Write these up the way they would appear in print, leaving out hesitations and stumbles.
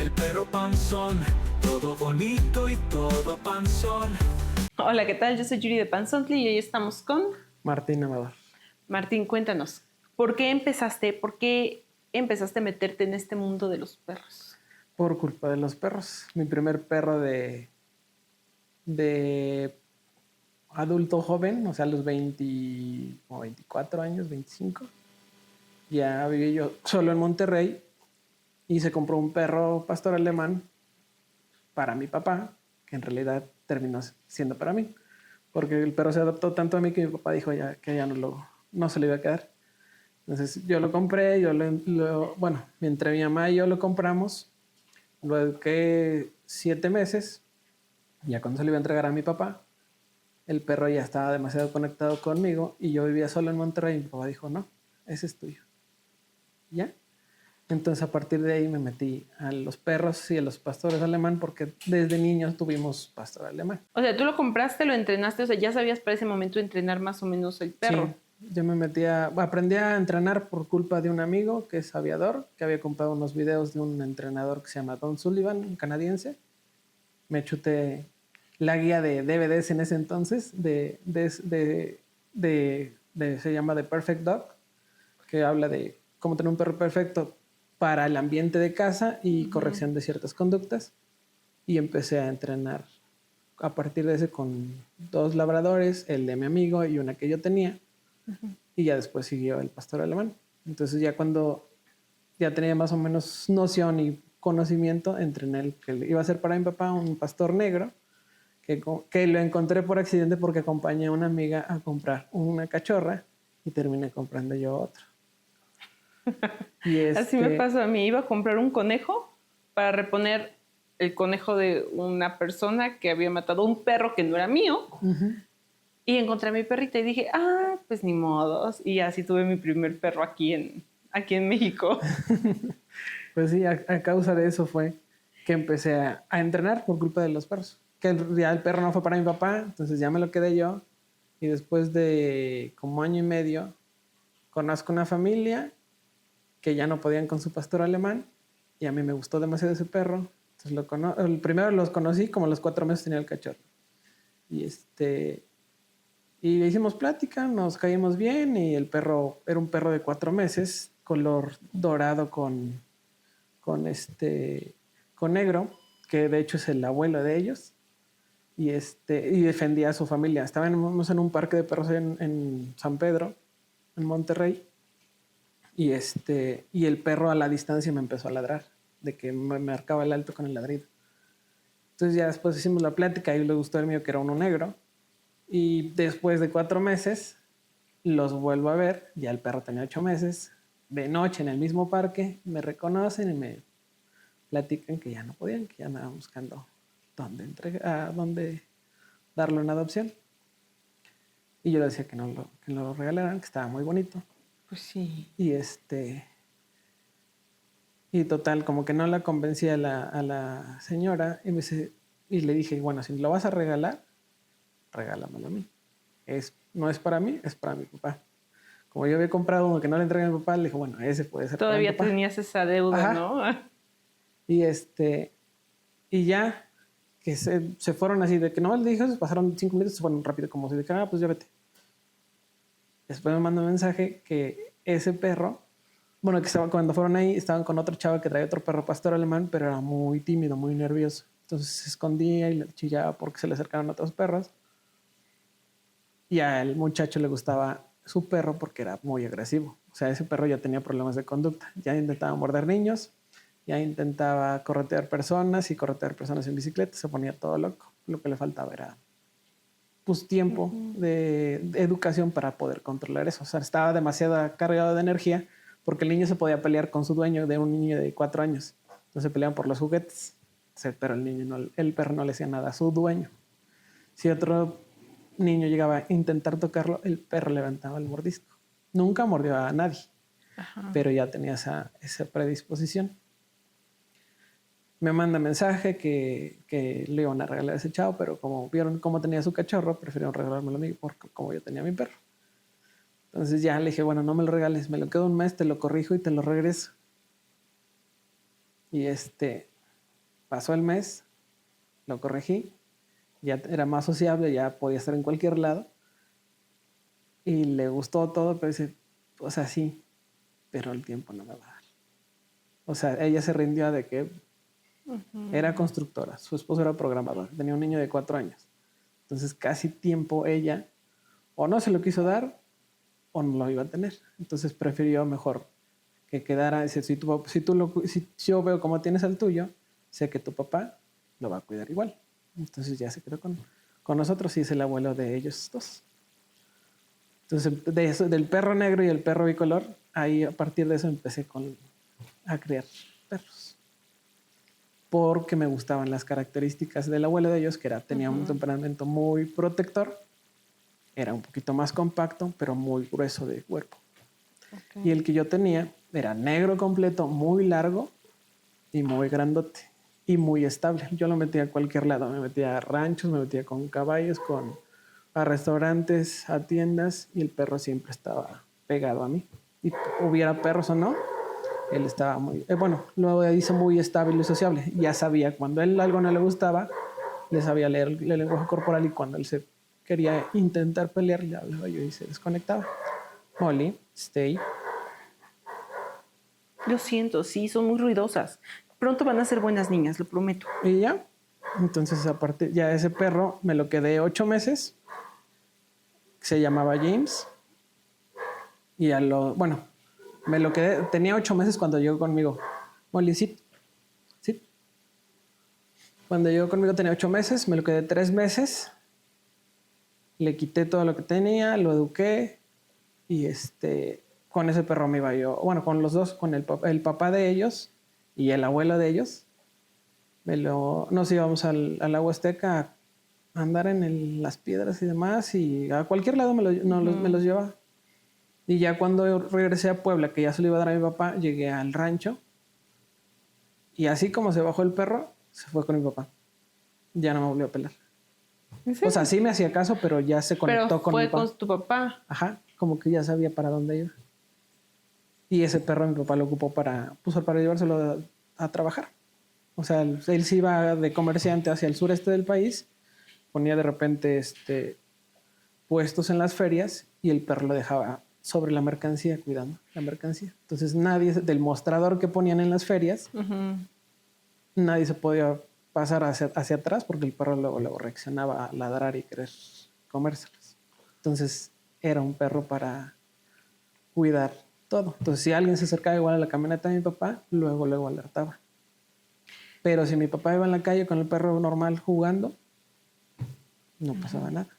el perro panzón, todo bonito y todo panzón. Hola, ¿qué tal? Yo soy Yuri de Panzontli y hoy estamos con Martín Amador. Martín. Cuéntanos, ¿por qué empezaste a meterte en este mundo de los perros? Por culpa de los perros. Mi primer perro de adulto joven, o sea, a los 20, como 24 años, 25. Ya vivía yo solo en Monterrey y se compró un perro pastor alemán para mi papá, que en realidad terminó siendo para mí, porque el perro se adaptó tanto a mí que mi papá dijo ya que ya no se le iba a quedar. Entonces yo lo compré, bueno, entre mi mamá y yo lo compramos, lo eduqué 7 meses, ya cuando se lo iba a entregar a mi papá, el perro ya estaba demasiado conectado conmigo y yo vivía solo en Monterrey y mi papá dijo, no, ese es tuyo. ¿Ya? Entonces a partir de ahí me metí a los perros y a los pastores alemán porque desde niños tuvimos pastor alemán. O sea, tú lo compraste, lo entrenaste, o sea, ya sabías para ese momento entrenar más o menos el perro. Sí, yo aprendí a entrenar por culpa de un amigo que es aviador, que había comprado unos videos de un entrenador que se llama Don Sullivan, un canadiense. Me chuté la guía de DVDs en ese entonces se llama The Perfect Dog, que habla de cómo tener un perro perfecto para el ambiente de casa y corrección de ciertas conductas. Y empecé a entrenar a partir de ese con 2 labradores, el de mi amigo y una que yo tenía. Y ya después siguió el pastor alemán. Entonces ya cuando ya tenía más o menos noción y conocimiento, entrené el que iba a ser para mi papá, un pastor negro, que lo encontré por accidente porque acompañé a una amiga a comprar una cachorra y terminé comprando yo otro. Así me pasó a mí, iba a comprar un conejo para reponer el conejo de una persona que había matado un perro que no era mío. Y encontré a mi perrita y dije, pues ni modos. Y así tuve mi primer perro aquí en México. Pues sí, a causa de eso fue que empecé a entrenar por culpa de los perros. Que ya el perro no fue para mi papá, entonces ya me lo quedé yo. Y después de como año y medio, conozco una familia que ya no podían con su pastor alemán y a mí me gustó demasiado ese perro. Entonces primero los conocí, como a los 4 meses tenía el cachorro. Y le hicimos plática, nos caímos bien y el perro era un perro de 4 meses, color dorado con negro, que de hecho es el abuelo de ellos. Y defendía a su familia. Estábamos en un parque de perros en San Pedro, en Monterrey. Y el perro a la distancia me empezó a ladrar, de que me marcaba el alto con el ladrido. Entonces ya después hicimos la plática y le gustó el mío, que era uno negro. Y después de 4 meses los vuelvo a ver, ya el perro tenía 8 meses, de noche en el mismo parque, me reconocen y me platican que ya no podían, que ya andaban buscando dónde darle una adopción. Y yo le decía que no lo regalaran, que estaba muy bonito. Pues sí. Y total, como que no la convencí a la señora y le dije, bueno, si lo vas a regalar, regálamelo a mí. No es para mí, es para mi papá. Como yo había comprado uno que no le entregué a mi papá, le dije, bueno, ese puede ser Todavía para mi papá. tenías esa deuda, Ajá. ¿no? Y ya que se fueron así, de que no le dije, pasaron 5 minutos, se fueron rápido, como si dijeran, pues ya vete. Después me mandó un mensaje que ese perro, bueno, que cuando fueron ahí, estaban con otro chavo que traía otro perro pastor alemán, pero era muy tímido, muy nervioso. Entonces se escondía y le chillaba porque se le acercaron otros perros. Y al muchacho le gustaba su perro porque era muy agresivo. O sea, ese perro ya tenía problemas de conducta. Ya intentaba morder niños, ya intentaba corretear personas y corretear personas en bicicleta. Se ponía todo loco. Lo que le faltaba era tiempo de educación para poder controlar eso. O sea, estaba demasiado cargado de energía porque el niño se podía pelear con su dueño, de un niño de 4 años. Entonces se peleaban por los juguetes. Pero el perro no le hacía nada a su dueño. Si otro niño llegaba a intentar tocarlo, el perro levantaba el mordisco. Nunca mordió a nadie, pero ya tenía esa predisposición. Me manda mensaje que le iban a regalar a ese chavo, pero como vieron cómo tenía su cachorro, prefirieron regalármelo a mí porque como yo tenía mi perro. Entonces ya le dije, bueno, no me lo regales, me lo quedo un mes, te lo corrijo y te lo regreso. Pasó el mes, lo corregí, ya era más sociable, ya podía estar en cualquier lado. Y le gustó todo, pero dice, o sea, sí, pero el tiempo no me va a dar. O sea, ella se rindió de que era constructora, su esposo era programador, tenía un niño de 4 años. Entonces casi tiempo ella o no se lo quiso dar o no lo iba a tener. Entonces prefirió mejor que quedara, dice, si yo veo cómo tienes al tuyo, sé que tu papá lo va a cuidar igual. Entonces ya se quedó con nosotros y es el abuelo de ellos dos. Entonces, de eso, del perro negro y el perro bicolor, ahí a partir de eso empecé a criar perros. Porque me gustaban las características del abuelo de ellos, que tenía un temperamento muy protector, era un poquito más compacto, pero muy grueso de cuerpo. Okay. Y el que yo tenía era negro completo, muy largo y muy grandote y muy estable. Yo lo metía a cualquier lado, me metía a ranchos, me metía con caballos, a restaurantes, a tiendas, y el perro siempre estaba pegado a mí. Y hubiera perros o no, él estaba muy, lo hizo muy estable y sociable. Ya sabía cuando a él algo no le gustaba, le sabía leer el lenguaje corporal, y cuando él se quería intentar pelear, le hablaba yo y se desconectaba. Molly, stay. Lo siento, sí, son muy ruidosas. Pronto van a ser buenas niñas, lo prometo. Y ya, entonces aparte, ya ese perro me lo quedé 8 meses. Se llamaba James. Y me lo quedé, tenía 8 meses cuando llegó conmigo. Molly, sí. Cuando llegó conmigo tenía 8 meses, me lo quedé 3 meses. Le quité todo lo que tenía, lo eduqué. Y con ese perro me iba yo, con los dos, con el papá de ellos y el abuelo de ellos. Nos íbamos al lago Azteca a andar en las piedras y demás, y a cualquier lado me los llevaba. Y ya cuando regresé a Puebla, que ya se lo iba a dar a mi papá, llegué al rancho, y así como se bajó el perro, se fue con mi papá. Ya no me volvió a pelar. O sea, sí me hacía caso, pero ya se conectó con mi papá. Fue con tu papá. Ajá, como que ya sabía para dónde iba. Y ese perro mi papá lo ocupó para llevárselo a trabajar. O sea, él se iba de comerciante hacia el sureste del país, ponía de repente puestos en las ferias, y el perro lo dejaba sobre la mercancía, cuidando la mercancía. Entonces nadie, del mostrador que ponían en las ferias, nadie se podía pasar hacia atrás, porque el perro luego reaccionaba a ladrar y querer comérselas. Entonces era un perro para cuidar todo. Entonces si alguien se acercaba igual a la camioneta de mi papá, luego alertaba. Pero si mi papá iba en la calle con el perro normal jugando, no pasaba nada.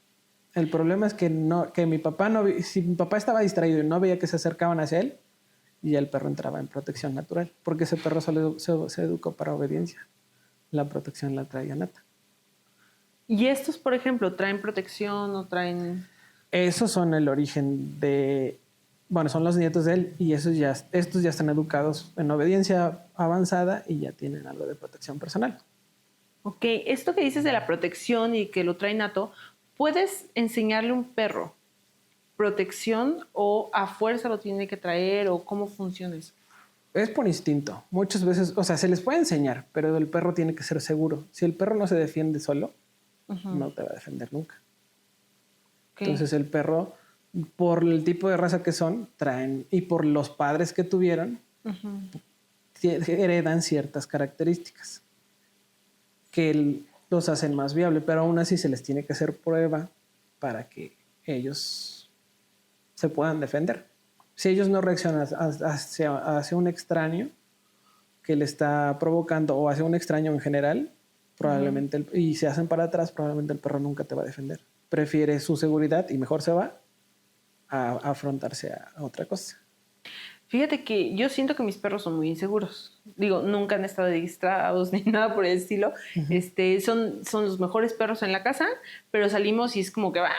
El problema es que mi papá si mi papá estaba distraído y no veía que se acercaban hacia él, y ya el perro entraba en protección natural, porque ese perro solo se educó para obediencia. La protección la traía nata. ¿Y estos, por ejemplo, traen protección o traen...? Esos son el origen son los nietos de él, y estos ya están educados en obediencia avanzada y ya tienen algo de protección personal. Ok, esto que dices de la protección y que lo trae nato, ¿puedes enseñarle a un perro protección o a fuerza lo tiene que traer, o cómo funciona eso? Es por instinto. Muchas veces, o sea, se les puede enseñar, pero el perro tiene que ser seguro. Si el perro no se defiende solo, no te va a defender nunca. Okay. Entonces el perro, por el tipo de raza que son, traen, y por los padres que tuvieron, heredan ciertas características que los hacen más viables, pero aún así se les tiene que hacer prueba para que ellos se puedan defender. Si ellos no reaccionan hacia un extraño que le está provocando, o hacia un extraño en general, probablemente, y se hacen para atrás, probablemente el perro nunca te va a defender. Prefiere su seguridad y mejor se va a afrontarse a otra cosa. Fíjate que yo siento que mis perros son muy inseguros. Digo, nunca han estado distraídos ni nada por el estilo. Son los mejores perros en la casa, pero salimos y es como que ¡ah!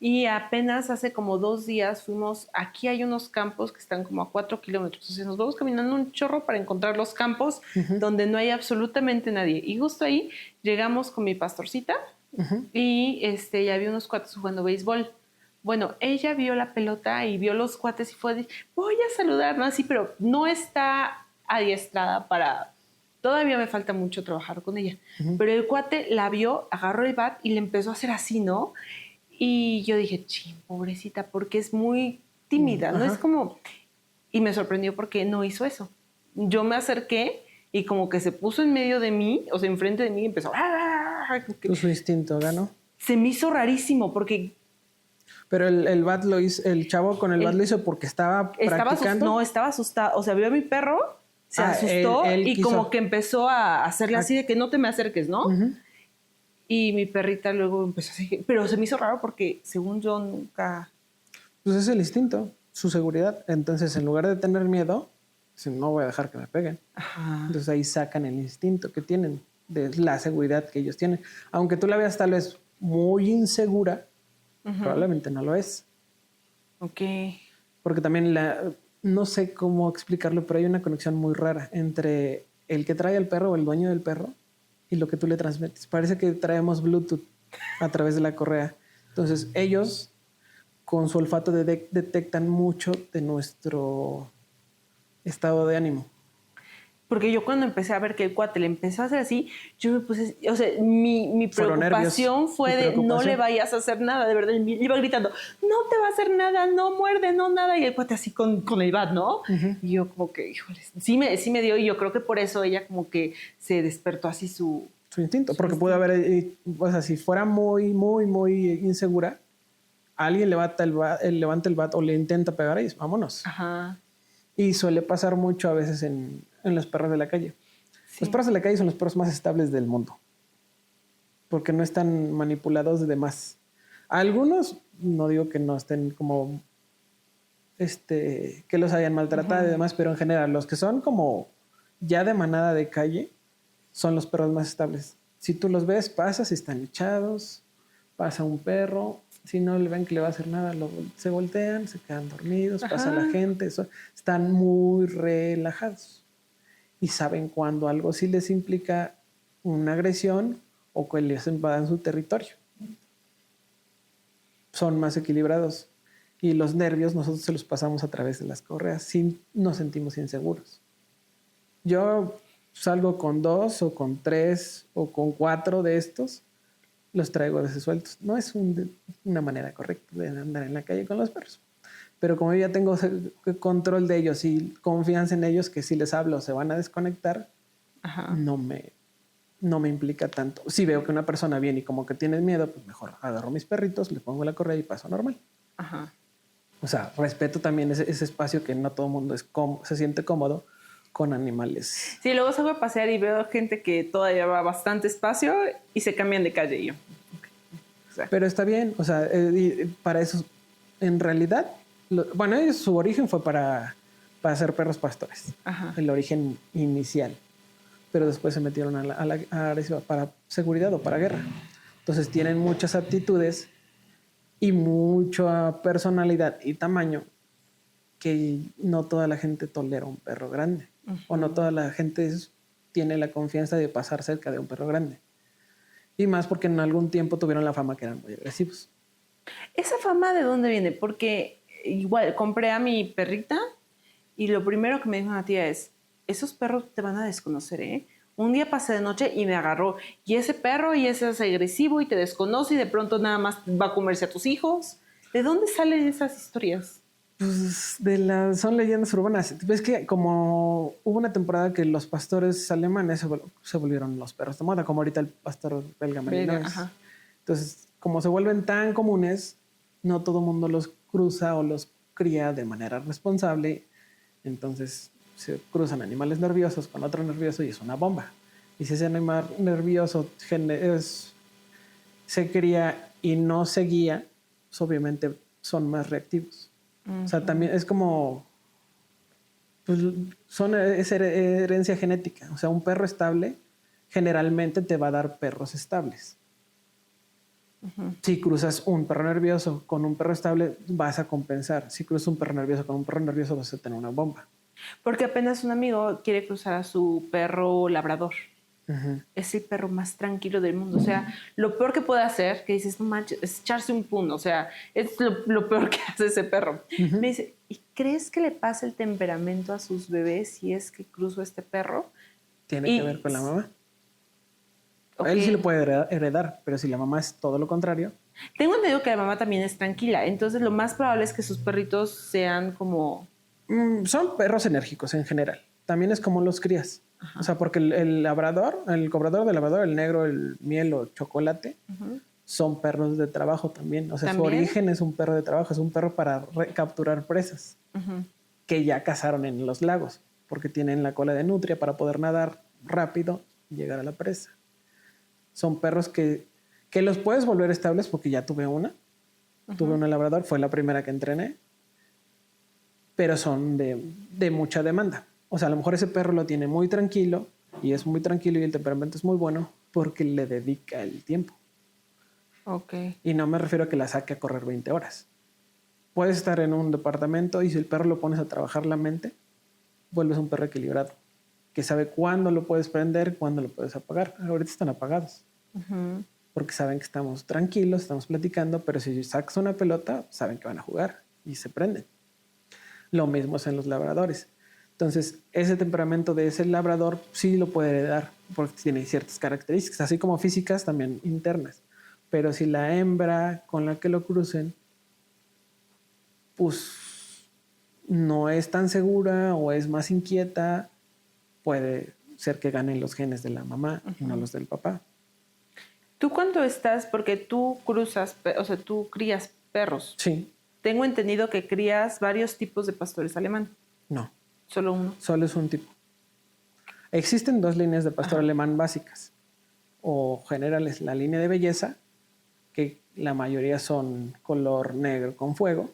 Y apenas hace como 2 días fuimos, aquí hay unos campos que están como a 4 kilómetros. Entonces nos vamos caminando un chorro para encontrar los campos donde no hay absolutamente nadie. Y justo ahí llegamos con mi pastorcita y ya había unos cuates jugando béisbol. Bueno, ella vio la pelota y vio los cuates y fue de, voy a saludar, ¿no? Así, pero no está adiestrada para Todavía me falta mucho trabajar con ella. Pero el cuate la vio, agarró el bat y le empezó a hacer así, ¿no? Y yo dije, ching, pobrecita, porque es muy tímida, ¿no? Ajá. Es como... Y me sorprendió porque no hizo eso. Yo me acerqué y como que se puso en medio de mí, o sea, enfrente de mí y empezó... Pues su instinto ganó. Se me hizo rarísimo porque Pero el bat lo hizo, el chavo con el bat lo hizo porque estaba practicando. estaba asustado. O sea, vio a mi perro, se asustó él y quiso. como que empezó a hacerle así de que no te me acerques, ¿no? Ujú. Y mi perrita luego empezó así. Pero se me hizo raro porque, según yo, nunca... Pues es el instinto, su seguridad. Entonces, en lugar de tener miedo, dicen, no voy a dejar que me peguen. Ajá. Entonces ahí sacan el instinto que tienen, de la seguridad que ellos tienen. Aunque tú la veas tal vez muy insegura, probablemente no lo es. Ok. Porque también no sé cómo explicarlo, pero hay una conexión muy rara entre el que trae al perro o el dueño del perro y lo que tú le transmites. Parece que traemos Bluetooth a través de la correa. Entonces ellos con su olfato detectan mucho de nuestro estado de ánimo. Porque yo cuando empecé a ver que el cuate le empezó a hacer así, yo me puse, o sea, mi Fueron preocupación nervios. fue Mi de no preocupación. le vayas a hacer nada, de verdad. Y iba gritando, no te va a hacer nada, no muerde, no nada. Y el cuate así con el bat, ¿no? Y yo como que, híjole, sí me dio y yo creo que por eso ella como que se despertó así su instinto. Porque puede haber, o sea, si fuera muy, muy, muy insegura, alguien levanta el bat o le intenta pegar y dice, vámonos. Ajá. Y suele pasar mucho a veces en los perros de la calle. Sí. Los perros de la calle son los perros más estables del mundo. Porque no están manipulados de más. Algunos, no digo que no estén como, que los hayan maltratado y demás, pero en general, los que son como ya de manada de calle, son los perros más estables. Si tú los ves, pasas y están echados, pasa un perro, si no le ven que le va a hacer nada, se voltean, se quedan dormidos, pasa la gente, están muy relajados y saben cuando algo sí les implica una agresión o que les invadan su territorio. Son más equilibrados y los nervios nosotros se los pasamos a través de las correas, nos sentimos inseguros. Yo salgo con 2 o con 3 o con 4 de estos, los traigo a veces sueltos. No es una manera correcta de andar en la calle con los perros. Pero como yo ya tengo control de ellos y confianza en ellos, que si les hablo se van a desconectar, no me implica tanto. Si veo que una persona viene y como que tiene miedo, pues mejor agarro mis perritos, le pongo la correa y paso normal. Ajá. O sea, respeto también ese espacio que no todo el mundo se siente cómodo con animales. Sí, luego salgo a pasear y veo gente que todavía va bastante espacio y se cambian de calle y yo. O sea, pero está bien, o sea, para eso, en realidad, su origen fue para ser perros pastores. Ajá. El origen inicial. Pero después se metieron a la agresiva para seguridad o para guerra. Entonces tienen muchas aptitudes y mucha personalidad y tamaño que no toda la gente tolera un perro grande. O no toda la gente tiene la confianza de pasar cerca de un perro grande. Y más porque en algún tiempo tuvieron la fama que eran muy agresivos. ¿Esa fama de dónde viene? Porque igual compré a mi perrita y lo primero que me dijo una tía es, esos perros te van a desconocer, ¿eh? Un día pasé de noche y me agarró. Y ese perro y ese es agresivo y te desconoce y de pronto nada más va a comerse a tus hijos. ¿De dónde salen esas historias? Pues son leyendas urbanas. Ves que como hubo una temporada que los pastores alemanes se volvieron los perros de moda, como ahorita el pastor belga Malinois. Entonces, como se vuelven tan comunes, no todo el mundo los cruza o los cría de manera responsable. Entonces se cruzan animales nerviosos con otro nervioso y es una bomba. Y si ese animal nervioso se cría y no se guía, pues obviamente son más reactivos. O sea, también es como, pues es herencia genética. O sea, un perro estable generalmente te va a dar perros estables. Si cruzas un perro nervioso con un perro estable, vas a compensar. Si cruzas un perro nervioso con un perro nervioso, vas a tener una bomba. Porque apenas un amigo quiere cruzar a su perro labrador. Es el perro más tranquilo del mundo. O sea, lo peor que puede hacer, que dices, no manches, es echarse un puño. O sea, es lo peor que hace ese perro. Me dice, ¿y crees que le pasa el temperamento a sus bebés si es que cruzo este perro? tiene que ver con la mamá. Ok. Él sí lo puede heredar, pero si la mamá es todo lo contrario, Tengo entendido que la mamá también es tranquila, entonces lo más probable es que sus perritos sean como... son perros enérgicos en general. También es como los crías. O sea, porque el labrador, el cobrador de labrador, el negro, el miel o chocolate, son perros de trabajo también. O sea, su ¿También? origen es un perro de trabajo, es un perro para capturar presas que ya cazaron en los lagos, porque tienen la cola de nutria para poder nadar rápido y llegar a la presa. Son perros que los puedes volver estables porque ya tuve una. Tuve una labrador, fue la primera que entrené, pero son de mucha demanda. O sea, a lo mejor ese perro lo tiene muy tranquilo y es muy tranquilo y el temperamento es muy bueno porque le dedica el tiempo. Ok. Y no me refiero a que la saque a correr 20 horas. Puedes estar en un departamento y si el perro lo pones a trabajar la mente, vuelves un perro equilibrado, que sabe cuándo lo puedes prender, cuándo lo puedes apagar. Ahorita están apagados, porque saben que estamos tranquilos, estamos platicando, pero si sacas una pelota, saben que van a jugar y se prenden. Lo mismo es en los labradores. Entonces, ese temperamento de ese labrador sí lo puede heredar, porque tiene ciertas características, así como físicas, también internas. Pero si la hembra con la que lo crucen, pues no es tan segura o es más inquieta, puede ser que ganen los genes de la mamá y no los del papá. Tú cuando estás, porque tú cruzas, o sea, tú crías perros. Sí, Tengo entendido que crías varios tipos de pastores alemán, no, solo uno. solo es un tipo. Existen dos líneas de pastor alemán básicas o generales. La línea de belleza, que la mayoría son color negro con fuego,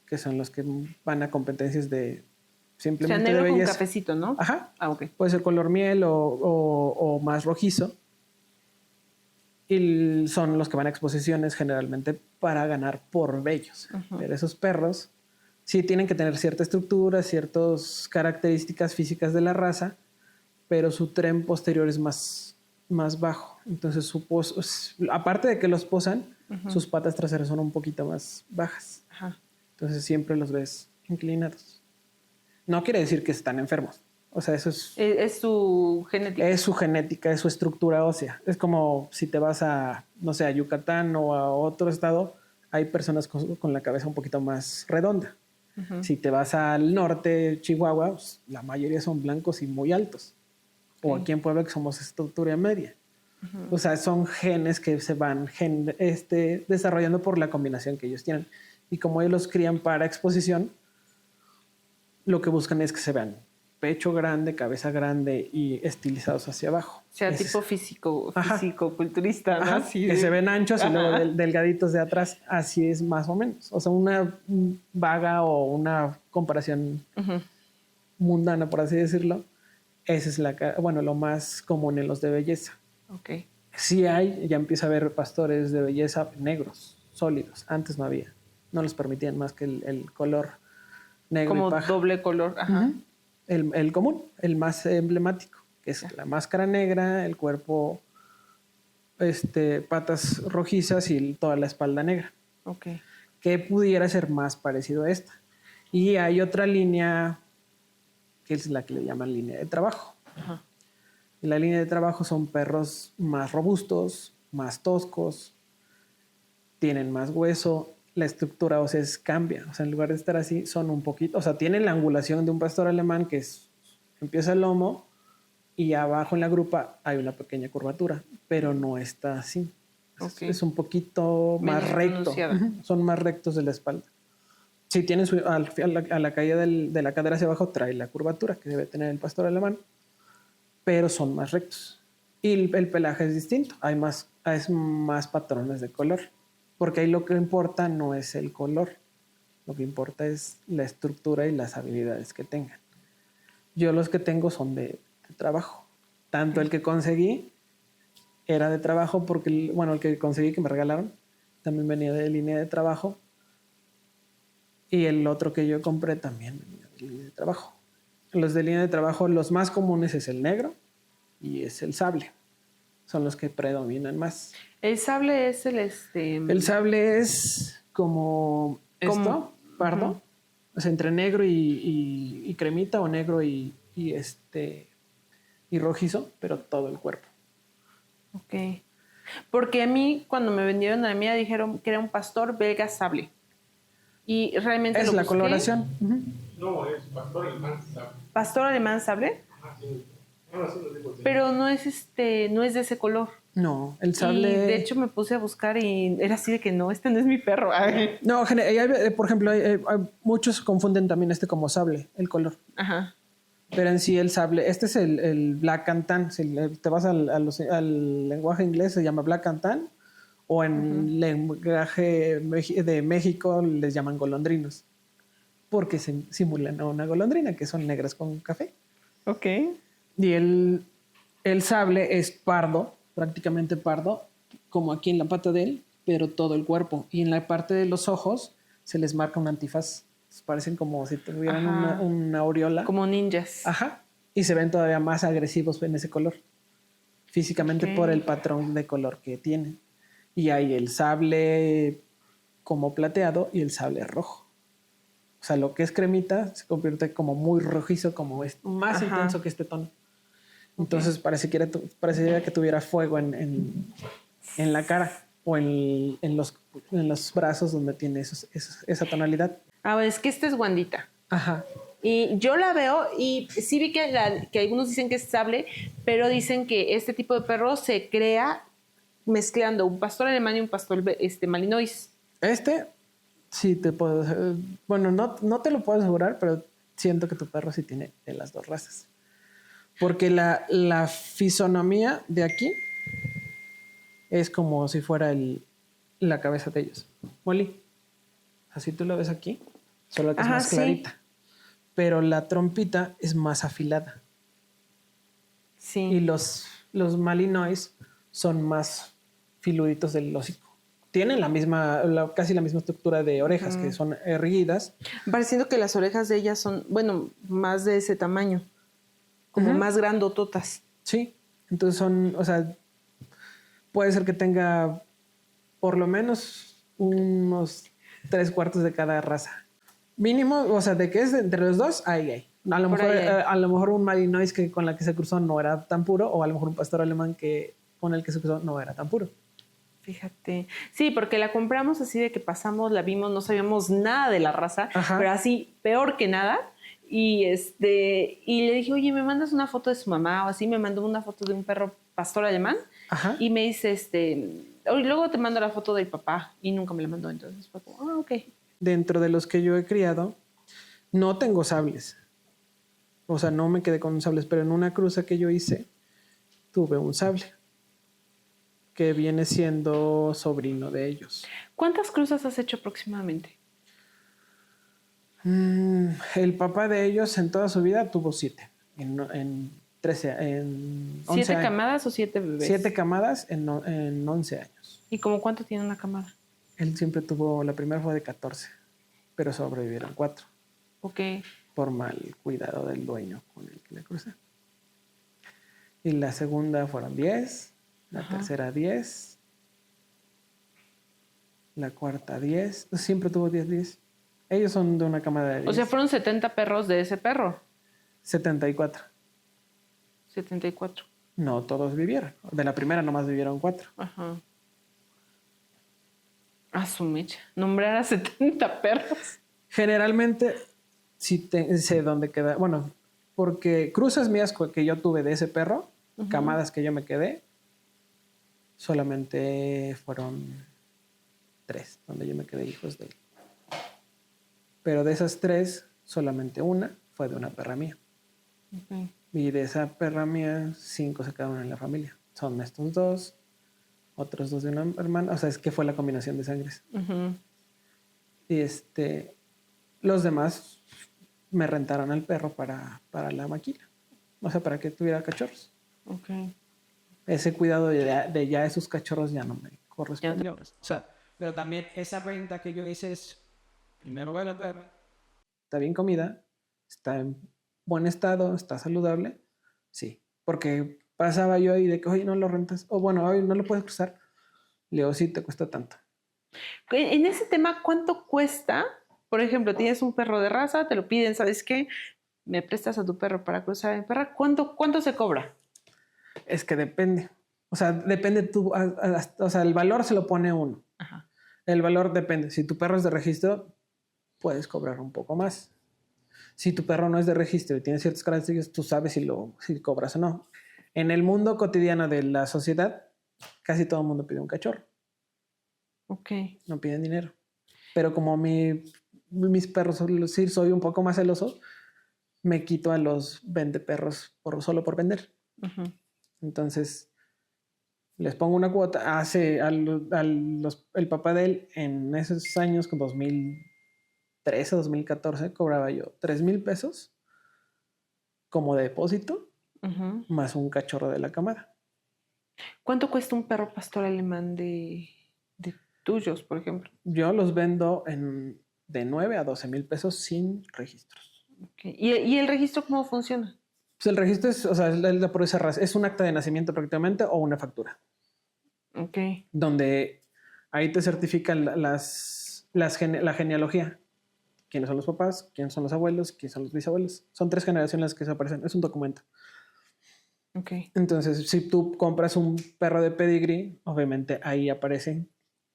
que son los que van a competencias de O sea, simplemente negro de con belleza. cafecito, ¿no? Ajá. Ah, ok. Puede ser color miel o más rojizo. Y son los que van a exposiciones generalmente para ganar por bellos. Pero esos perros sí tienen que tener cierta estructura, ciertas características físicas de la raza, pero su tren posterior es más bajo. Entonces, aparte de que los posan, sus patas traseras son un poquito más bajas. Ajá. Entonces, siempre los ves inclinados. No quiere decir que están enfermos. O sea, eso Es su genética. es su genética, es su estructura ósea. Es como si te vas a, no sé, a Yucatán o a otro estado, hay personas con la cabeza un poquito más redonda. Si te vas al norte, Chihuahua, pues, la mayoría son blancos y muy altos. O aquí en Puebla que somos estructura media. O sea, son genes que se van desarrollando por la combinación que ellos tienen. Y como ellos los crían para exposición, lo que buscan es que se vean pecho grande, cabeza grande y estilizados hacia abajo. O sea, Ese tipo es. físico-culturista, ¿no? Ajá, Así que de- se ven anchos y Ajá. luego delgaditos de atrás. Así es más o menos. O sea, una vaga o una comparación mundana, por así decirlo. Esa es lo más común en los de belleza. Ok. Sí hay, ya empieza a haber pastores de belleza negros, sólidos. Antes no había. No les permitían más que el color negro Como y paja. doble color. Ajá. El común, el más emblemático, que es la máscara negra, el cuerpo, patas rojizas y toda la espalda negra, Ok. que pudiera ser más parecido a esta. Y hay otra línea, que es la que le llaman línea de trabajo. Ajá. Y la línea de trabajo son perros más robustos, más toscos, tienen más hueso, la estructura ósea cambia. O sea, en lugar de estar así, son un poquito, o sea, tienen la angulación de un pastor alemán que empieza el lomo y abajo en la grupa hay una pequeña curvatura, pero no está así. Ok. Es un poquito más Menos recto. pronunciada. Son más rectos de la espalda. Si tienen a la caída de la cadera hacia abajo, trae la curvatura que debe tener el pastor alemán, pero son más rectos. Y el pelaje es distinto. Es más patrones de color. Porque ahí lo que importa no es el color. Lo que importa es la estructura y las habilidades que tengan. Yo los que tengo son de trabajo. Tanto el que conseguí era de trabajo porque, el que conseguí que me regalaron también venía de línea de trabajo. Y el otro que yo compré también venía de línea de trabajo. Los de línea de trabajo, los más comunes es el negro y es el sable. Son los que predominan más. El sable es El sable es como esto, pardo. O sea, entre negro y cremita o negro y y rojizo, pero todo el cuerpo. Ok. Porque a mí, cuando me vendieron a la mía, dijeron que era un pastor belga sable. Y realmente Es lo la busqué. coloración. Ujú. No, es pastor alemán, ¿sabes? Pastor alemán sable, Ah, sí. Ahora sí lo digo. Sí. pero no es no es de ese color. No, el Y sable... de hecho me puse a buscar y era así de que no, este no es mi perro. Ay. No, por ejemplo, muchos confunden también como sable, el color. Ajá. Pero en sí el sable, este es el Black and Tan. Si te vas al lenguaje inglés, se llama Black and Tan. O en lenguaje de México les llaman golondrinos. Porque se simulan a una golondrina, que son negras con café. Ok. Y el sable es pardo, prácticamente pardo, como aquí en la pata de él, pero todo el cuerpo. Y en la parte de los ojos se les marca un antifaz. Parecen como si tuvieran Ajá. una aureola. Como ninjas. Ajá. Y se ven todavía más agresivos en ese color. Físicamente Ok. por el patrón de color que tienen. Y hay el sable como plateado y el sable rojo. O sea, lo que es cremita se convierte como muy rojizo, como es más Ajá. intenso que este tono. Entonces parecería que tuviera fuego en la cara o en los brazos donde tiene esa tonalidad. Ah, es que esta es Wandita. Ajá. Y yo la veo y sí vi que algunos dicen que es sable, pero dicen que este tipo de perro se crea mezclando un pastor alemán y un pastor malinois. Sí te puedo... Bueno, no te lo puedo asegurar, pero siento que tu perro sí tiene de las dos razas. Porque la fisonomía de aquí es como si fuera la cabeza de ellos. Molly, así tú lo ves aquí, solo que es Ajá, más sí. clarita. Pero la trompita es más afilada. Sí. Y los malinois son más filuditos del hocico. Tienen casi la misma estructura de orejas, que son erguidas. Pareciendo que las orejas de ellas son, bueno, más de ese tamaño. Como más grandototas. Sí. Entonces o sea, puede ser que tenga por lo menos unos 3/4 de cada raza. Mínimo, o sea, de que es entre los dos, hay. A lo mejor un malinois con la que se cruzó no era tan puro, o a lo mejor un pastor alemán con el que se cruzó no era tan puro. Fíjate. Sí, porque la compramos así de que pasamos, la vimos, no sabíamos nada de la raza, Ajá. pero así, peor que nada. Y le dije, oye, ¿me mandas una foto de su mamá? O así, me mandó una foto de un perro pastor alemán. Ajá. Y me dice, luego te mando la foto del papá. Y nunca me la mandó, entonces fue como, ok. Dentro de los que yo he criado, no tengo sables. O sea, no me quedé con sables, pero en una cruza que yo hice, tuve un sable que viene siendo sobrino de ellos. ¿Cuántas cruzas has hecho aproximadamente? El papá de ellos en toda su vida tuvo 7. En 11 ¿7 años. camadas o 7 bebés? 7 camadas en 11 años. ¿Y como cuánto tiene una camada? Él siempre la primera fue de 14, pero sobrevivieron 4 Ok. por mal cuidado del dueño con el que le crucé. Y la segunda fueron 10, la tercera 10, la cuarta 10, siempre tuvo 10. Ellos son de una camada de 10. O sea, fueron 70 perros de ese perro. 74. 74. No todos vivieron. De la primera nomás vivieron 4. Ajá. A su mecha. Nombrar a 70 perros. Generalmente, sí sé dónde queda. Bueno, porque cruzas mías que yo tuve de ese perro, camadas que yo me quedé, solamente fueron 3, donde yo me quedé hijos de él. Pero de esas 3, solamente una fue de una perra mía. Okay. Y de esa perra mía, 5 se quedaron en la familia. Son estos 2, otros 2 de una hermana. O sea, es que fue la combinación de sangres. Y los demás me rentaron al perro para la maquila. O sea, para que tuviera cachorros. Okay. Ese cuidado de ya esos cachorros ya no me correspondió. O sea, pero también esa venta que yo hice es, primero ver la perra. Está bien comida, está en buen estado, está saludable. Sí, porque pasaba yo ahí de que, oye, no lo rentas. O bueno, hoy no lo puedes cruzar. Le digo, sí, te cuesta tanto. En ese tema, ¿cuánto cuesta? Por ejemplo, tienes un perro de raza, te lo piden, ¿sabes qué? Me prestas a tu perro para cruzar mi perra. ¿Cuánto se cobra? Es que depende. O sea, depende tú. O sea, el valor se lo pone uno. Ajá. El valor depende. Si tu perro es de registro, puedes cobrar un poco más. Si tu perro no es de registro y tiene ciertas características, tú sabes si cobras o no. En el mundo cotidiano de la sociedad, casi todo el mundo pide un cachorro. Ok. No piden dinero. Pero como mis perros, sí, soy un poco más celoso, me quito a los vende perros solo por vender. Ujú. Entonces, les pongo una cuota. El papá de él, en esos años, con 2013, 2014, cobraba yo 3,000 pesos como depósito, Ujú. más un cachorro de la camada. ¿Cuánto cuesta un perro pastor alemán de tuyos, por ejemplo? Yo los vendo de 9 a 12,000 pesos sin registros. Ok. ¿Y el registro cómo funciona? Pues el registro es, o sea, es la pureza raza. Es un acta de nacimiento prácticamente o una factura, Ok. donde ahí te certifican la genealogía. ¿Quiénes son los papás? ¿Quiénes son los abuelos? ¿Quiénes son los bisabuelos? Son 3 generaciones las que se aparecen. Es un documento. Ok. Entonces, si tú compras un perro de pedigrí, obviamente ahí aparecen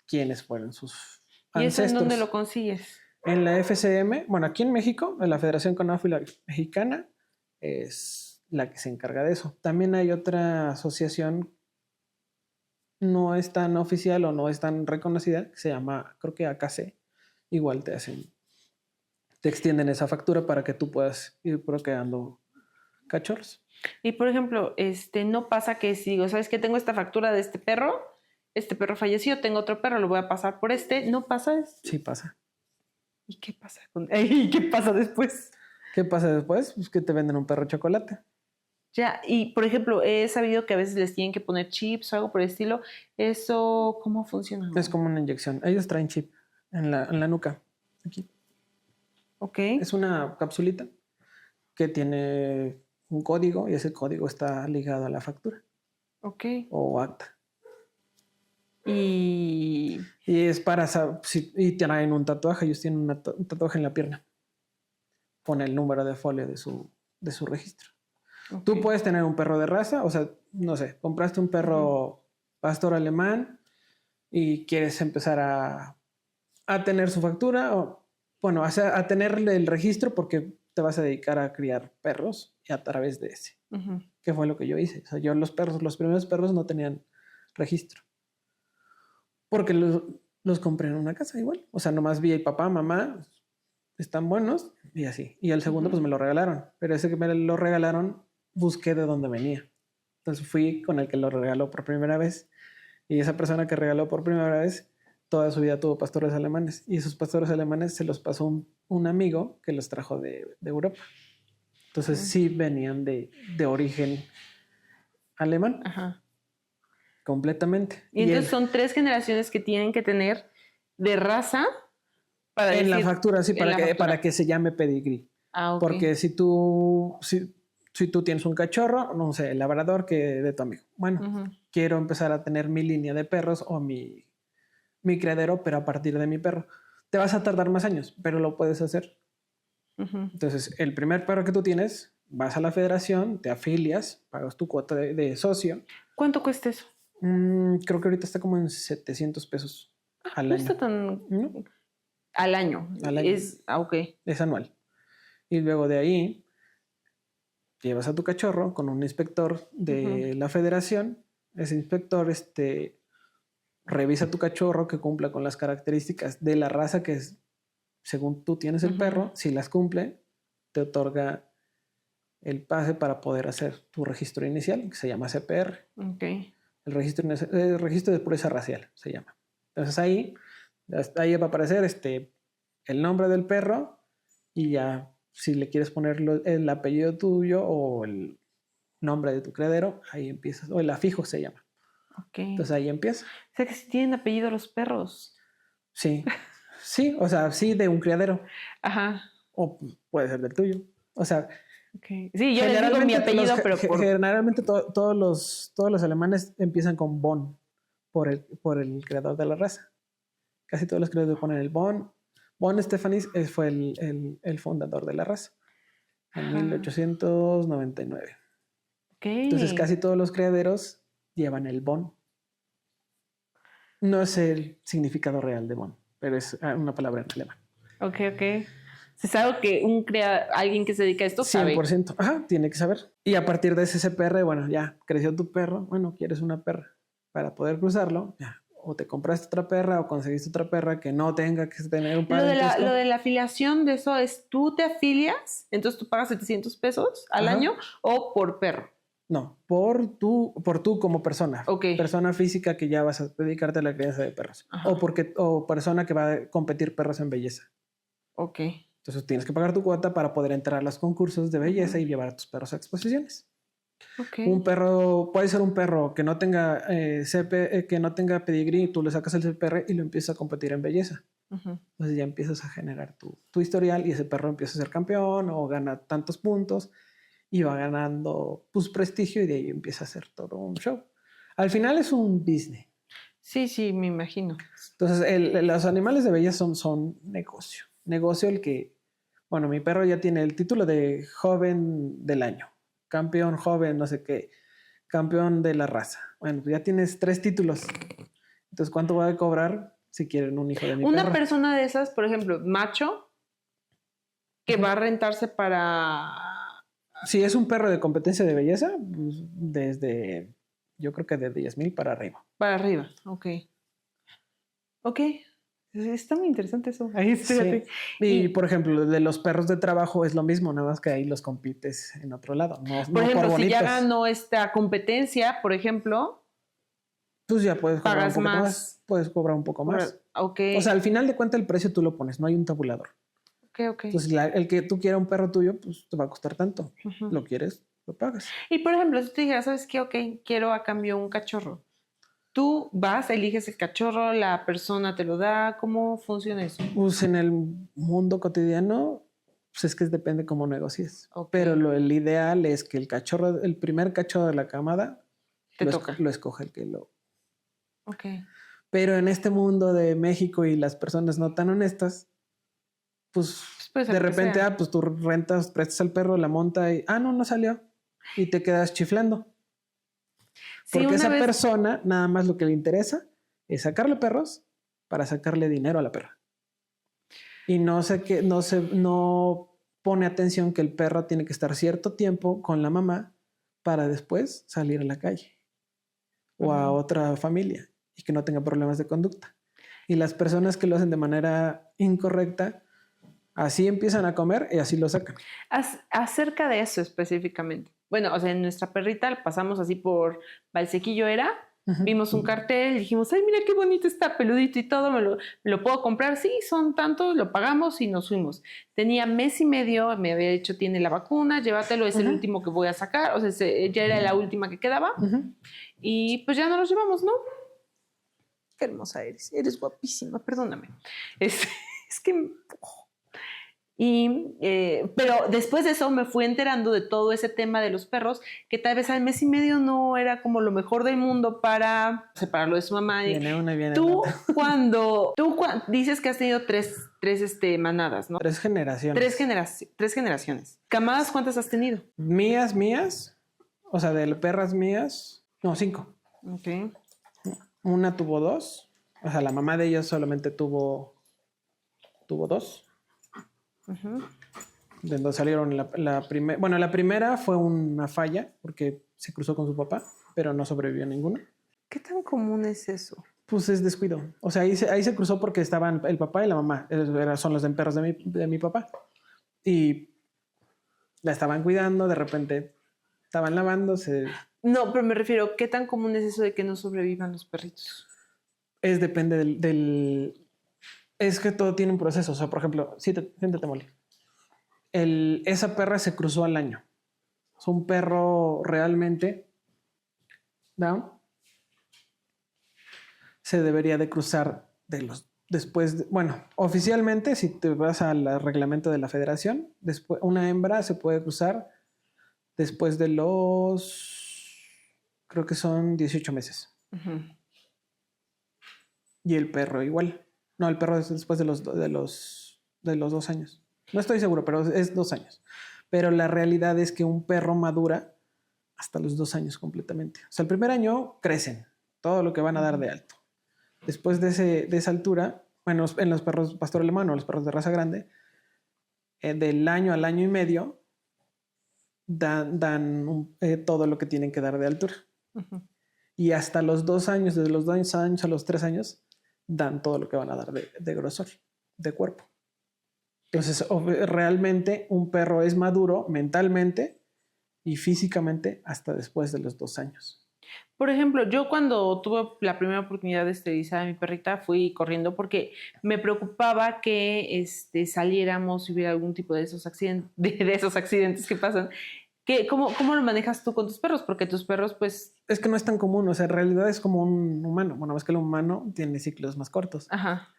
quiénes fueron sus ¿Y eso ancestros. en dónde lo consigues? En la FCM, bueno, aquí en México, en la Federación Canófila Mexicana, es la que se encarga de eso. También hay otra asociación, no es tan oficial o no es tan reconocida, que se llama, creo que AKC. Igual te extienden esa factura para que tú puedas ir procreando cachorros. Y por ejemplo, no pasa que si digo, ¿sabes qué? Tengo esta factura de este perro falleció, tengo otro perro, lo voy a pasar por no pasa eso. Sí pasa. ¿Y qué pasa? ¿Y qué pasa después? ¿Qué pasa después? Pues que te venden un perro chocolate. Ya, y por ejemplo, he sabido que a veces les tienen que poner chips o algo por el estilo. ¿Eso cómo funciona? Es como una inyección. Ellos traen chip en la nuca. Aquí. Ok. Es una capsulita que tiene un código y ese código está ligado a la factura Ok. o acta. Y Y es para y traen un tatuaje. Ellos tienen un tatuaje en la pierna. Pone el número de folio de su registro. ok. Tú puedes tener un perro de raza, o sea, no sé, compraste un perro pastor alemán y quieres empezar a tener su factura, o bueno, a tenerle el registro porque te vas a dedicar a criar perros y a través de ese. Ujú. Que fue lo que yo hice. O sea, yo los primeros perros no tenían registro. Porque los compré en una casa igual. O sea, nomás vi a papá, mamá, están buenos y así. Y el segundo pues me lo regalaron. Pero ese que me lo regalaron, busqué de dónde venía. Entonces fui con el que lo regaló por primera vez. Y esa persona que regaló por primera vez, toda su vida tuvo pastores alemanes. Y esos pastores alemanes se los pasó un amigo que los trajo de Europa. Entonces sí venían de origen alemán, Ajá. completamente. Y entonces son 3 generaciones que tienen que tener de raza para en la decir- factura, sí, en la factura. para que se llame pedigrí. Ah, ok. Porque si tú tienes un cachorro, no sé, el labrador que de tu amigo. Bueno, Ujú. quiero empezar a tener mi línea de perros o mi criadero, pero a partir de mi perro. Te vas a tardar más años, pero lo puedes hacer. Ujú. Entonces, el primer perro que tú tienes, vas a la federación, te afilias, pagas tu cuota de socio. ¿Cuánto cuesta eso? Creo que ahorita está como en 700 pesos al No año. está tan... ¿No? Al año. Al año. Ok. Es anual. Y luego de ahí llevas a tu cachorro con un inspector de la federación. Ese inspector revisa tu cachorro que cumpla con las características de la raza que es, según tú tienes el perro. Si las cumple, te otorga el pase para poder hacer tu registro inicial, que se llama CPR. Ok. El registro de pureza racial se llama. Entonces ahí va a aparecer el nombre del perro y ya si le quieres poner el apellido tuyo o el nombre de tu criadero, ahí empiezas. O el afijo se llama. Ok. Entonces ahí empieza. O sea que si tienen apellido los perros. Sí. Sí, o sea, sí de un criadero. Ajá. O puede ser del tuyo. O sea, Okay. Sí, yo les digo mi apellido, pero generalmente todos los alemanes empiezan con Bonn por el creador de la raza. Casi todos los creadores ponen el Bonn. Bonn Stephanis fue el fundador de la raza en 1899. Entonces casi todos los criaderos llevan el bon. No es el significado real de bon, pero es una palabra en alemán. Ok. Se sabe que alguien que se dedica a esto sabe. 100%. Ajá, tiene que saber. Y a partir de ese CPR, bueno, ya creció tu perro. Bueno, quieres una perra. Para poder cruzarlo, ya. O te compraste otra perra o conseguiste otra perra que no tenga que tener un parentesco. Lo de la afiliación de eso es, tú te afilias, entonces tú pagas 700 pesos al año o por perro. No, por tú como persona. Ok. Persona física que ya vas a dedicarte a la crianza de perros. O persona que va a competir perros en belleza. Ok. Entonces tienes que pagar tu cuota para poder entrar a los concursos de belleza y llevar a tus perros a exposiciones. Ok. Un perro, puede ser un perro que no tenga que no tenga pedigrí, tú le sacas el CPR y lo empiezas a competir en belleza. Entonces ya empiezas a generar tu historial y ese perro empieza a ser campeón o gana tantos puntos y va ganando pues prestigio y de ahí empieza a hacer todo un show. Al final es un business. Sí, me imagino. Entonces los animales de belleza son negocio. Negocio el que, bueno, mi perro ya tiene el título de joven del año. Campeón joven, no sé qué, campeón de la raza. Bueno, ya tienes 3 títulos. Entonces, ¿cuánto voy a cobrar si quieren un hijo de mi perro? Una persona de esas, por ejemplo, macho, que va a rentarse para... Si es un perro de competencia de belleza, pues desde, yo creo que de 10,000 para arriba. Para arriba, ok. Está muy interesante eso. Ahí sí. Y por ejemplo, de los perros de trabajo es lo mismo, nada más que ahí los compites en otro lado. Por ejemplo, si ya ganó esta competencia, por ejemplo, pues ya puedes cobrar pagas un poco más. más. Puedes cobrar un poco más. Ok. O sea, al final de cuentas el precio tú lo pones, no hay un tabulador. Ok. Entonces, el que tú quieras un perro tuyo, pues te va a costar tanto. Lo quieres, lo pagas. Y por ejemplo, si tú dijeras, ¿sabes qué? Ok, quiero a cambio un cachorro. Tú vas, eliges el cachorro, la persona te lo da. ¿Cómo funciona eso? Pues en el mundo cotidiano, pues es que depende cómo negocies. Okay. Pero el ideal es que el primer cachorro de la camada, lo escoge el que lo... Ok. Pero en este mundo de México y las personas no tan honestas, pues de repente, pues tú prestas al perro, la monta y, no salió. Y te quedas chiflando. Porque esa persona nada más lo que le interesa es sacarle perros para sacarle dinero a la perra. Y no pone atención que el perro tiene que estar cierto tiempo con la mamá para después salir a la calle o a otra familia y que no tenga problemas de conducta. Y las personas que lo hacen de manera incorrecta, así empiezan a comer y así lo sacan. Acerca de eso específicamente. Bueno, o sea, en nuestra perrita pasamos así por Valsequillo vimos un cartel, dijimos, ay, mira qué bonito está, peludito y todo, ¿me lo puedo comprar? Sí, son tantos, lo pagamos y nos fuimos. Tenía 1 mes y medio, me había dicho, tiene la vacuna, llévatelo, es el último que voy a sacar, o sea, ya era la última que quedaba. Y pues ya no los llevamos, ¿no? Qué hermosa eres guapísima, perdóname. Es que... pero después de eso me fui enterando de todo ese tema de los perros, que tal vez al 1 mes y medio no era como lo mejor del mundo para separarlo de su mamá. Viene una y viene tú otra. Tú dices que has tenido tres manadas, ¿no? 3 generaciones. 3 generaciones. ¿Camadas cuántas has tenido? Mías, o sea, de perras mías, no, 5. Ok. Una tuvo 2, o sea, la mamá de ellos solamente tuvo 2. De donde salieron la primera. Bueno, la primera fue una falla porque se cruzó con su papá, pero no sobrevivió ninguna. ¿Qué tan común es eso? Pues es descuido. O sea, ahí se cruzó porque estaban el papá y la mamá. Son los perros de mi papá. Y la estaban cuidando, de repente estaban lavándose. No, pero me refiero, ¿qué tan común es eso de que no sobrevivan los perritos? Depende del es que todo tiene un proceso. O sea, por ejemplo, siéntate, Molly. Esa perra se cruzó al año. Es un perro realmente down. Se debería de cruzar oficialmente, si te vas al reglamento de la federación, después una hembra se puede cruzar después de creo que son 18 meses. Y el perro igual. No, el perro es después de los 2 años. No estoy seguro, pero es 2 años. Pero la realidad es que un perro madura hasta los 2 años completamente. O sea, el primer año crecen todo lo que van a dar de alto. Después de esa altura, bueno, en los perros pastor alemán o los perros de raza grande, del año al año y medio dan todo lo que tienen que dar de altura. Ujú. Y hasta los 2 años, desde los 2 años a los 3 años, dan todo lo que van a dar de grosor, de cuerpo. Entonces, realmente un perro es maduro mentalmente y físicamente hasta después de los 2 años. Por ejemplo, yo cuando tuve la primera oportunidad de esterilizar a mi perrita fui corriendo porque me preocupaba que saliéramos y hubiera algún tipo de esos accidentes, de esos accidentes que pasan. ¿Cómo lo manejas tú con tus perros? Porque tus perros, pues... Es que no es tan común, o sea, en realidad es como un humano. Bueno, es que el humano tiene ciclos más cortos. Ajá.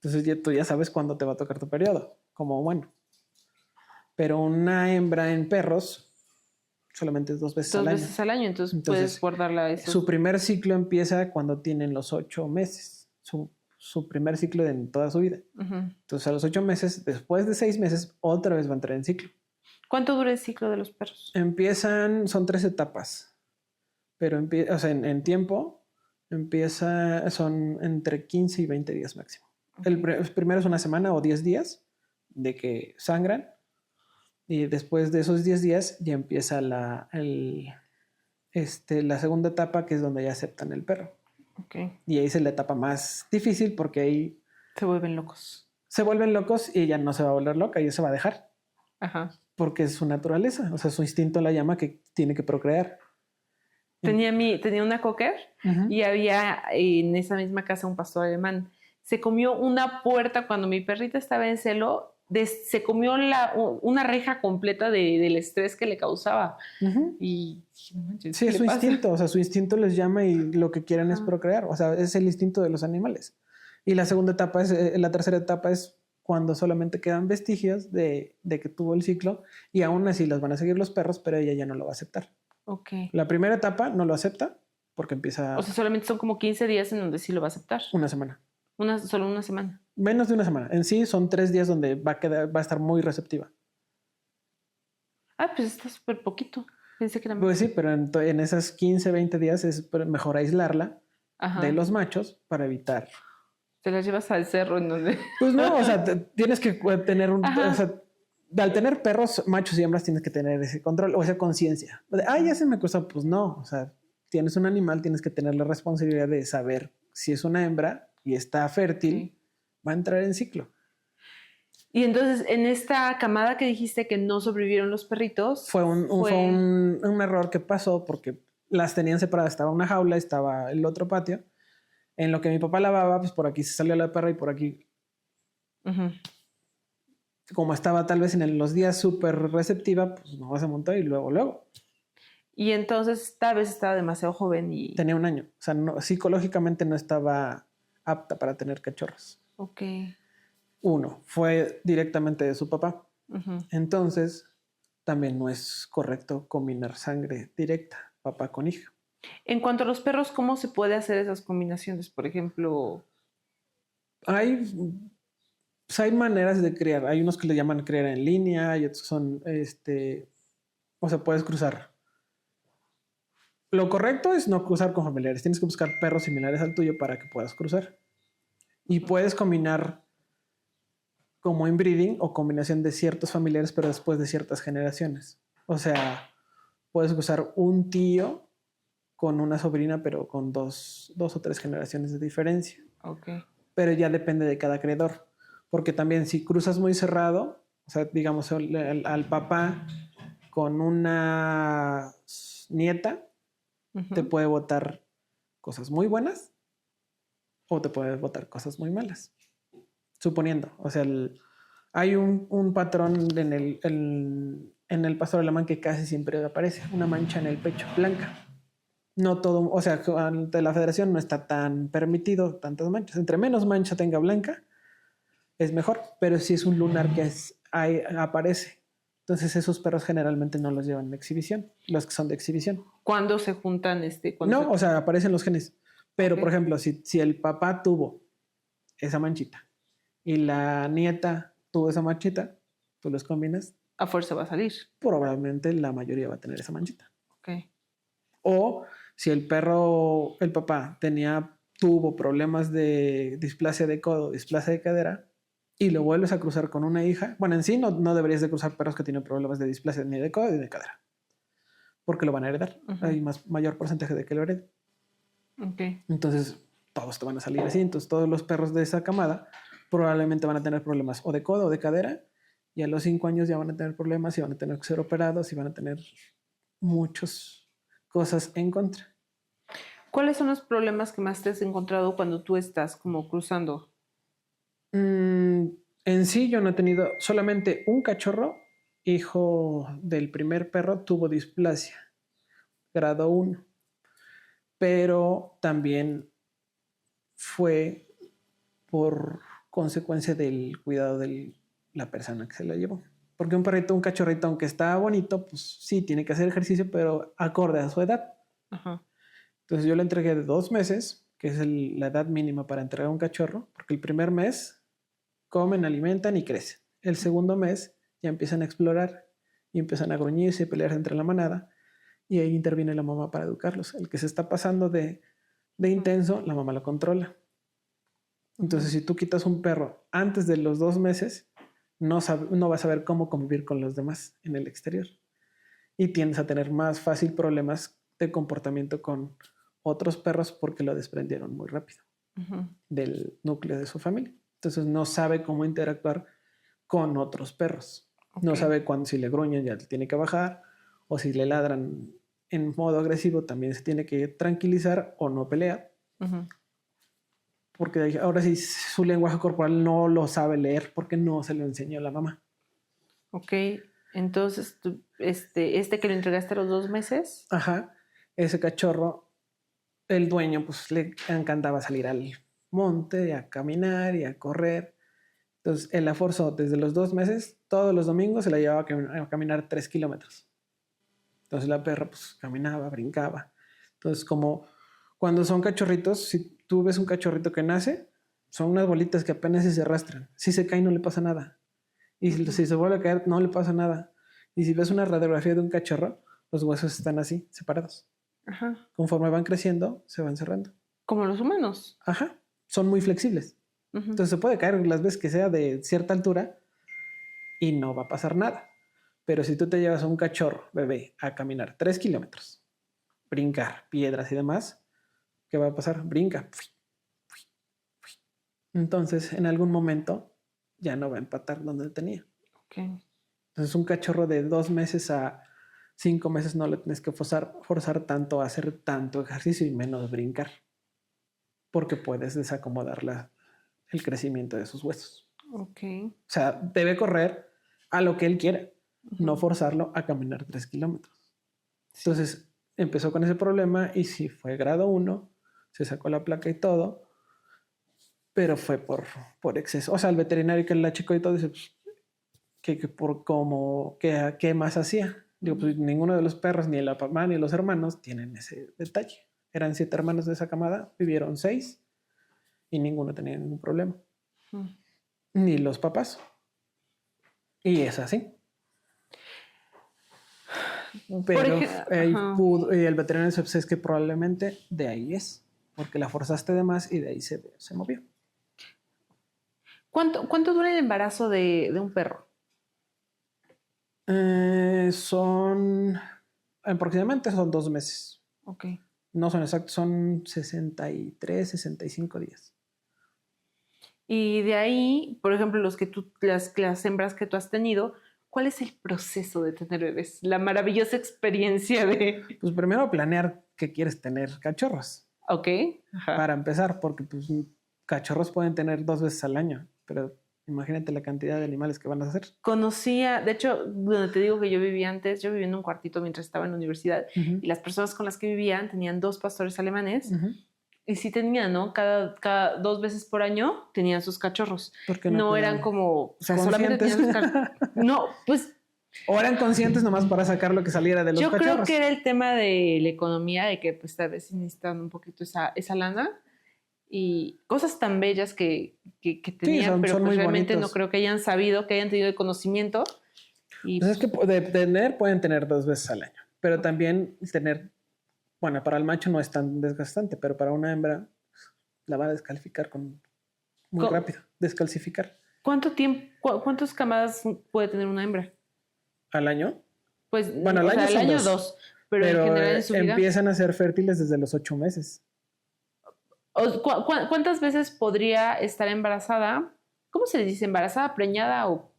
Entonces tú ya sabes cuándo te va a tocar tu periodo, como humano. Pero una hembra en perros solamente es 2 veces al año. 2 veces al año, entonces puedes guardarla eso. Su primer ciclo empieza cuando tienen los 8 meses. Su primer ciclo en toda su vida. Ujú. Entonces a los 8 meses, después de 6 meses, otra vez va a entrar en ciclo. ¿Cuánto dura el ciclo de los perros? Son 3 etapas. Pero o sea, en tiempo son entre 15 y 20 días máximo. El primero es una semana o 10 días de que sangran. Y después de esos 10 días ya empieza la segunda etapa, que es donde ya aceptan el perro. Okay. Y ahí es la etapa más difícil porque ahí Se vuelven locos. se vuelven locos y ella no se va a volver loca, ella se va a dejar. Ajá. Porque es su naturaleza, o sea, su instinto la llama que tiene que procrear. Tenía una cocker y había en esa misma casa un pastor alemán. Se comió una puerta cuando mi perrita estaba en celo. Se comió una reja completa del estrés que le causaba. Y no manches, Sí, ¿qué es le su pasa? instinto, o sea, su instinto les llama y lo que quieren es procrear, o sea, es el instinto de los animales. Y la tercera etapa es cuando solamente quedan vestigios de que tuvo el ciclo y aún así los van a seguir los perros, pero ella ya no lo va a aceptar. Ok. La primera etapa no lo acepta porque empieza O sea, solamente son como 15 días en donde sí lo va a aceptar. una semana. Solo una semana. Menos de una semana. En sí son 3 días donde va a estar muy receptiva. Ah, pues está súper poquito. Pensé que era más. Pues sí, pero en esas 15, 20 días es mejor aislarla Ajá. de los machos para evitar. Te las llevas al cerro en donde... Pues no, o sea, tienes que tener Ajá. o sea, al tener perros, machos y hembras, tienes que tener ese control o esa conciencia. Ya se me costó. Pues no, o sea, tienes un animal, tienes que tener la responsabilidad de saber si es una hembra y está fértil, Sí. va a entrar en ciclo. Y entonces, en esta camada que dijiste que no sobrevivieron los perritos... Fue un error que pasó porque las tenían separadas. Estaba una jaula, estaba el otro patio. En lo que mi papá lavaba, pues por aquí se salió la perra y por aquí, Ujú. como estaba tal vez en los días súper receptiva, pues no se montó y luego. Y entonces tal vez estaba demasiado joven y... Tenía 1 año. O sea, psicológicamente no estaba apta para tener cachorros. Ok. 1, fue directamente de su papá. Ujú. Entonces, también no es correcto combinar sangre directa, papá con hija. En cuanto a los perros, ¿cómo se puede hacer esas combinaciones? Por ejemplo... Hay maneras de criar. Hay unos que le llaman criar en línea, hay otros que son, o sea, puedes cruzar. Lo correcto es no cruzar con familiares. Tienes que buscar perros similares al tuyo para que puedas cruzar. Y puedes combinar como inbreeding o combinación de ciertos familiares, pero después de ciertas generaciones. O sea, puedes cruzar un tío con una sobrina, pero con dos o 3 generaciones de diferencia. Ok. Pero ya depende de cada criador. Porque también si cruzas muy cerrado, o sea, digamos al papá con una nieta, Ujú. te puede botar cosas muy buenas o te puede botar cosas muy malas. Suponiendo, o sea, hay un patrón en el pastor alemán que casi siempre aparece, una mancha en el pecho blanca. No todo, o sea, ante la federación no está tan permitido tantas manchas. Entre menos mancha tenga blanca, es mejor, pero si es un lunar que aparece. Entonces esos perros generalmente no los llevan en exhibición, los que son de exhibición. ¿Cuándo se juntan? No, o sea, aparecen los genes. Pero, Ok. por ejemplo, si el papá tuvo esa manchita y la nieta tuvo esa manchita, tú los combinas, A fuerza va a salir. probablemente la mayoría va a tener esa manchita. Ok. O si el papá tuvo problemas de displasia de codo, displasia de cadera, y lo vuelves a cruzar con una hija, bueno, en sí no deberías de cruzar perros que tienen problemas de displasia ni de codo ni de cadera, porque lo van a heredar. Hay mayor porcentaje de que lo hereden. Okay. Entonces, todos te van a salir así. Entonces, todos los perros de esa camada probablemente van a tener problemas o de codo o de cadera, y a los 5 años ya van a tener problemas y van a tener que ser operados y van a tener muchas cosas en contra. ¿Cuáles son los problemas que más te has encontrado cuando tú estás como cruzando? En sí, yo no he tenido solamente un cachorro, hijo del primer perro, tuvo displasia, grado 1, pero también fue por consecuencia del cuidado de la persona que se lo llevó. Porque un cachorrito, aunque está bonito, pues sí, tiene que hacer ejercicio, pero acorde a su edad. Ajá. Entonces yo le entregué de 2 meses, que es la edad mínima para entregar un cachorro, porque el primer mes comen, alimentan y crecen. El segundo mes ya empiezan a explorar y empiezan a gruñirse y pelearse entre la manada, y ahí interviene la mamá para educarlos. El que se está pasando de intenso, la mamá lo controla. Entonces, si tú quitas un perro antes de los 2 meses, no vas a saber cómo convivir con los demás en el exterior. Y tiendes a tener más fácil problemas de comportamiento con otros perros porque lo desprendieron muy rápido del núcleo de su familia. Entonces, no sabe cómo interactuar con otros perros. Okay. No sabe cuándo, si le gruñen, ya tiene que bajar, o si le ladran en modo agresivo, también se tiene que tranquilizar o no pelear. Porque ahora sí su lenguaje corporal no lo sabe leer porque no se lo enseñó la mamá. Ok, entonces este que lo entregaste a los 2 meses. Ajá, ese cachorro, el dueño pues le encantaba salir al monte, a caminar y a correr. Entonces él la forzó desde los 2 meses, todos los domingos se la llevaba a caminar 3 kilómetros. Entonces la perra pues caminaba, brincaba. Entonces como cuando son cachorritos, si tú ves un cachorrito que nace, son unas bolitas que apenas se arrastran. Si se cae no le pasa nada. Y si se vuelve a caer no le pasa nada. Y si ves una radiografía de un cachorro, los huesos están así, separados. Ajá. Conforme van creciendo, se van cerrando. Como los humanos. Ajá. Son muy flexibles. Entonces se puede caer las veces que sea de cierta altura y no va a pasar nada. Pero si tú te llevas a un cachorro bebé a caminar 3 kilómetros, brincar piedras y demás, ¿qué va a pasar? Brinca. Entonces, en algún momento ya no va a empatar donde tenía. Okay. Entonces, un cachorro de 2 meses a 5 meses no le tienes que forzar tanto a hacer tanto ejercicio y menos brincar. Porque puedes desacomodar el crecimiento de sus huesos. Okay. O sea, debe correr a lo que él quiera, no forzarlo a caminar 3 kilómetros. Entonces, empezó con ese problema y sí fue grado 1, se sacó la placa y todo, pero fue por exceso. O sea, el veterinario que la checó y todo dice, pues, ¿qué más hacía? Digo, pues ninguno de los perros, ni la mamá ni los hermanos tienen ese detalle. Eran 7 hermanos de esa camada, vivieron 6 y ninguno tenía ningún problema. Ni los papás. Y es así. Pero el veterinario dice, pues, es que probablemente de ahí es, porque la forzaste de más y de ahí se movió. ¿Cuánto dura el embarazo de un perro? Aproximadamente son 2 meses. Ok. No son exactos, son 63, 65 días. Y de ahí, por ejemplo, las hembras que tú has tenido, ¿cuál es el proceso de tener bebés? La maravillosa experiencia de... Pues primero planear que quieres tener cachorros. Ok. Ajá. Para empezar, porque pues cachorros pueden tener 2 veces al año, pero imagínate la cantidad de animales que van a hacer. De hecho, donde te digo que yo vivía antes, yo vivía en un cuartito mientras estaba en la universidad, y las personas con las que vivían tenían 2 pastores alemanes, y sí tenían, ¿no? Cada 2 veces por año tenían sus cachorros. ¿Por qué no eran como, o sea, solamente tenían sus cachorros. No, pues... O eran conscientes nomás para sacar lo que saliera de los cachorros. Yo creo que era el tema de la economía, de que pues tal vez necesitan un poquito esa lana y cosas tan bellas que tenían, pero pues realmente bonitos. No creo que hayan sabido, que hayan tenido el conocimiento. Y, pues es que pueden tener 2 veces al año, pero también tener bueno, para el macho no es tan desgastante, pero para una hembra la va a descalificar muy rápido. Descalcificar. ¿Cuánto tiempo, cuántas camadas puede tener una hembra? ¿Al año? Pues, Bueno, al o sea, año al son año dos. dos, pero en general en su vida. Empiezan a ser fértiles desde los 8 meses. ¿Cuántas veces podría estar embarazada? ¿Cómo se le dice? ¿Embarazada, preñada o...?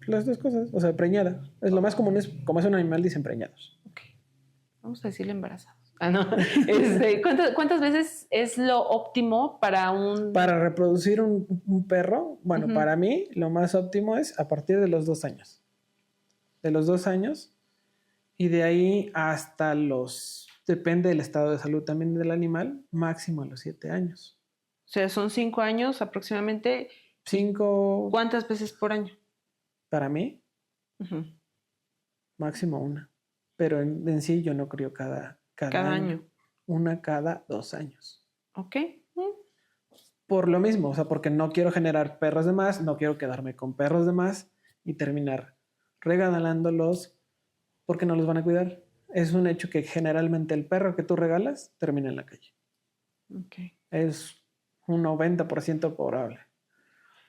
Las dos cosas. O sea, preñada. Es lo más común, es como es un animal, dicen preñados. Ok. Vamos a decirle embarazados. Ah, no. ¿Cuántas veces es lo óptimo para un...? Para reproducir un perro, bueno, Ujú. para mí lo más óptimo es a partir de los 2 años. De los 2 años y de ahí hasta depende del estado de salud también del animal, máximo a los 7 años. O sea, son 5 años aproximadamente. 5, ¿Cuántas veces por año? para mí, Ujú. máximo 1. Pero en sí yo no crío cada Año. Una cada 2 años. Ok. Por lo mismo, o sea, porque no quiero generar perros de más, no quiero quedarme con perros de más y terminar regalándolos porque no los van a cuidar. Es un hecho que generalmente el perro que tú regalas termina en la calle. Ok. Es un 90% probable.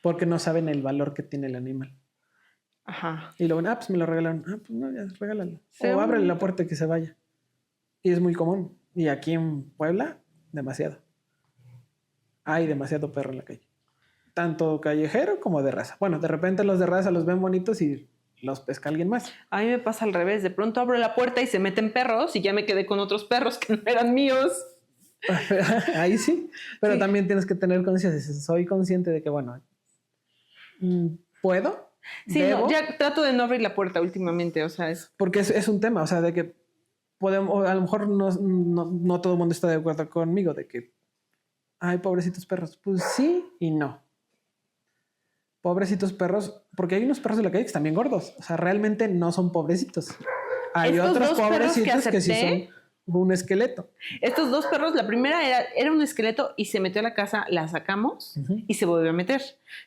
Porque no saben el valor que tiene el animal. Ajá. Y luego, pues me lo regalaron. Pues no, ya, regálalo. Seguro. O ábrele la puerta y que se vaya. Y es muy común. Y aquí en Puebla, demasiado. Hay demasiado perro en la calle. Tanto callejero como de raza. Bueno, de repente los de raza los ven bonitos y los pesca alguien más. A mí me pasa al revés. De pronto abro la puerta y se meten perros y ya me quedé con otros perros que no eran míos. Ahí sí. Pero Sí. también tienes que tener conciencia. Soy consciente de que, bueno, ¿puedo? Sí, ¿Debo? no, ya trato de no abrir la puerta últimamente. O sea, es... Porque es un tema, o sea, de que podemos, a lo mejor no todo el mundo está de acuerdo conmigo, de que, ay, pobrecitos perros. Pues sí y no. Pobrecitos perros, porque hay unos perros de la calle que están bien gordos. O sea, realmente no son pobrecitos. Hay Estos otros dos perros pobrecitos que sí acepté, son un esqueleto. estos dos perros, la primera era un esqueleto y se metió a la casa, la sacamos y se volvió a meter.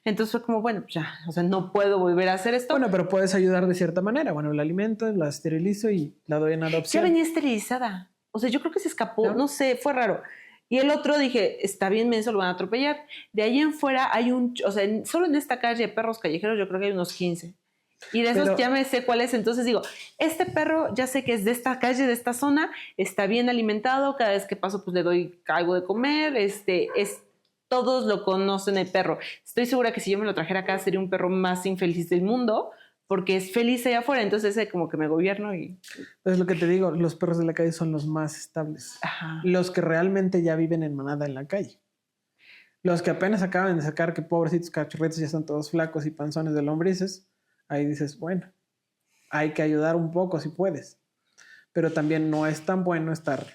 Entonces fue como, bueno, ya, o sea, no puedo volver a hacer esto. Bueno, pero puedes ayudar de cierta manera. Bueno, la alimento, la esterilizo y la doy en Ya adopción. venía esterilizada. O sea, yo creo que se escapó, ¿No? no sé, fue raro. Y el otro dije, está bien menso, lo van a atropellar. De ahí en fuera hay o sea, solo en esta calle de perros callejeros yo creo que hay unos 15. Y de esos Pero- ya me sé cuál es. Entonces digo, este perro ya sé que es de esta calle, de esta zona, está bien alimentado, cada vez que paso pues le doy algo de comer, todos lo conocen el perro. Estoy segura que si yo me lo trajera acá sería un perro más infeliz del mundo, porque es feliz allá afuera, entonces ese como que me gobierno y... Es lo que te digo, los perros de la calle son los más estables. Ajá. Los que realmente ya viven en manada en la calle. Los que apenas acaban de sacar que pobrecitos cachorritos ya están todos flacos y panzones de lombrices, ahí dices, bueno, hay que ayudar un poco si puedes. Pero también no es tan bueno estar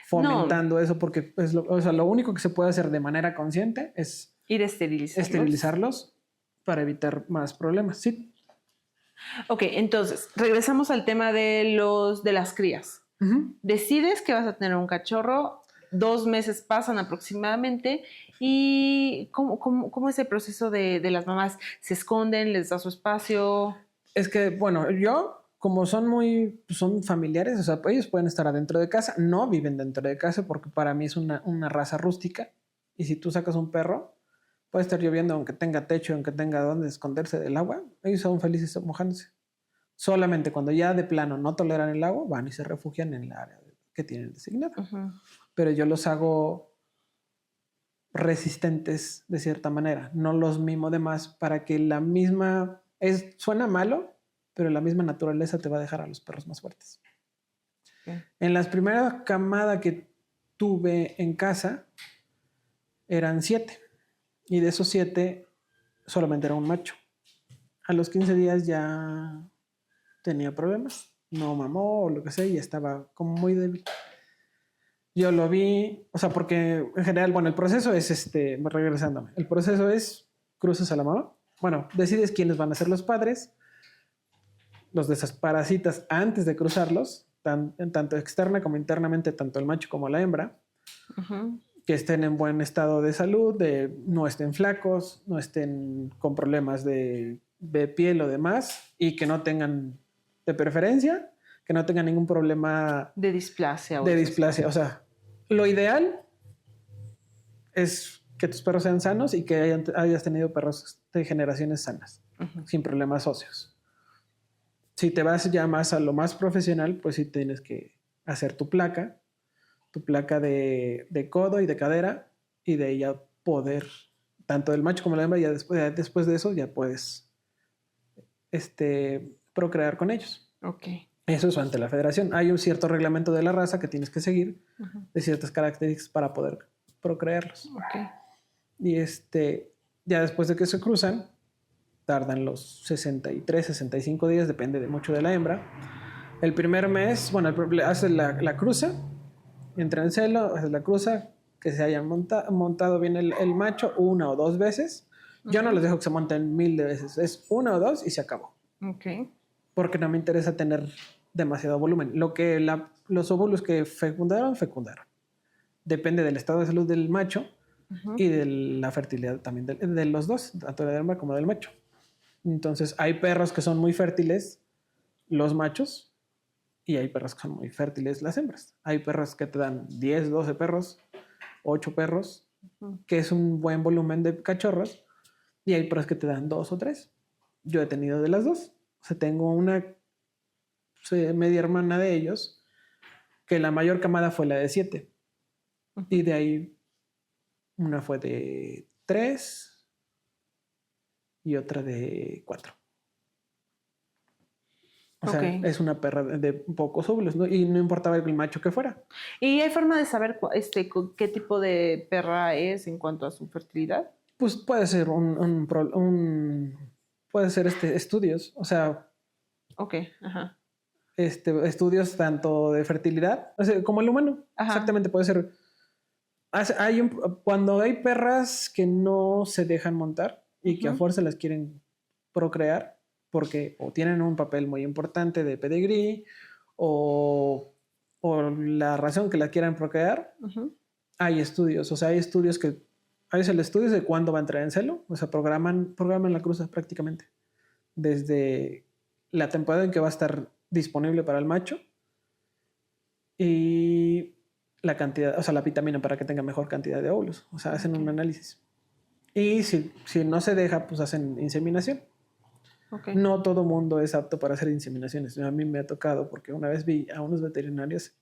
fomentando eso porque o sea, lo único que se puede hacer de manera consciente es Ir a esterilizarlos. esterilizarlos para evitar más problemas. Sí. Ok, entonces, regresamos al tema de las crías. Ujú. Decides que vas a tener un cachorro, 2 meses pasan aproximadamente, y ¿cómo es el proceso de las mamás? ¿Se esconden? ¿Les da su espacio? Es que, bueno, como son familiares, o sea, ellos pueden estar adentro de casa, no viven dentro de casa porque para mí es una raza rústica. Y si tú sacas un perro, puede estar lloviendo aunque tenga techo, aunque tenga donde esconderse del agua, ellos son felices mojándose. Solamente cuando ya de plano no toleran el agua, van y se refugian en la área que tienen designada. Ujú. Pero yo los hago resistentes de cierta manera, no los mimo de más para que suena malo, pero la misma naturaleza te va a dejar a los perros más fuertes. Ok. En las primeras camadas que tuve en casa eran 7 y de esos 7 solamente era un macho. A los 15 días ya tenía problemas, no mamó o lo que sea y estaba como muy débil. Yo lo vi, o sea, porque en general, bueno, el proceso es regresándome. El proceso es cruzas a la mamá. Bueno, decides quiénes van a ser los padres, los desparasitas antes de cruzarlos, tanto externa como internamente, tanto el macho como la hembra, Ujú. que estén en buen estado de salud, no estén flacos, no estén con problemas de piel o demás, y que no tengan, de preferencia, que no tenga ningún problema De displasia. de displasia. O sea, lo ideal es que tus perros sean sanos y que hayas tenido perros de generaciones sanas, sin problemas óseos. Si te vas ya más a lo más profesional, pues sí tienes que hacer tu placa de codo y de cadera, y de ahí ya poder, tanto del macho como la hembra, ya después de eso ya puedes procrear con ellos. Ok. Eso es ante la federación. Hay un cierto reglamento de la raza que tienes que seguir, de ciertas características para poder procrearlos. Ok. Y ya después de que se cruzan, tardan los 63, 65 días, depende mucho de la hembra. El primer mes, bueno, hace la cruza, entra en celo, hace la cruza, que se haya montado bien el macho 1 o 2 veces. Yo no les dejo que se monten 1000 de veces, es 1 o 2 y se acabó. Ok. Porque no me interesa tener demasiado volumen. Los óvulos que fecundaron. Depende del estado de salud del macho y de la fertilidad también de los dos, tanto de la hembra como del macho. Entonces, hay perros que son muy fértiles, los machos, y hay perros que son muy fértiles, las hembras. Hay perros que te dan 10, 12 perros, 8 perros, que es un buen volumen de cachorros, y hay perros que te dan 2 o 3. Yo he tenido de las dos. O sea, tengo una media hermana de ellos, que la mayor camada fue la de 7. Y de ahí una fue de 3 y otra de 4. O sea, es una perra de pocos óvulos, ¿no? Y no importaba el macho que fuera. ¿Y hay forma de saber qué tipo de perra es en cuanto a su fertilidad? Pues puede ser puede ser estudios, o sea, Ok, ajá. estudios tanto de fertilidad, o sea, como el humano. Ajá. Exactamente, puede ser. Cuando hay perras que no se dejan montar y que a fuerza las quieren procrear, porque o tienen un papel muy importante de pedigrí o la razón que la quieran procrear, hay estudios. O sea, hay estudios hay el estudio de cuándo va a entrar en celo. O sea, programan la cruza prácticamente desde la temporada en que va a estar disponible para el macho y la cantidad, o sea, la vitamina para que tenga mejor cantidad de óvulos. O sea, hacen un análisis. Y si no se deja, pues hacen inseminación. Okay. No todo mundo es apto para hacer inseminaciones. A mí me ha tocado porque una vez vi a unos veterinarios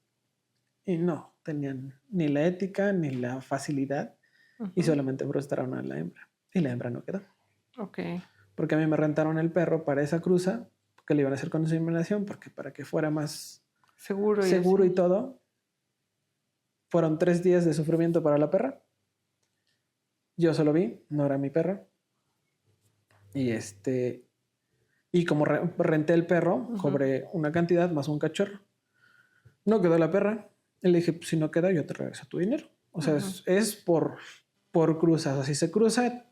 y no tenían ni la ética ni la facilidad y solamente frustraron a la hembra. Y la hembra no quedó. Okay. Porque a mí me rentaron el perro para esa cruza, que le iban a hacer con inseminación, porque para que fuera más seguro y todo. Fueron 3 días de sufrimiento para la perra. Yo solo vi, no era mi perra. Y como renté el perro, cobré una cantidad más un cachorro. No quedó la perra. Y le dije, pues, si no queda, yo te regreso tu dinero. O sea, es por cruzas. O sea, si se cruza,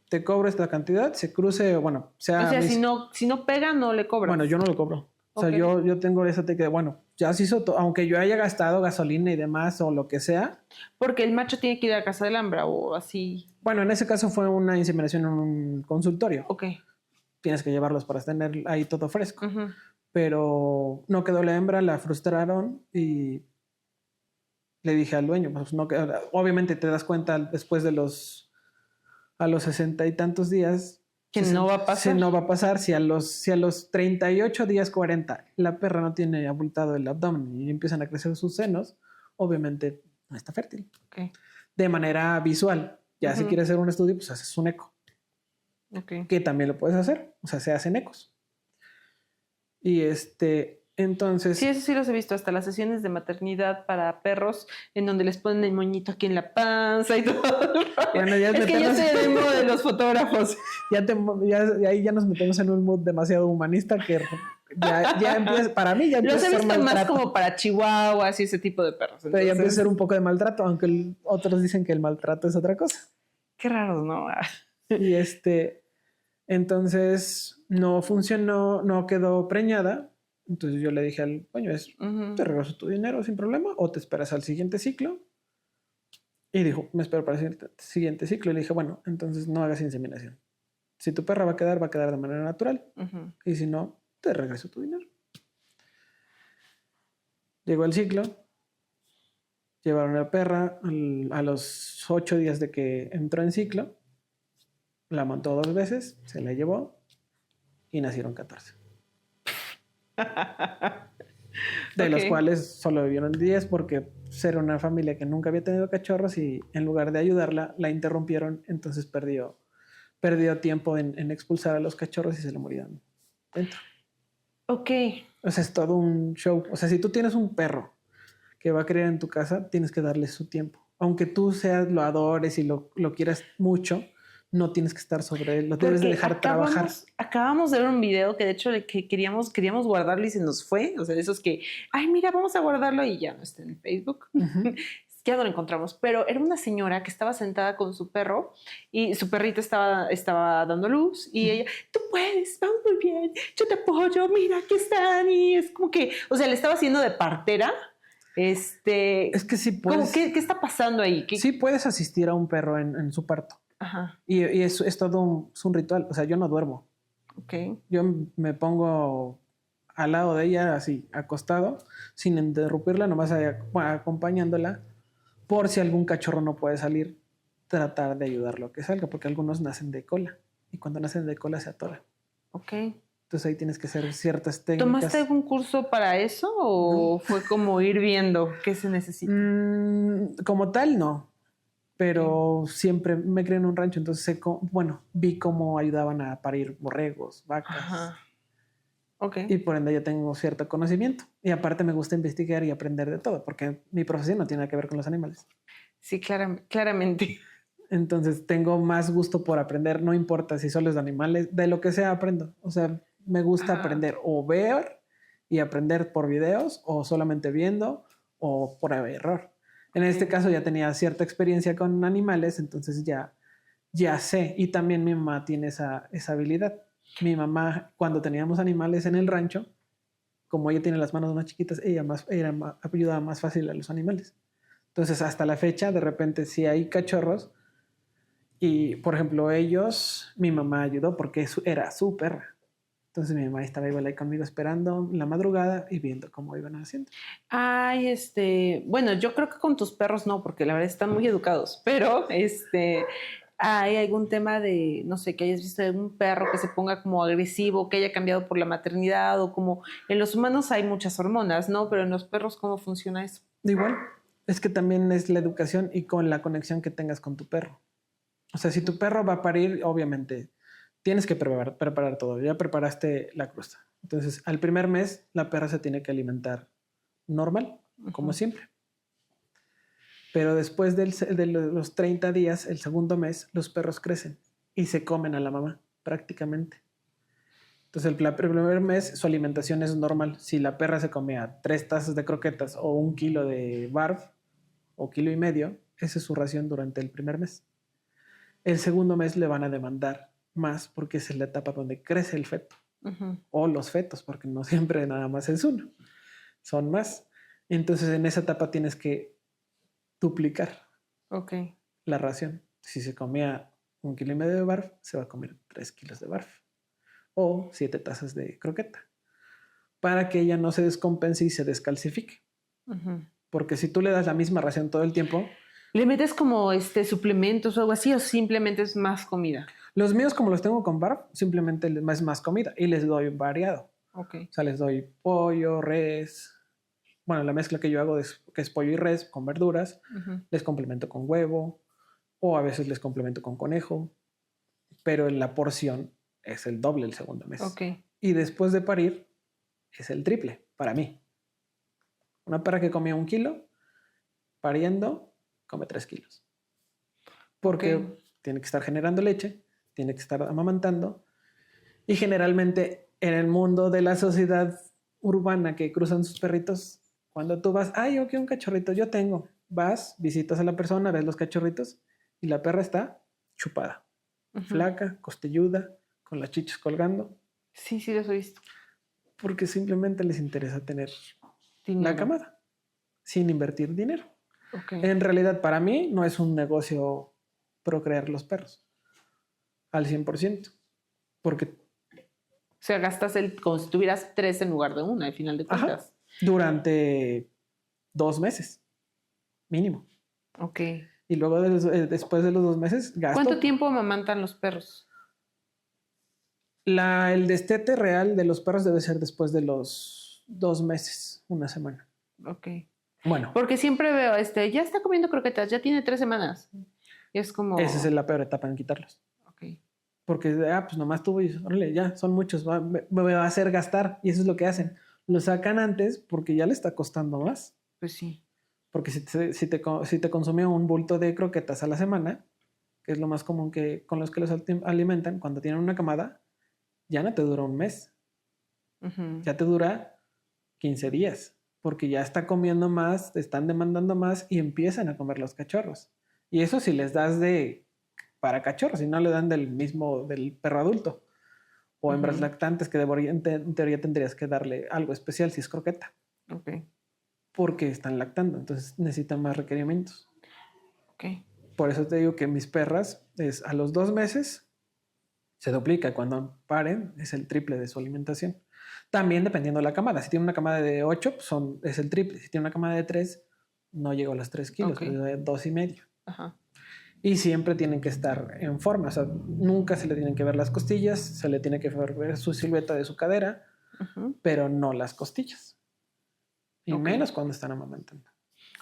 te cobro esta cantidad. Se cruce, bueno, sea... O sea, si no pega, no le cobras. Bueno, yo no lo cobro. O sea, yo tengo esa técnica de, bueno, ya se hizo, aunque yo haya gastado gasolina y demás o lo que sea. Porque el macho tiene que ir a casa del hembra o así. Bueno, en ese caso fue una inseminación en un consultorio. Ok. Tienes que llevarlos para tener ahí todo fresco. Pero no quedó la hembra, la frustraron y le dije al dueño, pues no quedó. Obviamente te das cuenta después de a los 60 y tantos días que no va a pasar. No va a pasar. Si a los 38 días, 40, la perra no tiene abultado el abdomen y empiezan a crecer sus senos, obviamente no está fértil. Okay. De manera visual. Ya si quieres hacer un estudio, pues haces un eco. Okay. Que también lo puedes hacer. O sea, se hacen ecos. Y entonces... Sí, eso sí los he visto, hasta las sesiones de maternidad para perros, en donde les ponen el moñito aquí en la panza y todo. Bueno, ya es que yo soy el modo de los fotógrafos. Ahí ya nos metemos en un mood demasiado humanista que ya empieza, para mí ya empieza los he a ser visto más maltrato. como para chihuahuas y ese tipo de perros. Pero ya empieza a ser un poco de maltrato, aunque otros dicen que el maltrato es otra cosa. Qué raro, ¿no? Y entonces no funcionó, no quedó preñada. Entonces yo le dije al dueño, te regreso tu dinero sin problema o te esperas al siguiente ciclo. Y dijo, me espero para el siguiente ciclo. Y le dije, bueno, entonces no hagas inseminación. Si tu perra va a quedar de manera natural. Y si no, te regreso tu dinero. Llegó el ciclo, llevaron a la perra a los 8 días de que entró en ciclo, la montó 2 veces, se la llevó y nacieron 14. De los Ok. cuales solo vivieron 10 porque era una familia que nunca había tenido cachorros y en lugar de ayudarla, la interrumpieron, entonces perdió tiempo en expulsar a los cachorros y se le murieron dentro. Ok. O sea, es todo un show. O sea, si tú tienes un perro que va a criar en tu casa, tienes que darle su tiempo. Aunque tú lo adores y lo quieras mucho, no tienes que estar sobre él. Lo debes de Porque dejar trabajar. acabamos de ver un video que de hecho que queríamos guardarlo y se nos fue. O sea, de esos que, ay, mira, vamos a guardarlo y ya no está en Facebook. Ujú. Ya no lo encontramos. Pero era una señora que estaba sentada con su perro y su perrito estaba dando luz y ella, tú puedes, vamos muy bien, yo te apoyo, mira, aquí están. Y es como que, o sea, le estaba haciendo de partera. Es que sí ¿cómo, puedes, qué está pasando ahí? sí puedes asistir a un perro en su parto. Ajá, Y es todo es un ritual. O sea, yo no duermo. ok. Yo me pongo al lado de ella, así, acostado, sin interrumpirla, nomás acompañándola, por si algún cachorro no puede salir, tratar de ayudarlo a que salga, porque algunos nacen de cola, y cuando nacen de cola se atoran. Ok. Entonces ahí tienes que hacer ciertas técnicas. ¿Tomaste algún curso para eso o fue como ir viendo qué se necesita? Como tal, no. Pero siempre me crié en un rancho, entonces vi cómo ayudaban a parir borregos, vacas. Ajá. Ok. Y por ende ya tengo cierto conocimiento. Y aparte me gusta investigar y aprender de todo, porque mi profesión no tiene nada que ver con los animales. Sí, claramente. Entonces tengo más gusto por aprender, no importa si solo es de animales, de lo que sea aprendo. O sea, me gusta aprender o ver y aprender por videos o solamente viendo o por error. En este caso ya tenía cierta experiencia con animales, entonces ya sé. Y también mi mamá tiene esa habilidad. Mi mamá, cuando teníamos animales en el rancho, como ella tiene las manos más chiquitas, ella ayudaba más fácil a los animales. Entonces, hasta la fecha, de repente, si hay cachorros, y por ejemplo, mi mamá ayudó porque era su perra. Entonces, mi mamá estaba igual ahí conmigo esperando la madrugada y viendo cómo iban haciendo. Ay, bueno, yo creo que con tus perros no, porque la verdad están muy educados, pero ¿hay algún tema de, no sé, que hayas visto de un perro que se ponga como agresivo, que haya cambiado por la maternidad o como en los humanos hay muchas hormonas, ¿no? Pero en los perros, ¿cómo funciona eso? Igual, es que también es la educación y con la conexión que tengas con tu perro. O sea, si tu perro va a parir, obviamente tienes que preparar todo. Ya preparaste la crusta. Entonces, al primer mes, la perra se tiene que alimentar normal, como siempre. Pero después de los 30 días, el segundo mes, los perros crecen y se comen a la mamá, prácticamente. Entonces, el primer mes, su alimentación es normal. Si la perra se comía 3 tazas de croquetas o 1 kilo de barf o 1,5 kilos, esa es su ración durante el primer mes. El segundo mes le van a demandar más porque es la etapa donde crece el feto. O los fetos, porque no siempre nada más es uno, son más. Entonces en esa etapa tienes que duplicar la ración. Si se comía 1,5 kilos de barf, se va a comer 3 kilos de barf o 7 tazas de croqueta para que ella no se descompense y se descalcifique. Porque si tú le das la misma ración todo el tiempo, ¿le metes como suplementos o algo así o simplemente es más comida? los míos, como los tengo con barf, simplemente es más comida y les doy variado. O sea, les doy pollo, res. Bueno, la mezcla que yo hago que es pollo y res con verduras. Les complemento con huevo o a veces les complemento con conejo. Pero la porción es el doble el segundo mes. Y después de parir es el triple para mí. Una perra que comía 1 kilo, pariendo, come 3 kilos. Porque tiene que estar generando leche, tiene que estar amamantando. Y generalmente en el mundo de la sociedad urbana que cruzan sus perritos, cuando tú vas, yo quiero un cachorrito, yo tengo. Vas, visitas a la persona, ves los cachorritos y la perra está chupada. Flaca, costelluda, con las chichas colgando. Sí, los he visto. Porque simplemente les interesa tener la camada sin invertir dinero. En realidad, para mí, no es un negocio procrear los perros al 100%. Porque... O sea, gastas como si tuvieras 3 en lugar de 1, al final de cuentas. durante 2 meses, mínimo. Ok. Y luego después de los 2 meses, gasto. ¿Cuánto tiempo amamantan los perros? El destete real de los perros debe ser después de los 2 meses, una semana. Ok. Bueno, Porque siempre veo, ya está comiendo croquetas, ya tiene 3 semanas. Y es como... esa es la peor etapa en quitarlos. Ok. Porque, pues nomás tuvo y, órale, ya, son muchos, me va a hacer gastar. Y eso es lo que hacen. Lo sacan antes porque ya le está costando más. Pues sí. Porque si te consume un bulto de croquetas a la semana, que es lo más común con los que los alimentan, cuando tienen una camada, ya no te dura un mes. Ujú. Ya te dura 15 días. Porque ya está comiendo más, te están demandando más y empiezan a comer los cachorros. Y eso si les das para cachorros, si no le dan del perro adulto. O hembras Ujú. lactantes que en teoría tendrías que darle algo especial si es croqueta. Ok. Porque están lactando, entonces necesitan más requerimientos. Ok. Por eso te digo que mis perras a los 2 meses se duplica. Cuando paren es el triple de su alimentación. También dependiendo de la camada. Si tiene una camada de 8, es el triple. Si tiene una camada de 3, no llego a los 3 kilos, Ok. pero de 2,5. Ajá. Y siempre tienen que estar en forma. O sea, nunca se le tienen que ver las costillas, se le tiene que ver su silueta de su cadera, Ujú. pero no las costillas. Y Ok. menos cuando están amamantando.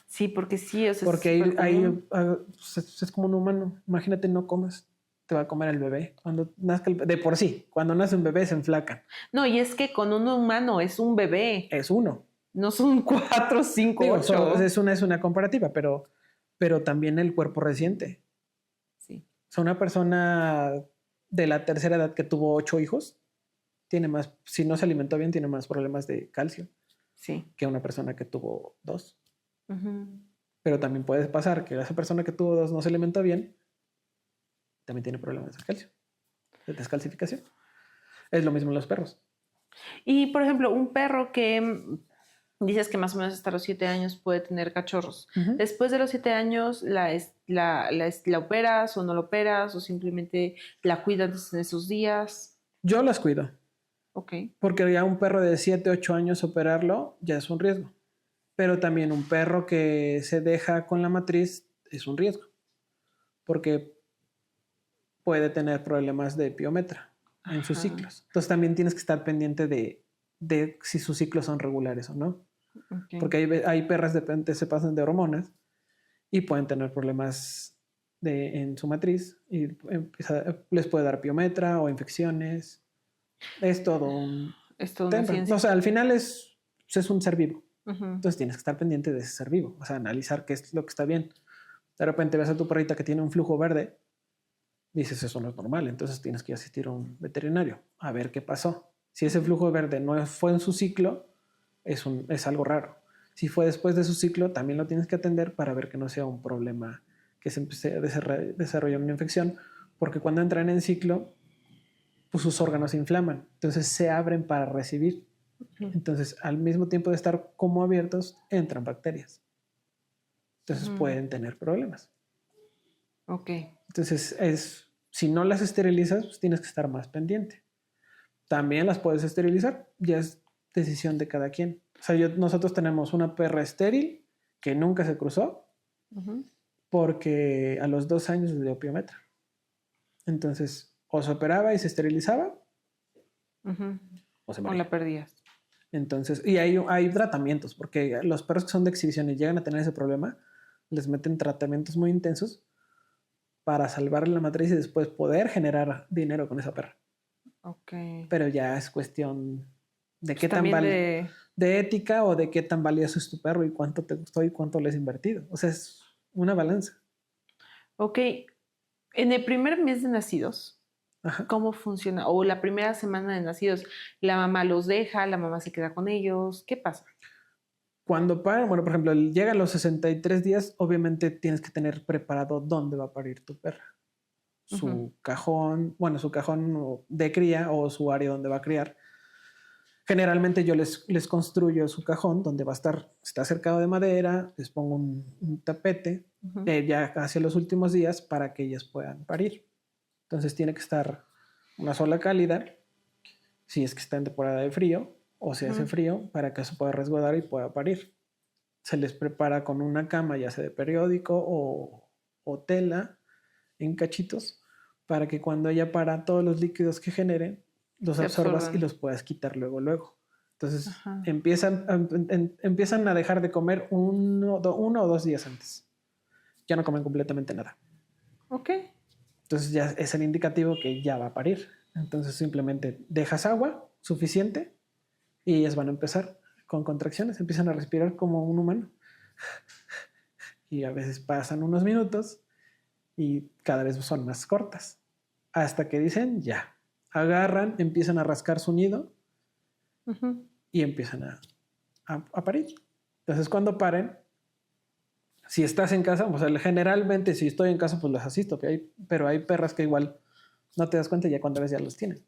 Sí, porque sí, o sea, Porque es supercomún. pues, es como un humano. Imagínate, no comes, te va a comer el bebé. Cuando nazca de por sí, cuando nace un bebé se enflacan. No, y es que con un humano es un bebé. Es uno. No son 4, 5, Digo, 8. es una comparativa, pero también el cuerpo reciente. Sí. O sea, una persona de la tercera edad que tuvo 8 hijos, tiene más, si no se alimentó bien, tiene más problemas de calcio Sí. que una persona que tuvo 2. Ujú. Pero también puede pasar que esa persona que tuvo 2 no se alimentó bien, también tiene problemas de calcio, de descalcificación. Es lo mismo en los perros. Y, por ejemplo, un perro que dices que más o menos hasta los 7 años puede tener cachorros. Ujú. Después de los 7 años, ¿la operas o no la operas o simplemente la cuidas en esos días? Yo las cuido, Ok. porque ya un perro de 7, 8 años operarlo ya es un riesgo. Pero también un perro que se deja con la matriz es un riesgo, porque puede tener problemas de piometra en sus Ajá. ciclos. Entonces también tienes que estar pendiente de si sus ciclos son regulares o no. Ok. Porque hay perras de repente se pasan de hormonas y pueden tener problemas en su matriz y les puede dar piometra o infecciones. Es todo un Es toda una tema. ciencia. O sea, al final es un ser vivo. Ujú. Entonces tienes que estar pendiente de ese ser vivo. O sea, analizar qué es lo que está bien. De repente ves a tu perrita que tiene un flujo verde, dices, eso no es normal. Entonces tienes que asistir a un veterinario a ver qué pasó. Si ese flujo verde no fue en su ciclo, es algo raro. Si fue después de su ciclo, también lo tienes que atender para ver que no sea un problema que se empiece a desarrollar una infección, porque cuando entran en ciclo, pues sus órganos se inflaman, entonces se abren para recibir. Entonces, al mismo tiempo de estar como abiertos, entran bacterias. Entonces pueden tener problemas. Ok. Entonces, si no las esterilizas, pues tienes que estar más pendiente. También las puedes esterilizar, ya es decisión de cada quien. O sea, nosotros tenemos una perra estéril que nunca se cruzó Ujú. porque a los 2 años le dio piometra. Entonces, o se operaba y se esterilizaba Ujú. o se O moría. la perdías. Entonces, y hay tratamientos, porque los perros que son de exhibición y llegan a tener ese problema, les meten tratamientos muy intensos para salvarle la matriz y después poder generar dinero con esa perra. Ok. Pero ya es cuestión de qué tan También de ética o de qué tan valioso es tu perro y cuánto te gustó y cuánto le has invertido. O sea, es una balanza. Ok. En el primer mes de nacidos, Ajá. ¿cómo funciona? O la primera semana de nacidos, ¿la mamá los deja? ¿La mamá se queda con ellos? ¿Qué pasa? Cuando paran, bueno, por ejemplo, llegan los 63 días, obviamente tienes que tener preparado dónde va a parir tu perra. Su cajón, bueno, su cajón de cría o su área donde va a criar. Generalmente yo les construyo su cajón donde va a estar, está cercado de madera, les pongo un tapete ya hacia los últimos días para que ellas puedan parir. Entonces tiene que estar una sola cálida, si es que está en temporada de frío, o si hace frío, para que se pueda resguardar y pueda parir. Se les prepara con una cama, ya sea de periódico o tela, en cachitos, para que cuando ella para todos los líquidos que genere, los Se absorbas absorban. y los puedas quitar luego. Entonces Ajá. empiezan a dejar de comer 1 o 2 días antes. Ya no comen completamente nada. Ok. Entonces ya es el indicativo que ya va a parir. Entonces simplemente dejas agua suficiente y ellas van a empezar con contracciones, empiezan a respirar como un humano. Y a veces pasan unos minutos y cada vez son más cortas. Hasta que dicen ya. Agarran, empiezan a rascar su nido Ujú. y empiezan a parir. Entonces cuando paren, si estás en casa, o sea, generalmente si estoy en casa, pues las asisto, pero hay perras que igual no te das cuenta y ya cuando ves ya los tienen.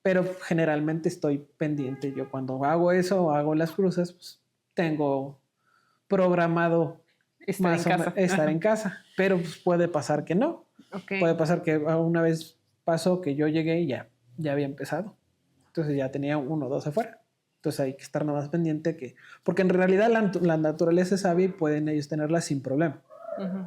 Pero generalmente estoy pendiente. Yo cuando hago eso o hago las cruces, pues tengo programado Estar en casa. estar en casa, pero pues puede pasar que no. Ok. Puede pasar que una vez pasó que yo llegué y ya había empezado. Entonces ya tenía 1 o 2 afuera. Entonces hay que estar nada más pendiente porque en realidad la naturaleza es sabia y pueden ellos tenerla sin problema. Ujú.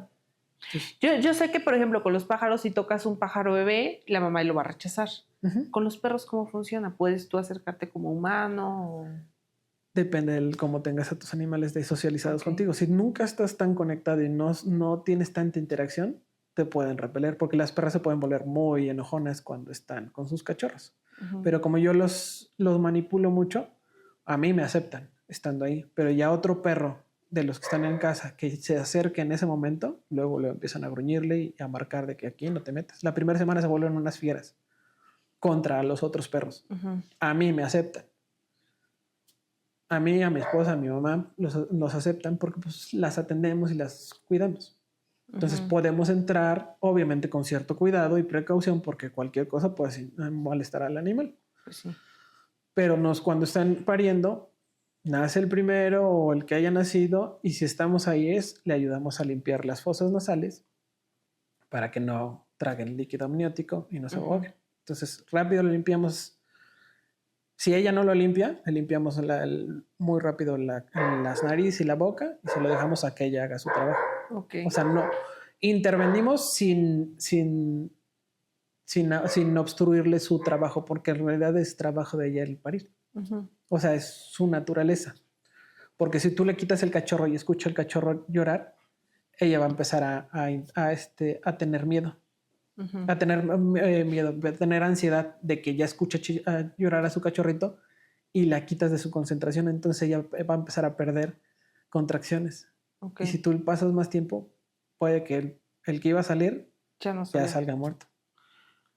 Yo sé que, por ejemplo, con los pájaros, si tocas un pájaro bebé, la mamá lo va a rechazar. Ujú. Con los perros, ¿cómo funciona? ¿Puedes tú acercarte como humano? O... Depende de cómo tengas a tus animales socializados Ok. contigo. Si nunca estás tan conectado y no tienes tanta interacción, te pueden repeler porque las perras se pueden volver muy enojonas cuando están con sus cachorros. Ujú. Pero como yo los manipulo mucho, a mí me aceptan estando ahí. Pero ya otro perro de los que están en casa que se acerque en ese momento, luego empiezan a gruñirle y a marcar de que aquí no te metas. La primera semana se vuelven unas fieras contra los otros perros. Ujú. A mí me aceptan. A mí, a mi esposa, a mi mamá los aceptan porque pues, las atendemos y las cuidamos. Entonces Ujú. podemos entrar, obviamente con cierto cuidado y precaución, porque cualquier cosa puede molestar al animal. Pues sí. Pero cuando están pariendo, nace el primero o el que haya nacido, y si estamos ahí le ayudamos a limpiar las fosas nasales para que no traguen líquido amniótico y no se ahoguen. Entonces rápido lo limpiamos. Si ella no lo limpia, le limpiamos muy rápido las nariz y la boca y se lo dejamos a que ella haga su trabajo. Ok. O sea, no intervenimos sin obstruirle su trabajo, porque en realidad es trabajo de ella el parir. Ujú. O sea, es su naturaleza. Porque si tú le quitas el cachorro y escucha el cachorro llorar, ella va a empezar a tener miedo. Ujú. A tener miedo, a tener ansiedad de que ya escucha llorar a su cachorrito y la quitas de su concentración, entonces ella va a empezar a perder contracciones. Ok. Y si tú pasas más tiempo, puede que el que iba a salir Ya no ya sé. salga muerto.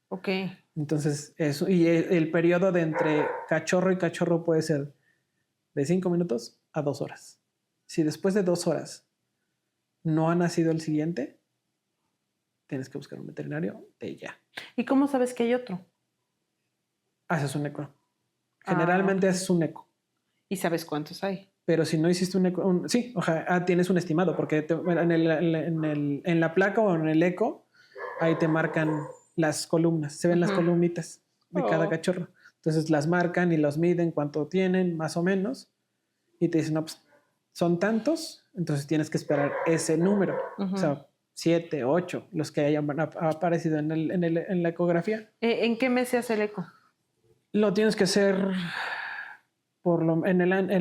Ok. Entonces, eso, y el periodo de entre cachorro y cachorro puede ser de 5 minutos a 2 horas. Si después de 2 horas no ha nacido el siguiente, tienes que buscar un veterinario de ya. ¿Y cómo sabes que hay otro? Haces un eco. Generalmente ok. haces un eco. ¿Y sabes cuántos hay? Pero si no hiciste un eco, sí, tienes un estimado, porque en la placa o en el eco, ahí te marcan las columnas, se ven las Ujú. columnitas de cada Oh. cachorro. Entonces las marcan y los miden cuánto tienen, más o menos, y te dicen, no, pues son tantos, entonces tienes que esperar ese número. Ujú. O sea, 7, 8, los que hayan aparecido en la ecografía. ¿En qué mes se hace el eco? Lo tienes que hacer en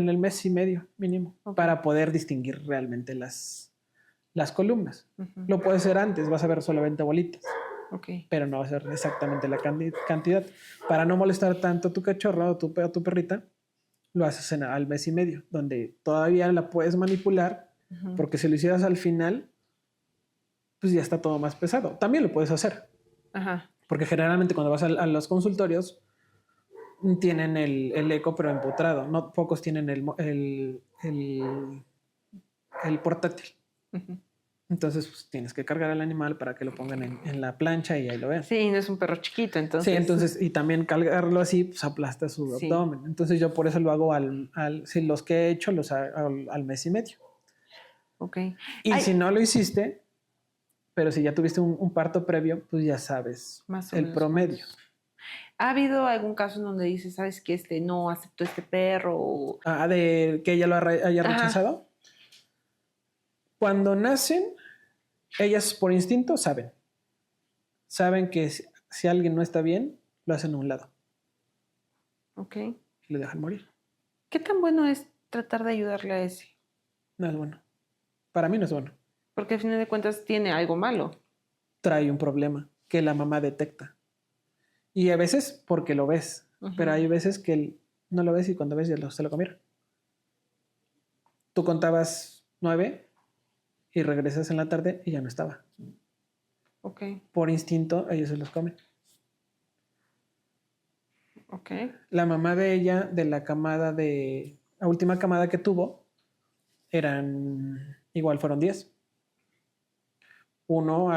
el mes y medio mínimo, Ok. para poder distinguir realmente las columnas. Ujú. Lo puedes hacer antes, vas a ver solamente bolitas, Ok. pero no va a ser exactamente la cantidad. Para no molestar tanto a tu cachorro o a tu perrita, lo haces al mes y medio, donde todavía la puedes manipular, Ujú. porque si lo hicieras al final, pues ya está todo más pesado. También lo puedes hacer, Ajá. porque generalmente cuando vas a los consultorios, tienen el eco pero empotrado. No pocos tienen el portátil. Ujú. Entonces pues, tienes que cargar al animal para que lo pongan en la plancha y ahí lo vean. Sí, no es un perro chiquito, entonces. Sí, entonces, y también cargarlo así, pues aplasta su Sí. abdomen. Entonces yo por eso lo hago si los que he hecho los hago al mes y medio. Ok. Y Ay, si no lo hiciste, pero si ya tuviste un parto previo, pues ya sabes Más o el menos promedio. ¿Ha habido algún caso en donde dices, sabes que no aceptó este perro? O... De que ella lo haya Ajá. rechazado. Cuando nacen, ellas por instinto saben. Saben que si alguien no está bien, lo hacen a un lado Ok. y lo dejan morir. ¿Qué tan bueno es tratar de ayudarle a ese? No es bueno. Para mí no es bueno. Porque al final de cuentas tiene algo malo. Trae un problema que la mamá detecta. Y a veces porque lo ves, pero hay veces que no lo ves y cuando ves ya se lo comieron. Tú contabas 9 y regresas en la tarde y ya no estaba. Ok, Por instinto ellos se los comen. ok. La mamá de ella, de la última camada que tuvo, fueron 10. Uno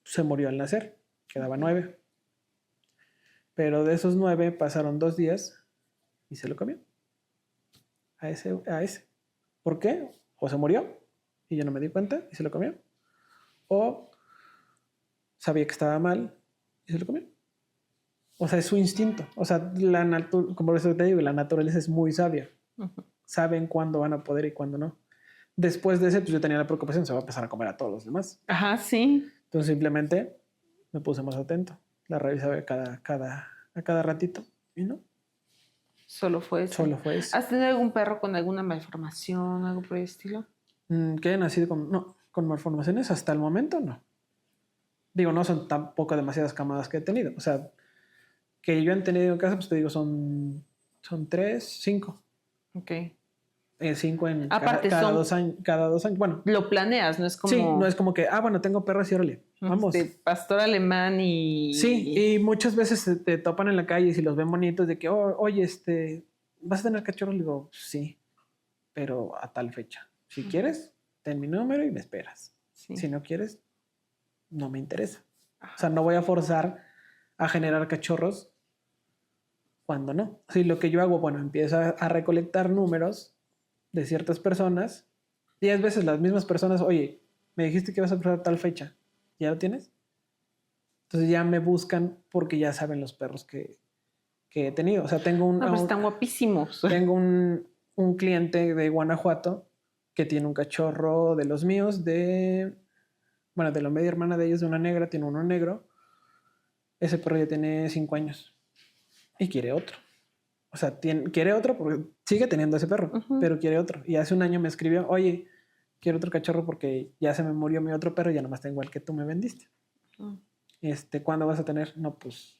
se murió al nacer, quedaba 9. Pero de esos 9 pasaron 2 días y se lo comió. A ese. ¿Por qué? O se murió y yo no me di cuenta y se lo comió. O sabía que estaba mal y se lo comió. O sea, es su instinto. O sea, como eso te digo, la naturaleza es muy sabia. Saben cuándo van a poder y cuándo no. Después de ese, pues yo tenía la preocupación, se va a empezar a comer a todos los demás. Ajá, sí. Entonces simplemente me puse más atento. La revisaba a cada ratito y no, Solo fue eso. solo fue eso. ¿Has tenido algún perro con alguna malformación, algo por el estilo? Que haya nacido con malformaciones hasta el momento, no. Digo, no son tampoco demasiadas camadas que he tenido. O sea, que yo he tenido en casa, pues te digo, son 3, 5. Ok. 5 en Aparte, cada son- 2 años. Cada 2 años. Bueno, Lo planeas, no es como... sí, no es como que, bueno, tengo perros y órale, vamos. pastor alemán y... Sí, y muchas veces te topan en la calle y si los ven bonitos de que, oye, ¿vas a tener cachorros? Le digo, sí, pero a tal fecha. Si quieres, ten mi número y me esperas. Sí. Si no quieres, no me interesa. Ajá. O sea, no voy a forzar a generar cachorros cuando no. Sí, lo que yo hago, bueno, empiezo a recolectar números de ciertas personas. 10 veces las mismas personas, oye, me dijiste que vas a cruzar tal fecha. ¿Ya lo tienes? Entonces ya me buscan porque ya saben los perros que he tenido. O sea, No, pero están guapísimos. tengo un cliente de Guanajuato que tiene un cachorro de los míos, de la media hermana de ellos, de una negra, tiene uno negro. Ese perro ya tiene 5 años y quiere otro. O sea, quiere otro porque sigue teniendo ese perro, pero quiere otro. Y hace un año me escribió, oye, quiero otro cachorro porque ya se me murió mi otro perro y ya nomás tengo el que tú me vendiste. ¿Cuándo vas a tener? No, pues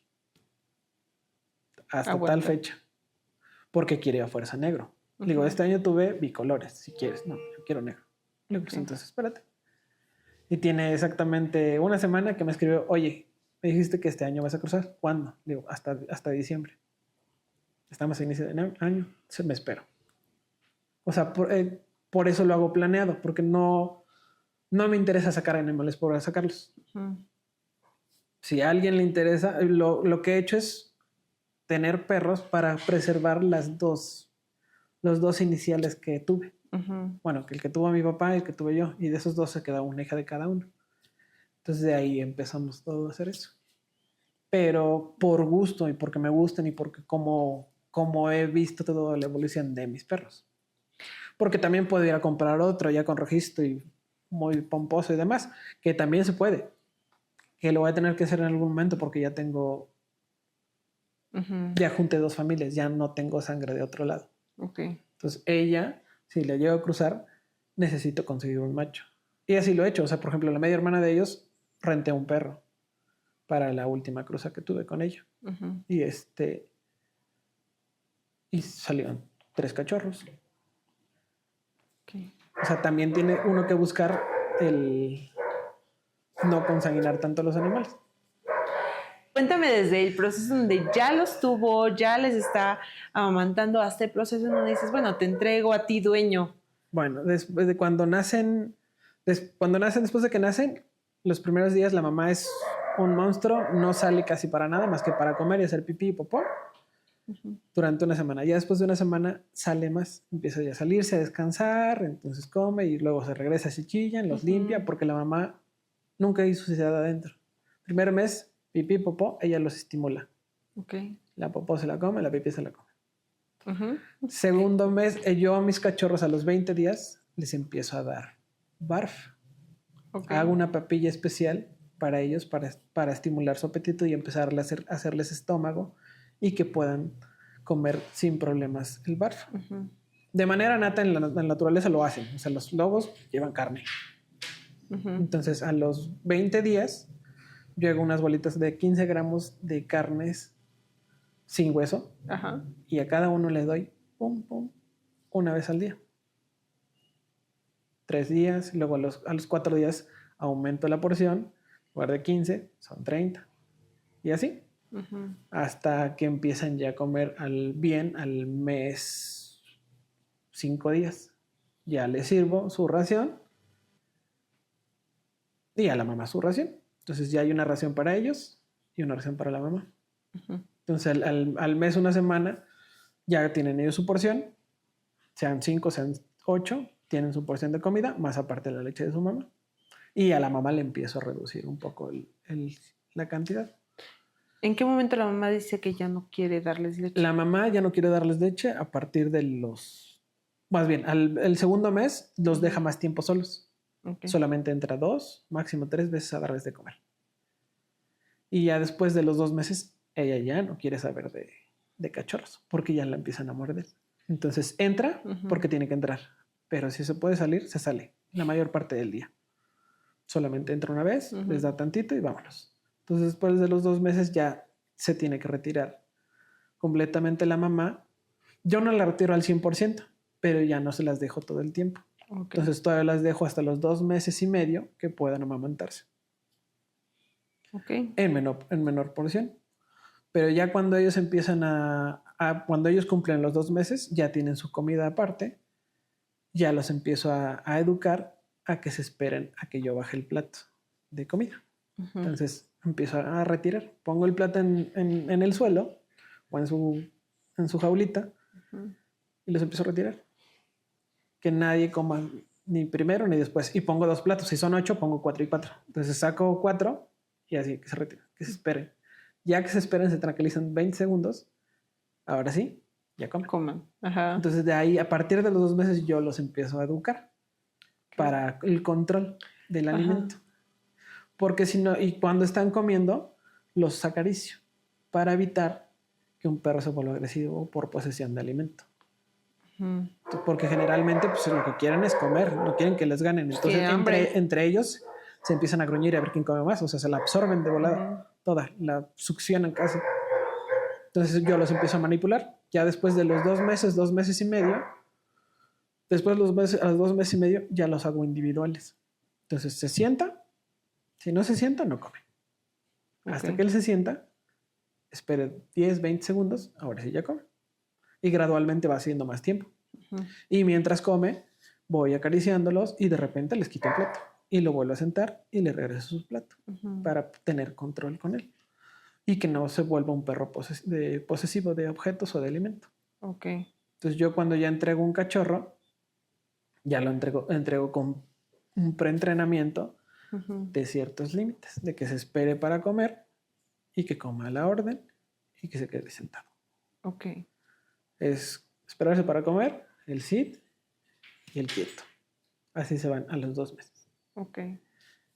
hasta Aguanta. tal fecha. Porque quiere a fuerza negro. Le digo, este año tuve bicolores, si quieres. No, yo quiero negro. Le digo, pues entonces espérate. Y tiene exactamente una semana que me escribió, oye, me dijiste que este año vas a cruzar. ¿Cuándo? Le digo, hasta diciembre. Estamos a inicio de año. Me espero. O sea, por eso lo hago planeado, porque no me interesa sacar animales por sacarlos. Si a alguien le interesa, lo que he hecho es tener perros para preservar los dos iniciales que tuve. Bueno, que el que tuvo mi papá y el que tuve yo. Y de esos 2 se queda una hija de cada uno. Entonces de ahí empezamos todo a hacer eso. Pero por gusto y porque me gustan y porque como he visto toda la evolución de mis perros. Porque también puedo ir a comprar otro ya con registro y muy pomposo y demás, que también se puede. Que lo voy a tener que hacer en algún momento porque ya tengo... Ya junté 2 familias, ya no tengo sangre de otro lado. Okay. Entonces ella, si la llego a cruzar, necesito conseguir un macho. Y así lo he hecho. O sea, por ejemplo, la media hermana de ellos renté un perro para la última cruza que tuve con ella. Y salieron 3 cachorros. Okay. O sea, también tiene uno que buscar el no consanguinar tanto a los animales. Cuéntame desde el proceso donde ya los tuvo, ya les está amamantando, hasta el proceso donde dices, bueno, te entrego a ti, dueño. Bueno, después de cuando nacen, después de que nacen, los primeros días la mamá es un monstruo, no sale casi para nada más que para comer y hacer pipí y popó durante una semana. Ya después de una semana sale más, empieza ya a salirse, a descansar, entonces come y luego se regresa, se chillan, los limpia porque la mamá nunca hizo suciedad adentro. Primer mes, pipí, popó, ella los estimula Ok. La popó se la come, la pipí se la come. Ujú. Segundo mes, yo a mis cachorros a los 20 días les empiezo a dar barf. Ok. Hago una papilla especial para ellos, para estimular su apetito y empezar a hacerles estómago y que puedan comer sin problemas el barf. Ujú. De manera nata en la naturaleza lo hacen. O sea, los lobos llevan carne. Ujú. Entonces, a los 20 días, yo hago unas bolitas de 15 gramos de carnes sin hueso Ajá. y a cada uno le doy pum, pum, una vez al día. 3 días, luego a los 4 días aumento la porción, en lugar de 15, son 30. Y así, Ujú. hasta que empiezan ya a comer bien al mes 5 días. Ya les sirvo su ración y a la mamá su ración. Entonces ya hay una ración para ellos y una ración para la mamá. Ujú. Entonces al mes, una semana, ya tienen ellos su porción, sean 5, sean 8, tienen su porción de comida, más aparte de la leche de su mamá. Y a la mamá le empiezo a reducir un poco la cantidad. ¿En qué momento la mamá dice que ya no quiere darles leche? La mamá ya no quiere darles leche a partir de más bien, el segundo mes los deja más tiempo solos. Ok. Solamente entra 2, máximo 3 veces a darles de comer. Y ya después de los 2 meses, ella ya no quiere saber de cachorros, porque ya la empiezan a morder. Entonces entra porque tiene que entrar, pero si se puede salir, se sale la mayor parte del día. Solamente entra una vez, les da tantito y vámonos. Entonces después de los 2 meses ya se tiene que retirar completamente la mamá. Yo no la retiro al 100%, pero ya no se las dejo todo el tiempo. Ok. Entonces todavía las dejo hasta los 2 meses y medio que puedan amamantarse Ok. en menor porción. Pero ya cuando ellos empiezan cuando ellos cumplen los 2 meses, ya tienen su comida aparte, ya los empiezo a educar a que se esperen a que yo baje el plato de comida. Ujú. Entonces empiezo a retirar. Pongo el plato en el suelo o en su jaulita y los empiezo a retirar. Que nadie coma ni primero ni después. Y pongo 2 platos. Si son 8, pongo 4 y 4. Entonces saco 4 y así que se retiren, que se esperen. Ya que se esperen, se tranquilizan 20 segundos. Ahora sí, ya comen. Coman. Ajá. Entonces de ahí, a partir de los 2 meses, yo los empiezo a educar para el control del alimento. Porque si no, y cuando están comiendo, los acaricio para evitar que un perro se vuelva agresivo por posesión de alimento. Ujú. Porque generalmente pues, lo que quieren es comer, no quieren que les ganen. Entonces hambre. entre ellos se empiezan a gruñir a ver quién come más. O sea, se la absorben de volada, toda, la succionan casi. Entonces yo los empiezo a manipular. Ya después de los 2 meses, 2 meses y medio, después a los 2 meses y medio ya los hago individuales. Entonces se sienta. Si no se sienta, no come. Hasta que él se sienta, espere 10, 20 segundos, ahora sí ya come. Y gradualmente va haciendo más tiempo. Y mientras come, voy acariciándolos y de repente les quito el plato. Y lo vuelvo a sentar y le regreso su plato para tener control con él. Y que no se vuelva un perro posesivo de objetos o de alimento. Ok. Entonces yo cuando ya entrego un cachorro, ya lo entrego con un preentrenamiento de ciertos límites, de que se espere para comer y que coma a la orden y que se quede sentado. Ok. Es esperarse para comer, el sit y el quieto. Así se van a los 2 meses. Ok.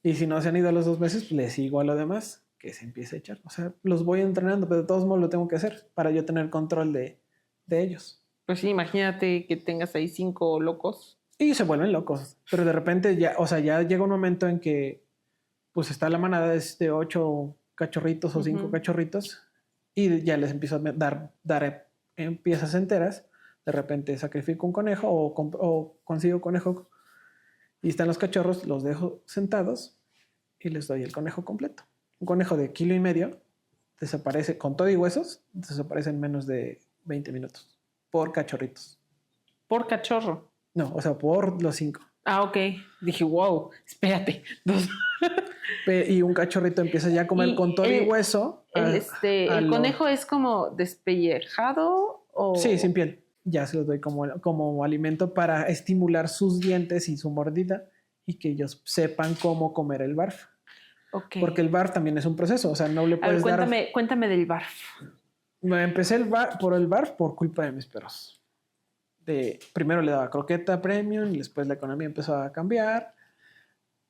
Y si no se han ido a los 2 meses, les sigo a lo demás, que se empiece a echar. O sea, los voy entrenando, pero de todos modos lo tengo que hacer para yo tener control de ellos. Pues sí, imagínate que tengas ahí 5 locos. Y se vuelven locos. Pero de repente ya, o sea, ya llega un momento en que pues está la manada de 8 cachorritos o 5 cachorritos y ya les empiezo a dar en piezas enteras. De repente sacrifico un conejo o consigo conejo y están los cachorros, los dejo sentados y les doy el conejo completo. Un conejo de 1,5 kilos desaparece con todo y huesos, desaparece en menos de 20 minutos por cachorritos. Por cachorro. No, o sea, por los 5. Ah, ok. Dije, wow, espérate. Y un cachorrito empieza ya a comer con todo y hueso. ¿El conejo es como despellejado o...? Sí, sin piel. Ya se los doy como alimento para estimular sus dientes y su mordida y que ellos sepan cómo comer el barf. Ok. Porque el barf también es un proceso, o sea, no le A ver, puedes dar... cuéntame del barf. Me empecé por el bar por culpa de mis perros. Primero le daba croqueta premium y después la economía empezó a cambiar.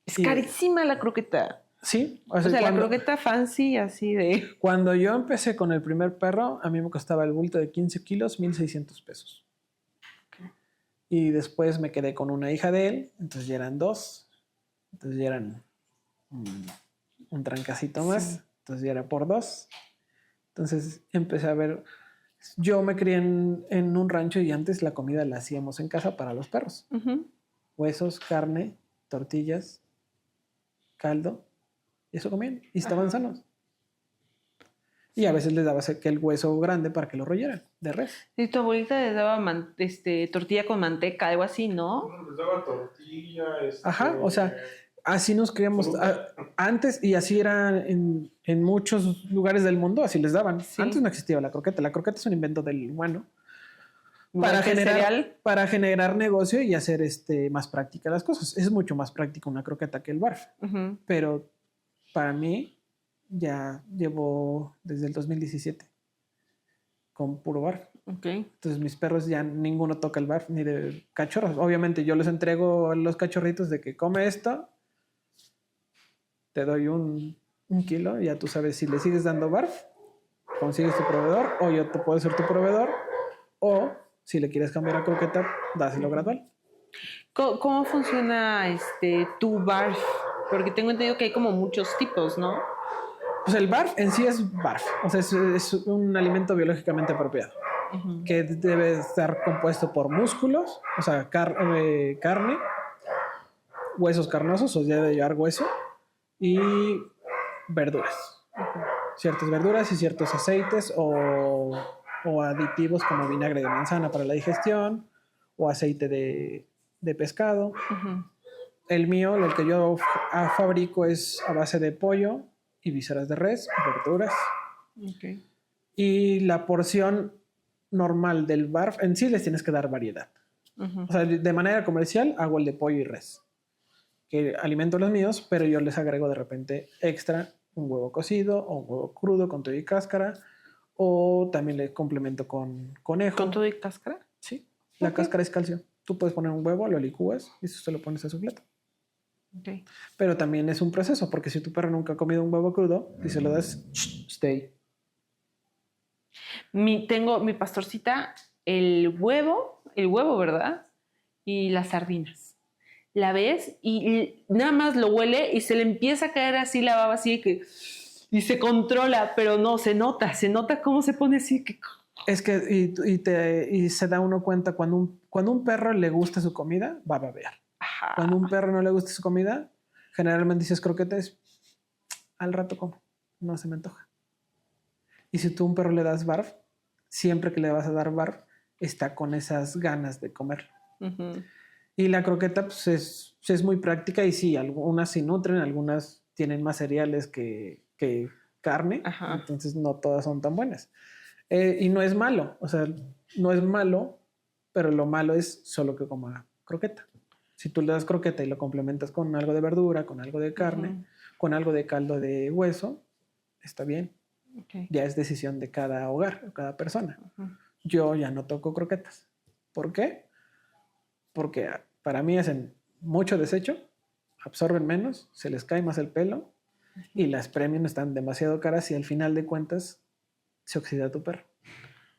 Es Y- carísima la croqueta. Sí, O sea, la croqueta fancy así de... cuando yo empecé con el primer perro, a mí me costaba el bulto de 15 kilos, 1,600 pesos. Y después me quedé con una hija de él, entonces ya eran dos, entonces ya eran un trancacito más, entonces ya era por dos. Entonces empecé a ver, yo me crié en un rancho y antes la comida la hacíamos en casa para los perros. Ujú. Huesos, carne, tortillas, caldo, y eso comían y estaban sanos. Y a veces les daba el hueso grande para que lo rolleran de res. Y tu abuelita les daba tortilla con manteca, algo así, ¿no? Les daba tortilla. Ajá, o sea, así nos criamos antes y así era en muchos lugares del mundo, así les daban. Sí. Antes no existía la croqueta. La croqueta es un invento del humano Igual para que el cereal. para generar negocio y hacer más práctica las cosas. Es mucho más práctica una croqueta que el barf. Ujú. Pero para mí ya llevo desde el 2017 con puro barf. Ok. Entonces mis perros ya ninguno toca el barf ni de cachorros. Obviamente yo les entrego a los cachorritos de que come esto, te doy un kilo, ya tú sabes si le sigues dando barf, consigues tu proveedor o yo te puedo ser tu proveedor o si le quieres cambiar a croqueta, dáselo gradual. ¿Cómo funciona tu barf? Porque tengo entendido que hay como muchos tipos, ¿no? Pues el barf en sí es barf, o sea, es un alimento biológicamente apropiado. Ujú. Que debe estar compuesto por músculos, o sea, carne, huesos carnosos, o sea, debe llevar hueso, y verduras. Ciertas verduras y ciertos aceites o aditivos como vinagre de manzana para la digestión o aceite de pescado. Ujú. El mío, el que yo fabrico es a base de pollo y vísceras de res, verduras. Ok. Y la porción normal del barf, en sí les tienes que dar variedad. Ujú. O sea, de manera comercial hago el de pollo y res, que alimento los míos, pero yo les agrego de repente extra un huevo cocido o un huevo crudo con todo y cáscara, o también le complemento con conejo. ¿Con todo y cáscara? Sí, la Ok. cáscara es calcio. Tú puedes poner un huevo, lo licúas y eso se lo pones a su plato. Ok. Pero también es un proceso, porque si tu perro nunca ha comido un huevo crudo y se lo das, stay. Tengo mi pastorcita, el huevo, ¿verdad? Y las sardinas. La ves y nada más lo huele y se le empieza a caer así la baba así y se controla, pero no, se nota cómo se pone así que... Es que y se da uno cuenta cuando un perro le gusta su comida, va a babear. Ajá. Cuando un perro no le gusta su comida, generalmente dices croquetes, al rato como, no se me antoja. Y si tú a un perro le das barf, siempre que le vas a dar barf, está con esas ganas de comerlo. Ujú. Y la croqueta pues, es muy práctica y sí, algunas sí nutren, algunas tienen más cereales que carne, Ajá. entonces no todas son tan buenas. Y no es malo, o sea, no es malo, pero lo malo es solo que coma croqueta. Si tú le das croqueta y lo complementas con algo de verdura, con algo de carne, Ujú. con algo de caldo de hueso, está bien. Ok. Ya es decisión de cada hogar o cada persona. Ujú. Yo ya no toco croquetas. ¿Por qué? Porque para mí hacen mucho desecho, absorben menos, se les cae más el pelo y las premium están demasiado caras y al final de cuentas se oxida tu perro.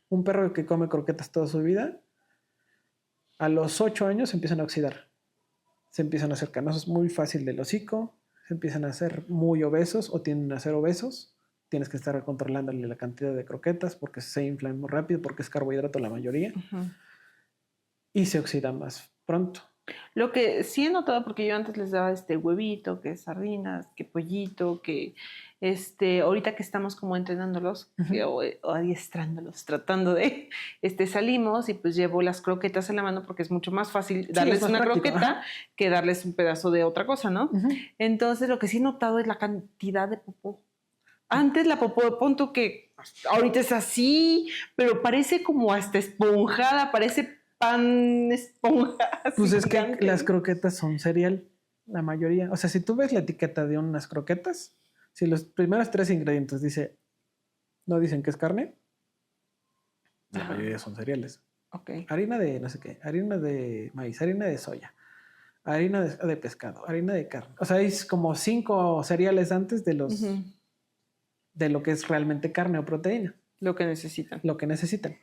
Un perro que come croquetas toda su vida, a los 8 años se empiezan a oxidar. Se empiezan a hacer canosos muy fácil del hocico, se empiezan a hacer muy obesos o tienden a ser obesos. Tienes que estar controlándole la cantidad de croquetas porque se inflan muy rápido, porque es carbohidrato la mayoría, Ujú. y se oxidan más pronto. Lo que sí he notado, porque yo antes les daba huevito, que sardinas, que pollito, que ahorita que estamos como entrenándolos o adiestrándolos, tratando de, salimos y pues llevo las croquetas en la mano porque es mucho más fácil darles es más una práctico, croqueta ajá. que darles un pedazo de otra cosa, ¿no? Ujú. Entonces lo que sí he notado es la cantidad de popó. Antes la popó, pon tú que ahorita es así, pero parece como hasta esponjada, parece pan esponja. así Pues es que gigante. las croquetas son cereal, la mayoría. O sea, si tú ves la etiqueta de unas croquetas, si los primeros 3 ingredientes no dicen que es carne, La Ajá. mayoría son cereales. Ok. Harina de no sé qué, harina de maíz, harina de soya, harina de pescado, harina de carne. O sea, hay como 5 cereales antes de los Ujú. de lo que es realmente carne o proteína, Lo que necesitan. lo que necesitan.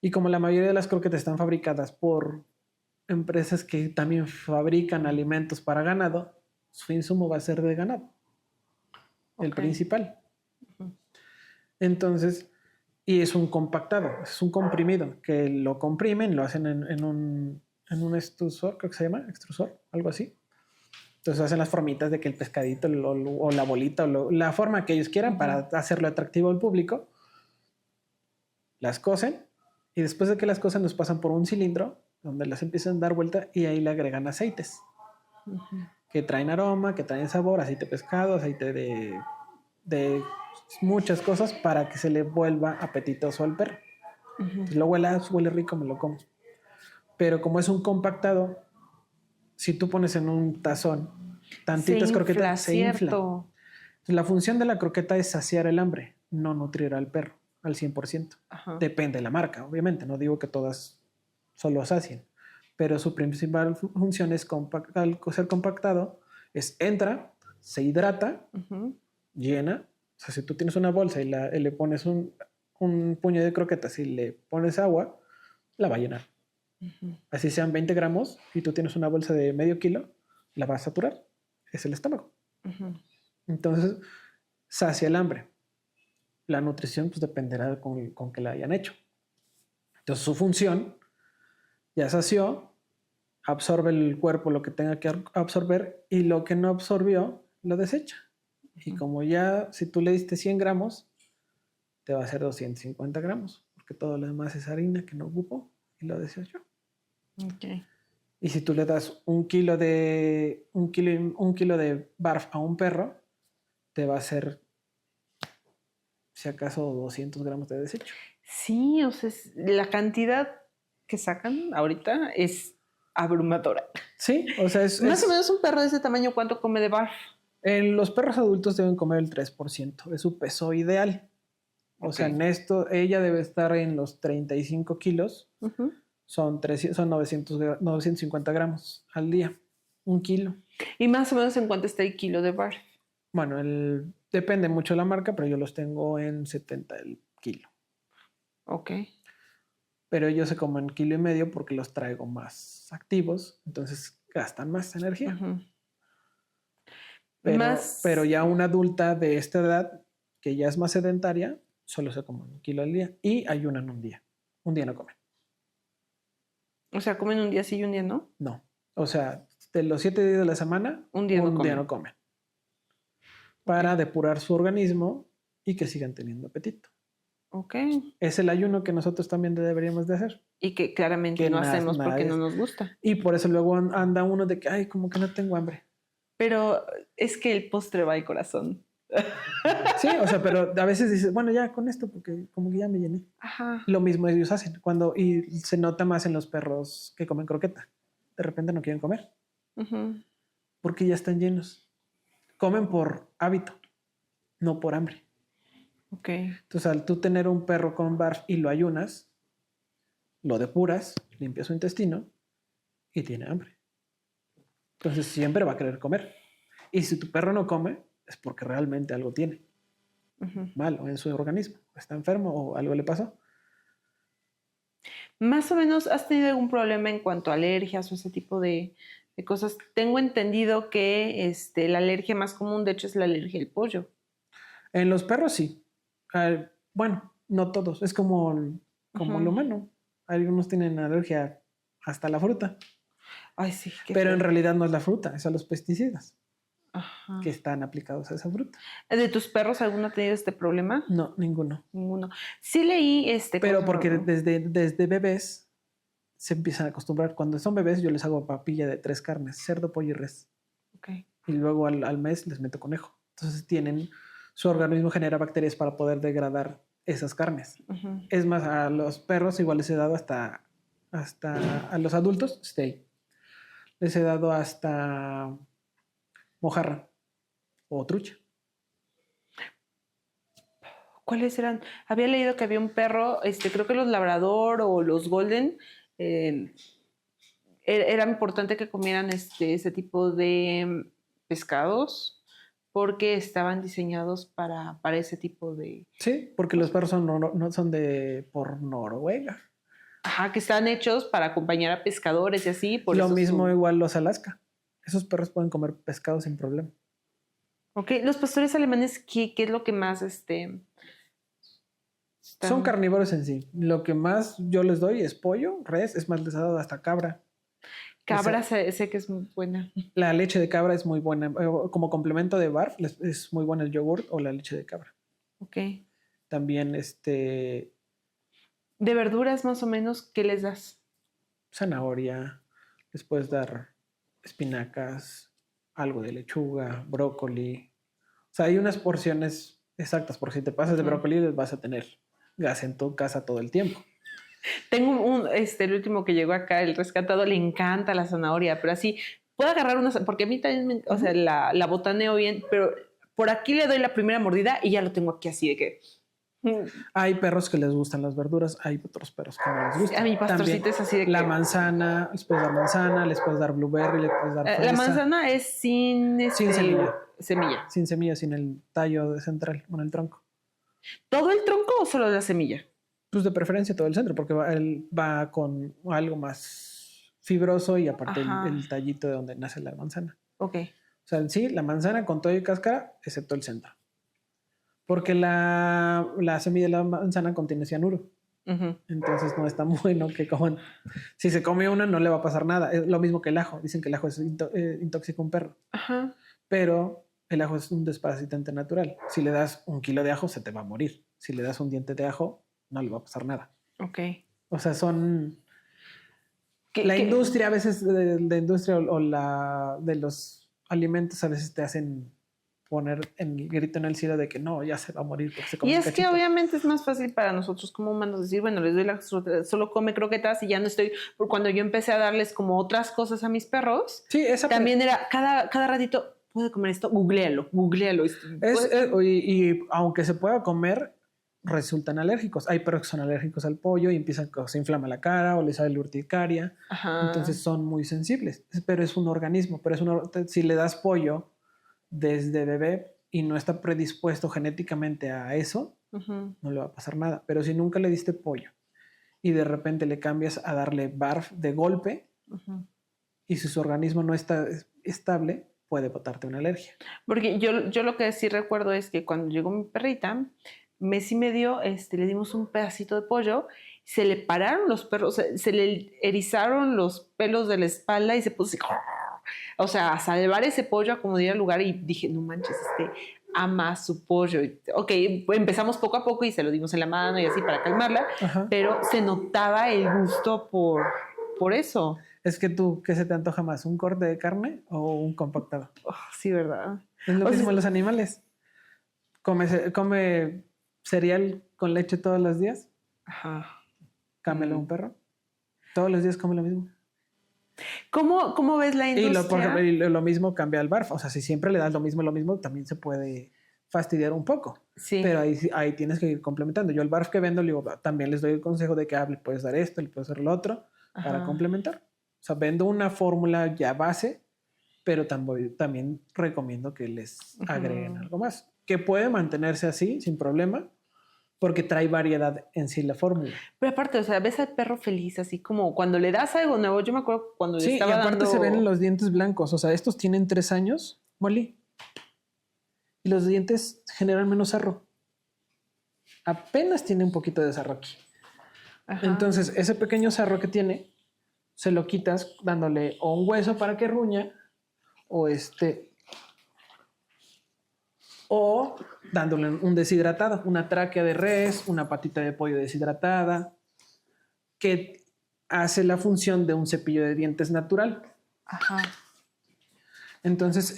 Y como la mayoría de las croquetas están fabricadas por empresas que también fabrican alimentos para ganado, su insumo va a ser de ganado, el Ok. principal. Entonces, y es un compactado, es un comprimido, que lo comprimen, lo hacen en un extrusor, creo que se llama, extrusor, algo así. Entonces hacen las formitas de que el pescadito o la bolita o la forma que ellos quieran para hacerlo atractivo al público. Las cosen y después de que las cosen los pasan por un cilindro donde las empiezan a dar vuelta y ahí le agregan aceites que traen aroma, que traen sabor, aceite de pescado, aceite de muchas cosas para que se le vuelva apetitoso al perro. Entonces, lo huele rico, me lo como. Pero como es un compactado, si tú pones en un tazón tantitas croquetas, se infla. Cierto. Entonces, la función de la croqueta es saciar el hambre, no nutrir al perro al 100%. Ajá. Depende de la marca, obviamente. No digo que todas solo sacien, pero su principal función es al ser compactado, entra, se hidrata, Ujú. llena. O sea, si tú tienes una bolsa y le pones un puño de croquetas y le pones agua, la va a llenar. Así sean 20 gramos y tú tienes una bolsa de medio kilo, la va a saturar. Es el estómago. Entonces, sacia el hambre. La nutrición pues dependerá con que la hayan hecho. Entonces, su función ya sació, absorbe el cuerpo lo que tenga que absorber y lo que no absorbió lo desecha. Y como ya, si tú le diste 100 gramos, te va a hacer 250 gramos, porque todo lo demás es harina que no ocupó y lo desechó. Ok. Y si tú le das un kilo de barf a un perro, te va a hacer, si acaso, 200 gramos de desecho. Sí, o sea, la cantidad que sacan ahorita es abrumadora. Sí, o sea, Más o menos un perro de ese tamaño, ¿cuánto come de barf? los perros adultos deben comer el 3% de su peso ideal. O sea, Ok. en esto, ella debe estar en los 35 kilos. Ujú. Son 950 gramos al día. Un kilo. Y más o menos en cuánto está el kilo de barf. Bueno, depende mucho de la marca, pero yo los tengo en 70 el kilo. Ok. Pero ellos se comen 1,5 kilos porque los traigo más activos, entonces gastan más energía. Ujú. Pero ya una adulta de esta edad, que ya es más sedentaria, solo se come 1 kilo al día y ayunan un día. Un día no comen. O sea, comen un día sí y un día no. No. O sea, de los 7 días de la semana, Un día no comen. Para depurar su organismo y que sigan teniendo apetito. Ok. Es el ayuno que nosotros también deberíamos de hacer. Y que claramente Que no nada hacemos porque es. no nos gusta. Y por eso luego anda uno de que, ay, como que no tengo hambre. Pero es que el postre va al corazón. Sí, o sea, pero a veces dices, bueno, ya con esto, porque como que ya me llené. Ajá. Lo mismo ellos hacen y se nota más en los perros que comen croqueta. De repente no quieren comer Ujú. porque ya están llenos. Comen por hábito, no por hambre. Ok. Entonces, al tú tener un perro con barf y lo ayunas, lo depuras, limpias su intestino y tiene hambre. Entonces, siempre va a querer comer. Y si tu perro no come, es porque realmente algo tiene malo en su organismo. Está enfermo o algo le pasó. Más o menos, ¿has tenido algún problema en cuanto a alergias o ese tipo de cosas? Tengo entendido que la alergia más común, de hecho, es la alergia al pollo. En los perros sí. Bueno, no todos. Es como lo humano. Algunos tienen alergia hasta a la fruta. Ay, sí. Pero feo. en realidad no es la fruta, es a los pesticidas Ajá. que están aplicados a esa fruta. ¿De tus perros alguno ha tenido este problema? No, ninguno. Ninguno. Sí leí Pero ¿cómo se porque llama? desde bebés se empiezan a acostumbrar. Cuando son bebés yo les hago papilla de 3 carnes, cerdo, pollo y res. Ok. Y luego al mes les meto conejo. Entonces su organismo genera bacterias para poder degradar esas carnes. Es más, a los perros igual les he dado hasta a los adultos, les he dado hasta mojarra o trucha. ¿Cuáles eran? Había leído que había un perro, creo que los labrador o los golden, era importante que comieran ese tipo de pescados porque estaban diseñados para ese tipo de... Sí, porque los perros no son de por Noruega. Ajá, que están hechos para acompañar a pescadores y así. Por Lo eso mismo su- igual los Alaska. Esos perros pueden comer pescado sin problema. Ok, los pastores alemanes, ¿qué es lo que más están- Son carnívoros en sí. Lo que más yo les doy es pollo, res, es más, les he dado hasta cabra. Cabra sé que es muy buena. La leche de cabra es muy buena. Como complemento de barf, es muy bueno el yogurt o la leche de cabra. Ok. También De verduras más o menos, ¿qué les das? zanahoria, les puedes dar espinacas, algo de lechuga, brócoli. O sea, hay unas porciones exactas, porque si te pasas de brócoli, les vas a tener gas en tu casa todo el tiempo. Tengo el último que llegó acá, el rescatado, le encanta la zanahoria, pero así, puedo agarrar una, porque a mí también, o sea, la botaneo bien, pero por aquí le doy la primera mordida y ya lo tengo aquí así de que... Hay perros que les gustan las verduras, hay otros perros que no les gustan. A mi pastorcito También es así de la que... manzana, les puedes dar manzana, les puedes dar blueberry, les puedes dar fresa. La manzana es sin... Sin semilla. Semilla. Sin semilla, sin el tallo central, bueno, el tronco. ¿Todo el tronco o solo la semilla? Pues de preferencia todo el centro, porque él va con algo más fibroso y aparte Ajá. el tallito de donde nace la manzana. Ok. O sea, en sí, la manzana con todo y cáscara, excepto el centro. Porque la semilla de la manzana contiene cianuro. Ujú. Entonces no es tan bueno que coman. Si se come una, no le va a pasar nada. Es lo mismo que el ajo. Dicen que el ajo es intóxico a un perro. Ajá. Pero el ajo es un desparasitante natural. Si le das 1 kilo de ajo, se te va a morir. Si le das un diente de ajo, no le va a pasar nada. Ok. O sea, son... ¿Qué- La qué- industria, a veces, de industria o la de los alimentos, a veces te hacen poner el grito en el cielo de que no, ya se va a morir porque se come Y un es que cachito. obviamente es más fácil para nosotros como humanos decir, bueno, les doy solo come croquetas y ya no estoy, por cuando yo empecé a darles como otras cosas a mis perros, Sí, esa también era cada ratito, ¿puede comer esto? Googlealo. y aunque se pueda comer, resultan alérgicos. Hay perros que son alérgicos al pollo y empiezan a se inflama la cara o les sale urticaria. Ajá. Entonces son muy sensibles. Pero es un organismo. Pero si le das pollo desde bebé y no está predispuesto genéticamente a eso, Ujú. no le va a pasar nada. Pero si nunca le diste pollo y de repente le cambias a darle barf de golpe Ujú. y si su organismo no está estable, puede botarte una alergia. Porque yo lo que sí recuerdo es que cuando llegó mi perrita, mes y medio, le dimos un pedacito de pollo, se le pararon los perros, se le erizaron los pelos de la espalda y se puso así, o sea, a salvar ese pollo, a como diera lugar y dije, no manches, ama su pollo. Ok, empezamos poco a poco y se lo dimos en la mano y así para calmarla, Ajá. pero se notaba el gusto por eso. Es que tú, ¿qué se te antoja más? ¿Un corte de carne o un compactado? Oh, sí, ¿verdad? Es lo O mismo sea, en los animales. Come cereal con leche todos los días. Ajá. Cámbialo a un perro. Todos los días come lo mismo. ¿Cómo ves la Y industria? por ejemplo, y lo mismo cambia al barf. O sea, si siempre le das lo mismo, también se puede fastidiar un poco. Sí. Pero ahí tienes que ir complementando. Yo el barf que vendo, le digo, también les doy el consejo de que le puedes dar esto, le puedes dar lo otro, para Ajá. complementar. O sea, vendo una fórmula ya base, pero también recomiendo que les agreguen algo más. Que puede mantenerse así, sin problema, porque trae variedad en sí la fórmula. Pero aparte, o sea, ves al perro feliz, así como cuando le das algo nuevo. Yo me acuerdo cuando le Sí, y estaba aparte dando... se ven los dientes blancos. O sea, estos tienen 3 años, Molly. Y los dientes generan menos sarro. Apenas tiene un poquito de sarro aquí. Ajá. Entonces, ese pequeño sarro que tiene, se lo quitas dándole o un hueso para que ruña, o dándole un deshidratado, una tráquea de res, una patita de pollo deshidratada, que hace la función de un cepillo de dientes natural. Ajá. Entonces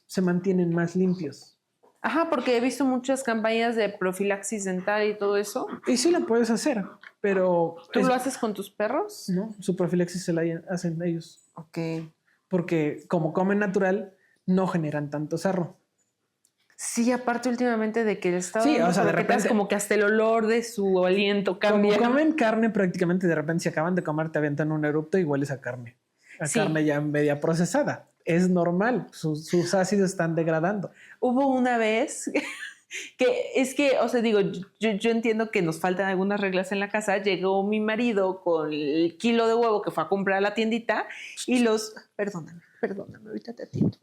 se mantienen más limpios. Ajá, porque he visto muchas campañas de profilaxis dental y todo eso. Y sí la puedes hacer, pero... ¿Tú lo haces con tus perros? No, su profilaxis se la hacen ellos. Ok. Porque como comen natural, no generan tanto sarro. Sí, aparte últimamente de que el estado Sí, o sea, de repente- como que hasta el olor de su aliento Como cambia. comen carne prácticamente, de repente si acaban de comer te avientan un erupto y hueles a carne. A Sí. carne ya media procesada. Es normal, sus ácidos están degradando. Hubo una vez que es que, o sea, digo, yo entiendo que nos faltan algunas reglas en la casa. Llegó mi marido con el kilo de huevo que fue a comprar a la tiendita y los... Perdóname, ahorita te atiendo.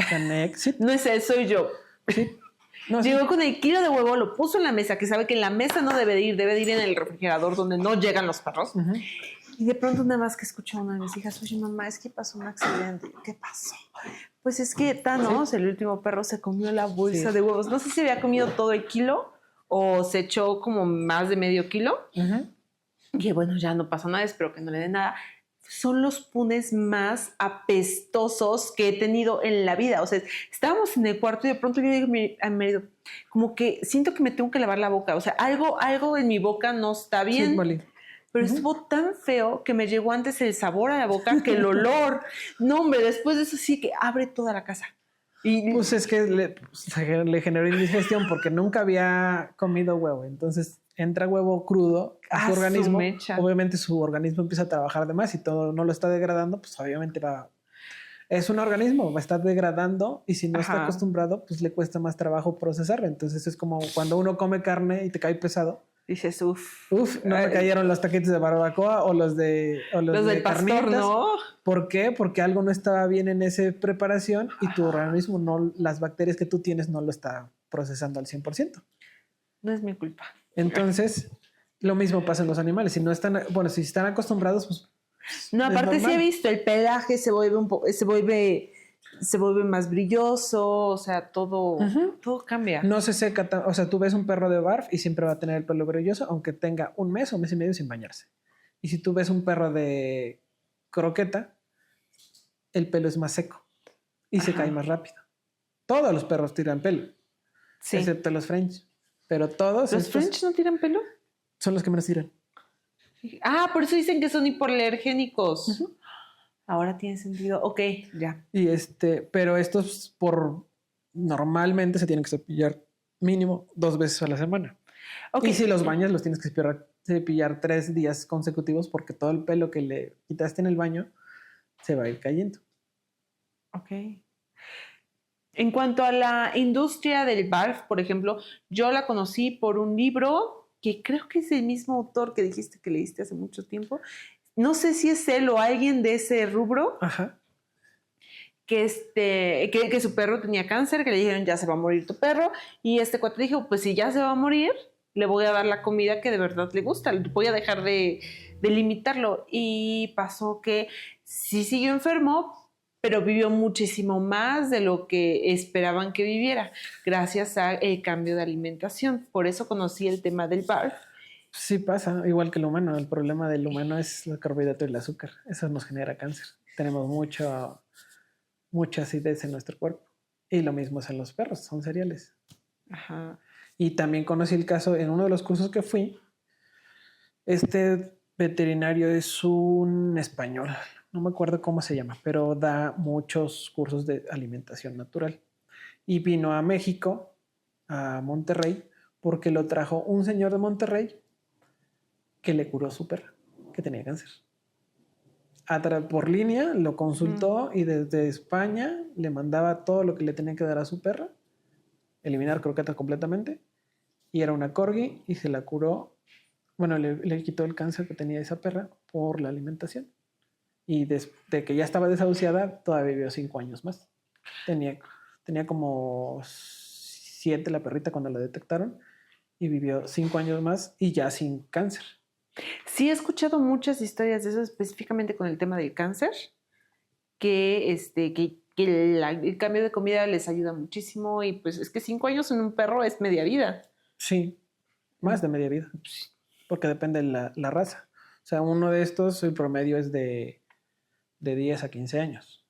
Canex, sí, No es él, soy yo. sí. No, sí. Llegó con el kilo de huevo, lo puso en la mesa, que sabe que en la mesa no debe de ir en el refrigerador donde no llegan los perros. Ujú. Y de pronto nada más que escuchó a una de mis hijas, oye mamá, es que pasó un accidente. Y yo, ¿qué pasó? Pues es que Thanos, el último perro, se comió la bolsa Sí. de huevos. No sé si había comido todo el kilo o se echó como más de medio kilo. Ujú. Y bueno, ya no pasó nada, espero que no le dé nada. Son los punes más apestosos que he tenido en la vida. O sea, estábamos en el cuarto y de pronto yo digo a mi marido, como que siento que me tengo que lavar la boca. O sea, algo en mi boca no está bien. Sí, Molly. Pero estuvo tan feo que me llegó antes el sabor a la boca que el olor. No, hombre, después de eso sí que abre toda la casa. Y Pues es que le generó indigestión porque nunca había comido huevo. Entonces entra huevo crudo a Ah, su su organismo. mecha. Obviamente su organismo empieza a trabajar de más y todo no lo está degradando, pues obviamente va. Es un organismo, va a estar degradando y si no está Ajá. acostumbrado, pues le cuesta más trabajo procesarlo. Entonces es como cuando uno come carne y te cae pesado. dices, uff. Uf, no me cayeron los taquitos de barbacoa o los de Los del pastor, carnitas. ¿no? ¿Por qué? Porque algo no estaba bien en esa preparación y tu organismo no, las bacterias que tú tienes no lo está procesando al 100%. No es mi culpa. Entonces, lo mismo pasa en los animales. Si no están, bueno, si están acostumbrados, pues No, es aparte sí he normal. visto, el pelaje se vuelve más brilloso, o sea, todo cambia. No se seca, o sea, tú ves un perro de barf y siempre va a tener el pelo brilloso, aunque tenga un mes o mes y medio sin bañarse. Y si tú ves un perro de croqueta, el pelo es más seco y se Ajá. cae más rápido. Todos los perros tiran pelo, Sí. excepto los French. Pero todos ¿Los estos French no tiran pelo? son los que menos tiran. Ah, por eso dicen que son hipoalergénicos. Ahora tiene sentido. Ok, ya. Y pero estos normalmente se tienen que cepillar mínimo 2 veces a la semana. Ok. Y si los bañas, los tienes que cepillar 3 días consecutivos porque todo el pelo que le quitaste en el baño se va a ir cayendo. Ok. En cuanto a la industria del barf, por ejemplo, yo la conocí por un libro que creo que es el mismo autor que dijiste que leíste hace mucho tiempo. No sé si es él o alguien de ese rubro, Ajá. que su perro tenía cáncer, que le dijeron ya se va a morir tu perro, y este cuate dijo, pues si ya se va a morir, le voy a dar la comida que de verdad le gusta, voy a dejar de limitarlo. Y pasó que sí siguió enfermo, pero vivió muchísimo más de lo que esperaban que viviera, gracias al cambio de alimentación. Por eso conocí el tema del barf. Sí pasa, igual que el humano. El problema del humano es el carbohidrato y el azúcar. Eso nos genera cáncer. Tenemos mucha acidez en nuestro cuerpo. Y lo mismo es en los perros, son cereales. Ajá. Y también conocí el caso en uno de los cursos que fui. Este veterinario es un español, no me acuerdo cómo se llama, pero da muchos cursos de alimentación natural. Y vino a México, a Monterrey, porque lo trajo un señor de Monterrey que le curó su perra, que tenía cáncer. Por línea lo consultó y desde España le mandaba todo lo que le tenía que dar a su perra, eliminar croquetas completamente, y era una corgi y se la curó. Bueno, le quitó el cáncer que tenía esa perra por la alimentación. Y desde que ya estaba desahuciada, todavía vivió 5 años más. Tenía como 7 la perrita cuando la detectaron y vivió 5 años más y ya sin cáncer. Sí, he escuchado muchas historias de eso, específicamente con el tema del cáncer, que el cambio de comida les ayuda muchísimo y pues es que 5 años en un perro es media vida. Sí, más de media vida, porque depende de la raza. O sea, uno de estos, el promedio es de 10 a 15 años.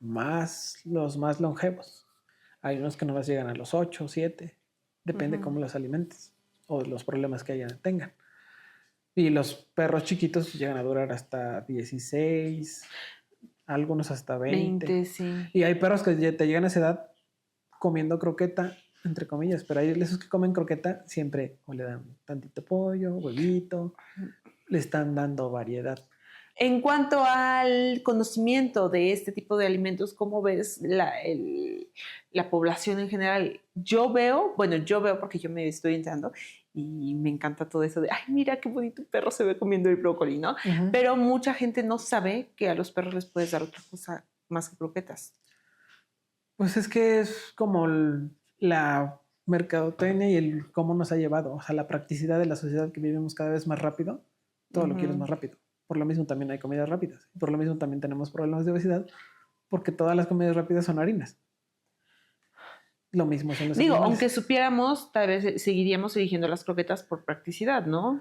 Más los más longevos. Hay unos que nomás llegan a los 8 o 7, depende cómo los alimentes o los problemas que tengan. Y los perros chiquitos llegan a durar hasta 16. algunos hasta 20. 20, sí. Y hay perros que te llegan a esa edad comiendo croqueta, entre comillas, pero hay esos que comen croqueta siempre o le dan tantito pollo, huevito, le están dando variedad. En cuanto al conocimiento de este tipo de alimentos, ¿cómo ves la población en general? Yo veo porque yo me estoy entrando y me encanta todo eso de, ay, mira qué bonito perro se ve comiendo el brócoli, ¿no? Ujú. Pero mucha gente no sabe que a los perros les puedes dar otra cosa más que croquetas. Pues es que es como la mercadotecnia y el cómo nos ha llevado, o sea, la practicidad de la sociedad que vivimos cada vez más rápido, todo lo quieres más rápido. Por lo mismo también hay comidas rápidas. Por lo mismo también tenemos problemas de obesidad, porque todas las comidas rápidas son harinas. Lo mismo son los Digo, animales. aunque supiéramos, tal vez seguiríamos eligiendo las croquetas por practicidad, ¿no?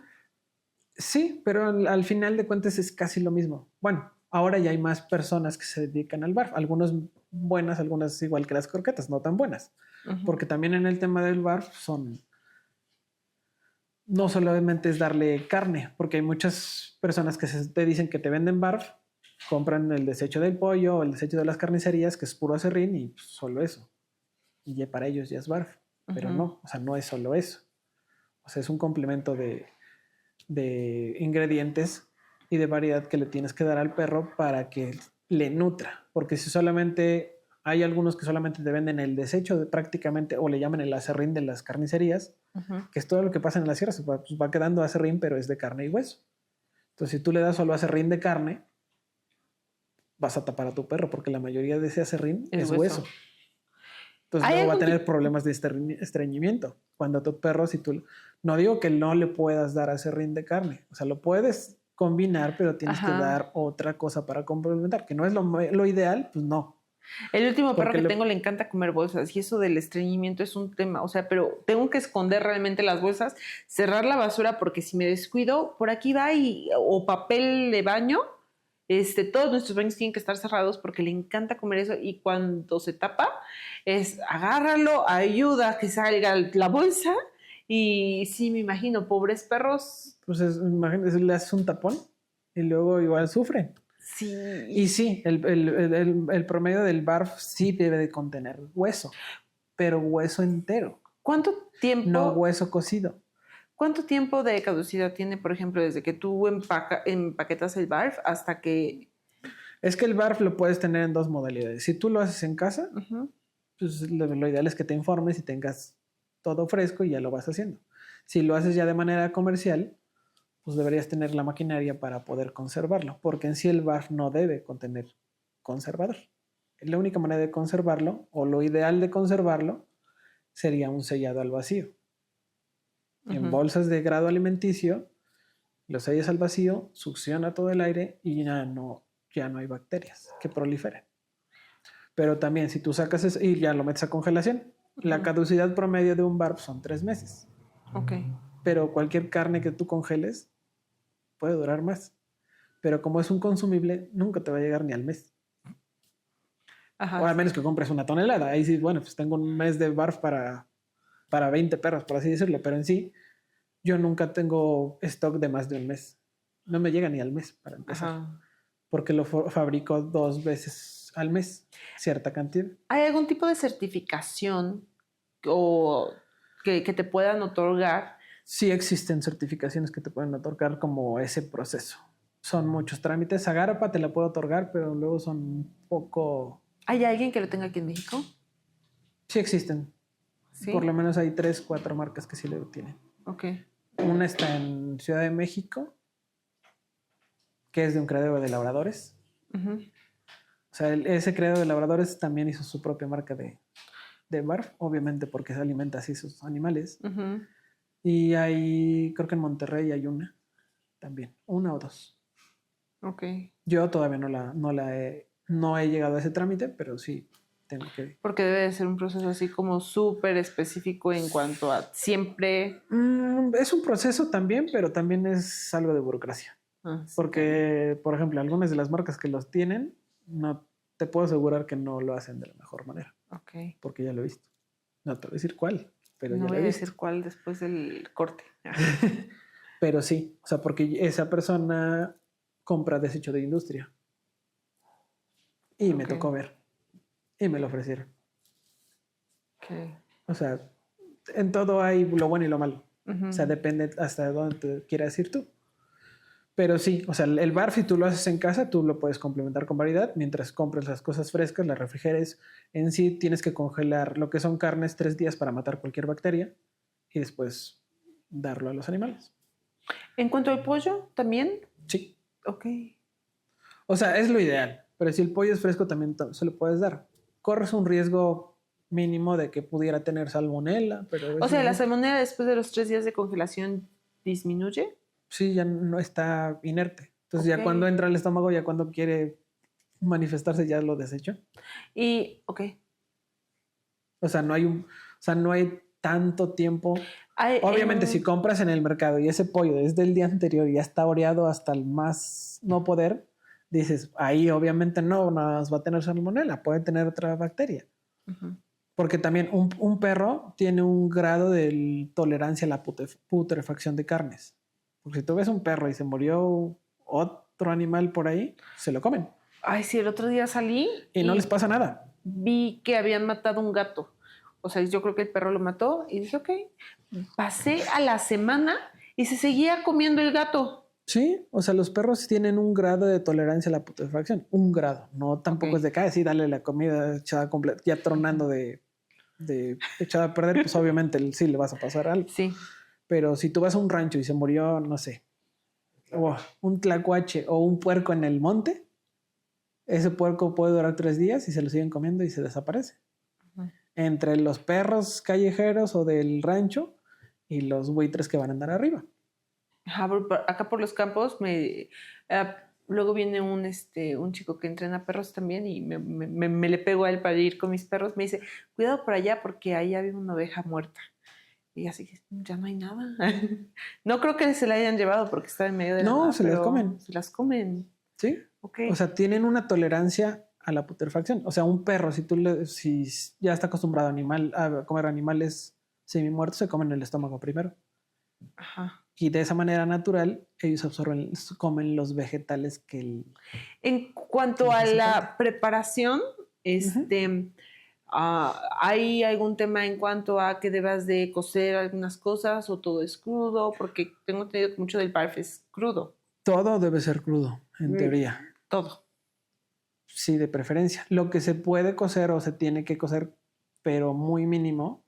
Sí, pero al final de cuentas es casi lo mismo. Bueno, ahora ya hay más personas que se dedican al barf. Algunas buenas, algunas igual que las croquetas, no tan buenas. Ujú. Porque también en el tema del barf son... No solamente es darle carne, porque hay muchas personas que te dicen que te venden barf, compran el desecho del pollo o el desecho de las carnicerías, que es puro aserrín y pues, solo eso. Y ya para ellos ya es barf. Pero Ujú. no, o sea, no es solo eso. O sea, es un complemento de ingredientes y de variedad que le tienes que dar al perro para que le nutra. Porque si solamente hay algunos que solamente te venden el desecho de prácticamente, o le llaman el aserrín de las carnicerías, Ujú. que es todo lo que pasa en las sierras, pues va quedando aserrín, pero es de carne y hueso. Entonces, si tú le das solo aserrín de carne, vas a tapar a tu perro, porque la mayoría de ese aserrín Es es hueso. hueso. Entonces ¿Hay luego va a algún tener problemas de estreñimiento. Cuando a tu perro, si tú... No digo que no le puedas dar aserrín de carne. O sea, lo puedes combinar, pero tienes que Ajá. dar otra cosa para complementar. Que no es lo ideal, pues no. El último perro Porque que tengo le encanta comer bolsas y eso del estreñimiento es un tema, o sea, pero tengo que esconder realmente las bolsas, cerrar la basura porque si me descuido, por aquí va o papel de baño, todos nuestros baños tienen que estar cerrados porque le encanta comer eso y cuando se tapa agárralo, ayuda a que salga la bolsa y sí, me imagino, pobres perros, Pues imagínate, le haces un tapón y luego igual sufren. sí. Y sí, el promedio del barf sí debe de contener hueso, pero hueso entero, ¿Cuánto tiempo? no hueso cocido. ¿Cuánto tiempo de caducidad tiene, por ejemplo, desde que tú empaquetas el barf hasta que... Es que el barf lo puedes tener en dos modalidades. Si tú lo haces en casa, Ujú. pues lo ideal es que te informes y tengas todo fresco y ya lo vas haciendo. Si lo haces ya de manera comercial, pues deberías tener la maquinaria para poder conservarlo, porque en sí el barf no debe contener conservador. La única manera de conservarlo, o lo ideal de conservarlo, sería un sellado al vacío. En Ujú. bolsas de grado alimenticio, lo sellas al vacío, succiona todo el aire y ya no hay bacterias que proliferen. Pero también si tú sacas eso y ya lo metes a congelación, la caducidad promedio de un barf son 3 meses. Ok. Pero cualquier carne que tú congeles puede durar más. Pero como es un consumible, nunca te va a llegar ni al mes. Ajá. O a menos que compres una tonelada. Ahí sí, bueno, pues tengo un mes de barf para 20 perros, por así decirlo. Pero en sí, yo nunca tengo stock de más de un mes. No me llega ni al mes para empezar. Ajá. Porque lo fabrico 2 veces al mes, cierta cantidad. ¿Hay algún tipo de certificación o que te puedan otorgar? Sí existen certificaciones que te pueden otorgar como ese proceso. Son muchos trámites. Agarpa te la puedo otorgar, pero luego son un poco... ¿Hay alguien que lo tenga aquí en México? Sí existen. Sí. Por lo menos hay 3, 4 marcas que sí lo tienen. Ok. Una está en Ciudad de México, que es de un criadero de labradores. Ujú. O sea, ese criadero de labradores también hizo su propia marca de barf, obviamente porque se alimenta así sus animales. Ujú. Y hay, creo que en Monterrey hay una también, 1 o 2. Ok. Yo todavía no he llegado a ese trámite, pero sí tengo que... Porque debe de ser un proceso así como súper específico en cuanto a siempre... Es un proceso también, pero también es algo de burocracia. Sí. Porque, por ejemplo, algunas de las marcas que los tienen, no te puedo asegurar que no lo hacen de la mejor manera, Ok. porque ya lo he visto. No te voy a decir cuál, pero No ya lo voy he a visto. decir cuál después del corte. Pero sí, o sea, porque esa persona compra desecho de industria. Y me Ok. tocó ver. Y me lo ofrecieron. Ok. O sea, en todo hay lo bueno y lo malo. Ujú. O sea, depende hasta dónde te quieras ir tú. Pero sí, o sea, el barf, si tú lo haces en casa, tú lo puedes complementar con variedad. Mientras compres las cosas frescas, las refrigeres. En sí, tienes que congelar lo que son carnes 3 días para matar cualquier bacteria y después darlo a los animales. En cuanto al pollo, ¿también? Sí. Ok. O sea, es lo ideal. Pero si el pollo es fresco, también se lo puedes dar. Corres un riesgo mínimo de que pudiera tener salmonela, pero O sea, la no. salmonela después de los 3 días de congelación disminuye. Sí, ya no está inerte. Entonces, Ok. ya cuando entra al estómago, ya cuando quiere manifestarse, ya lo desechó. Y, ok. O sea, no hay tanto tiempo. Obviamente, En- si compras en el mercado y ese pollo desde el día anterior ya está oreado hasta el más no poder, dices, ahí obviamente no nada más va a tener salmonela, puede tener otra bacteria. Ujú. Porque también un perro tiene un grado de tolerancia a la putrefacción de carnes. Porque si tú ves un perro y se murió otro animal por ahí, se lo comen Ay, sí, el otro día salí y no les pasa nada. vi que habían matado un gato. O sea, yo creo que el perro lo mató y dije, ok. Pasé a la semana y se seguía comiendo el gato. Sí, o sea, los perros tienen un grado de tolerancia a la putrefacción. Un grado. No tampoco Ok. es de que, sí, dale la comida echada completa, ya tronando de echada a perder, pues obviamente sí le vas a pasar algo. Sí. Pero si tú vas a un rancho y se murió, no sé, un tlacuache o un puerco en el monte, ese puerco puede durar 3 días y se lo siguen comiendo y se desaparece. Ujú. Entre los perros callejeros o del rancho y los buitres que van a andar arriba. Ajá, acá por los campos luego viene un chico que entrena perros también y me le pego a él para ir con mis perros. Me dice, cuidado por allá porque ahí había una oveja muerta. Y así, ya no hay nada. No creo que se la hayan llevado porque está en medio de la No, nada, se las pero comen. se las comen. ¿Sí? Ok. O sea, tienen una tolerancia a la putrefacción. O sea, un perro, si ya está acostumbrado a comer animales semimuertos, se comen el estómago primero. Ajá. Y de esa manera natural, ellos comen los vegetales En cuanto les a hace la falta. preparación, ¿hay algún tema en cuanto a que debas de cocer algunas cosas o todo es crudo? Porque tengo entendido que mucho del barf es crudo. Todo debe ser crudo, en teoría. Todo. Sí, de preferencia. Lo que se puede cocer o se tiene que cocer, pero muy mínimo,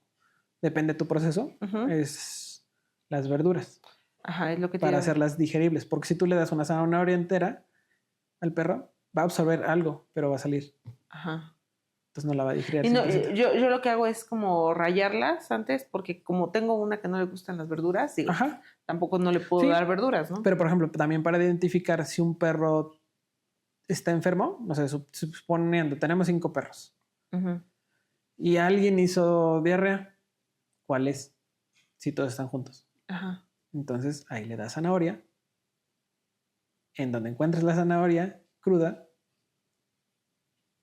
depende de tu proceso, Ujú. es las verduras Ajá, es lo que te para iba a- hacerlas digeribles. Porque si tú le das una zanahoria entera al perro, va a absorber algo, pero va a salir. Ajá. Entonces no la va a digerir al Y no, 100%. yo lo que hago es como rayarlas antes, porque como tengo una que no le gustan las verduras, digo, Ajá. tampoco no le puedo Sí. dar verduras, ¿no? Pero, por ejemplo, también para identificar si un perro está enfermo, no sé, suponiendo, tenemos 5 perros Ujú. y alguien hizo diarrea, ¿cuál es? Si todos están juntos. Ajá. Entonces ahí le das zanahoria. En donde encuentres la zanahoria cruda,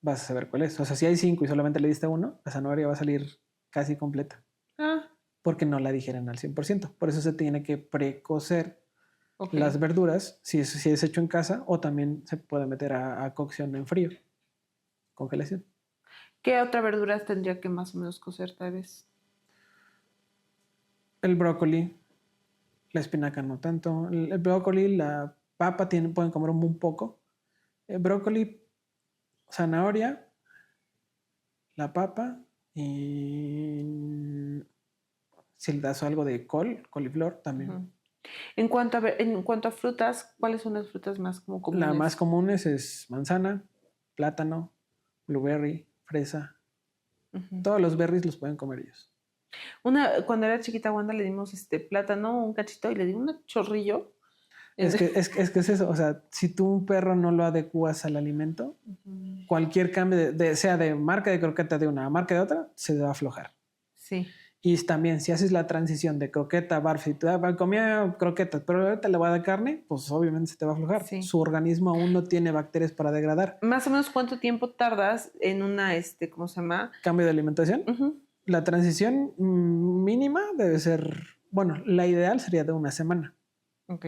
vas a saber cuál es. O sea, si hay 5 y solamente le diste uno, la zanahoria va a salir casi completa Ah, porque no la digieren al 100%. Por eso se tiene que precocer ok. las verduras si es hecho en casa o también se puede meter a cocción en frío, congelación. ¿Qué otra verdura tendría que más o menos cocer tal vez? El brócoli, la espinaca no tanto. El brócoli, la papa pueden comer un poco. El brócoli, zanahoria, la papa y si le das algo de coliflor también. Ujú. En cuanto a frutas, ¿cuáles son las frutas más como comunes? La más común es manzana, plátano, blueberry, fresa. Ujú. Todos los berries los pueden comer ellos. Cuando era chiquita a Wanda le dimos plátano, un cachito y le di un chorrillo. Es que es eso, o sea, si tú un perro no lo adecuas al alimento, Ujú. cualquier cambio, sea de marca de croqueta de una marca de otra, se va a aflojar. Sí. Y también, si haces la transición de croqueta a barf, si tú comía croquetas, pero ahorita le voy a dar carne, pues obviamente se te va a aflojar. Sí. Su organismo aún no tiene bacterias para degradar. Más o menos cuánto tiempo tardas en una, ¿cómo se llama? Cambio de alimentación. Ujú. La transición mínima debe ser, bueno, la ideal sería de una semana. Ok.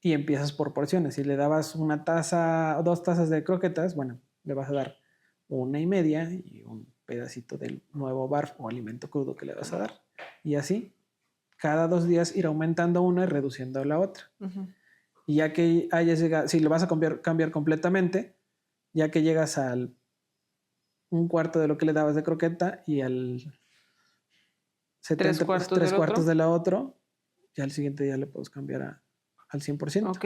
Y empiezas por porciones. Si le dabas una taza o 2 tazas de croquetas, bueno, le vas a dar 1.5 y un pedacito del nuevo barf o alimento crudo que le vas a dar. Y así, cada 2 días ir aumentando una y reduciendo la otra. Ujú. Y ya que hayas llegado, si lo vas a cambiar completamente, ya que llegas al 1/4 de lo que le dabas de croqueta y al 70, 3/4 3 del cuartos otro. de la otra, ya al siguiente día le puedes cambiar al 100%. Ok.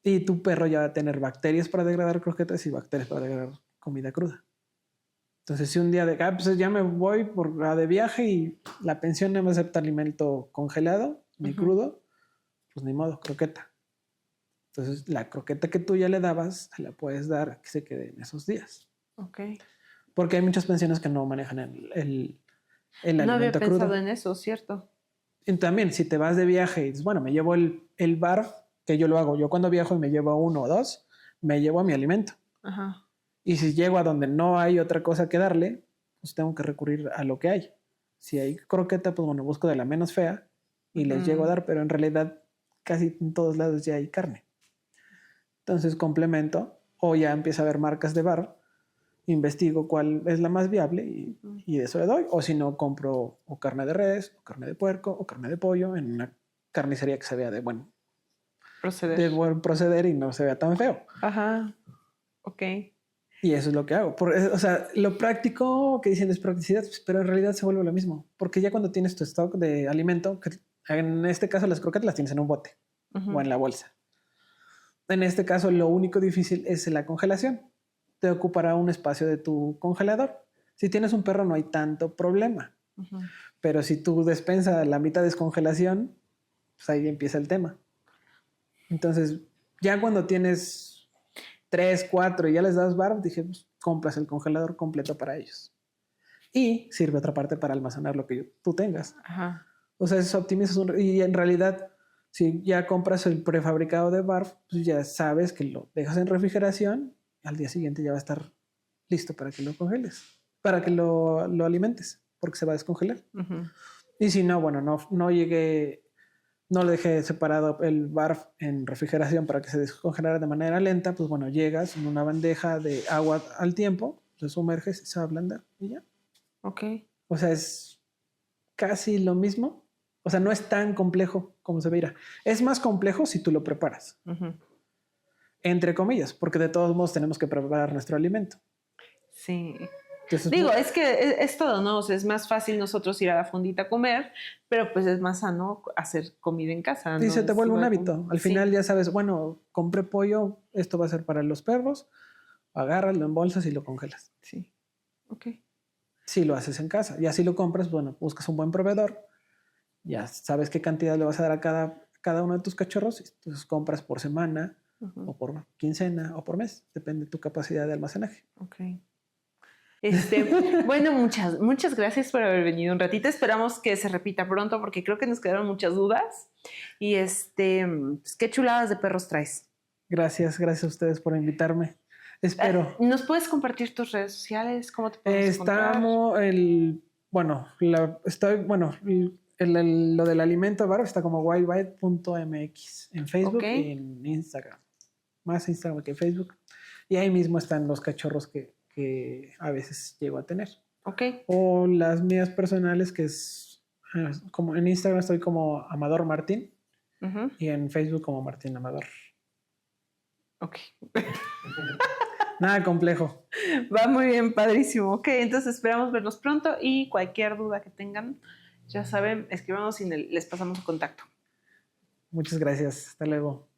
Y tu perro ya va a tener bacterias para degradar croquetas y bacterias para degradar comida cruda. Entonces, si un día pues ya me voy de viaje y la pensión no me acepta alimento congelado ni crudo, pues ni modo, croqueta. Entonces, la croqueta que tú ya le dabas, se la puedes dar que se quede en esos días. Ok. Porque hay muchas pensiones que no manejan el No había alimento crudo. pensado en eso, ¿cierto? Y también, si te vas de viaje y dices, bueno, me llevo el barf, que yo lo hago. Yo cuando viajo y me llevo 1 o 2, me llevo a mi alimento. Ajá. Y si llego a donde no hay otra cosa que darle, pues tengo que recurrir a lo que hay. Si hay croqueta, pues bueno, busco de la menos fea y les llego a dar, pero en realidad casi en todos lados ya hay carne. Entonces complemento o ya empieza a haber marcas de bar, investigo cuál es la más viable y de eso le doy. O si no, compro o carne de res, o carne de puerco, o carne de pollo en una carnicería que se vea de buen proceder y no se vea tan feo. Ajá. Ok. Y eso es lo que hago. O sea, lo práctico que dicen es practicidad, pero en realidad se vuelve lo mismo. Porque ya cuando tienes tu stock de alimento, que en este caso las croquetas las tienes en un bote o en la bolsa. En este caso, lo único difícil es la congelación. Te ocupará un espacio de tu congelador. Si tienes un perro no hay tanto problema. Pero si tu despensa la mitad es congelación, pues ahí empieza el tema. Entonces, ya cuando tienes 3, 4 y ya les das bar, dije, pues compras el congelador completo para ellos. Y sirve otra parte para almacenar lo que tú tengas. Ajá. O sea, eso optimizas y en realidad, si ya compras el prefabricado de barf, pues ya sabes que lo dejas en refrigeración, al día siguiente ya va a estar listo para que lo congeles, para que lo alimentes, porque se va a descongelar. Y si no, bueno, no le dejé separado el barf en refrigeración para que se descongelara de manera lenta, pues bueno, llegas en una bandeja de agua al tiempo, lo sumerges y se va a ablandar y ya. Ok. O sea, es casi lo mismo. O sea, no es tan complejo como se veía. Es más complejo si tú lo preparas. Entre comillas, porque de todos modos tenemos que preparar nuestro alimento. Sí. Entonces, Digo, es que es todo, ¿no? O sea, es más fácil nosotros ir a la fondita a comer, pero pues es más sano hacer comida en casa, ¿no? y se te vuelve un igual hábito. Al final ya sabes, bueno, compré pollo, esto va a ser para los perros, agarras, lo embolsas y lo congelas. Sí. Ok. Si lo haces en casa y así lo compras, bueno, buscas un buen proveedor, ya sabes qué cantidad le vas a dar a cada uno de tus cachorros, entonces compras por semana o por quincena o por mes, depende de tu capacidad de almacenaje. Ok. Bueno, muchas gracias por haber venido un ratito. Esperamos que se repita pronto porque creo que nos quedaron muchas dudas. Y pues, qué chuladas de perros traes. Gracias a ustedes por invitarme. Espero. ¿Nos puedes compartir tus redes sociales? ¿Cómo te podemos encontrar? Lo del alimento bar está como wildbite.mx en Facebook y en Instagram. Más Instagram que Facebook. Y ahí mismo están los cachorros que a veces llego a tener. Ok. O las mías personales, que es como en Instagram estoy como Amador Martín y en Facebook como Martín Amador. Ok. Nada complejo. Va muy bien, padrísimo. Ok, entonces esperamos vernos pronto y cualquier duda que tengan, ya saben, escríbanos y les pasamos su contacto. Muchas gracias. Hasta luego.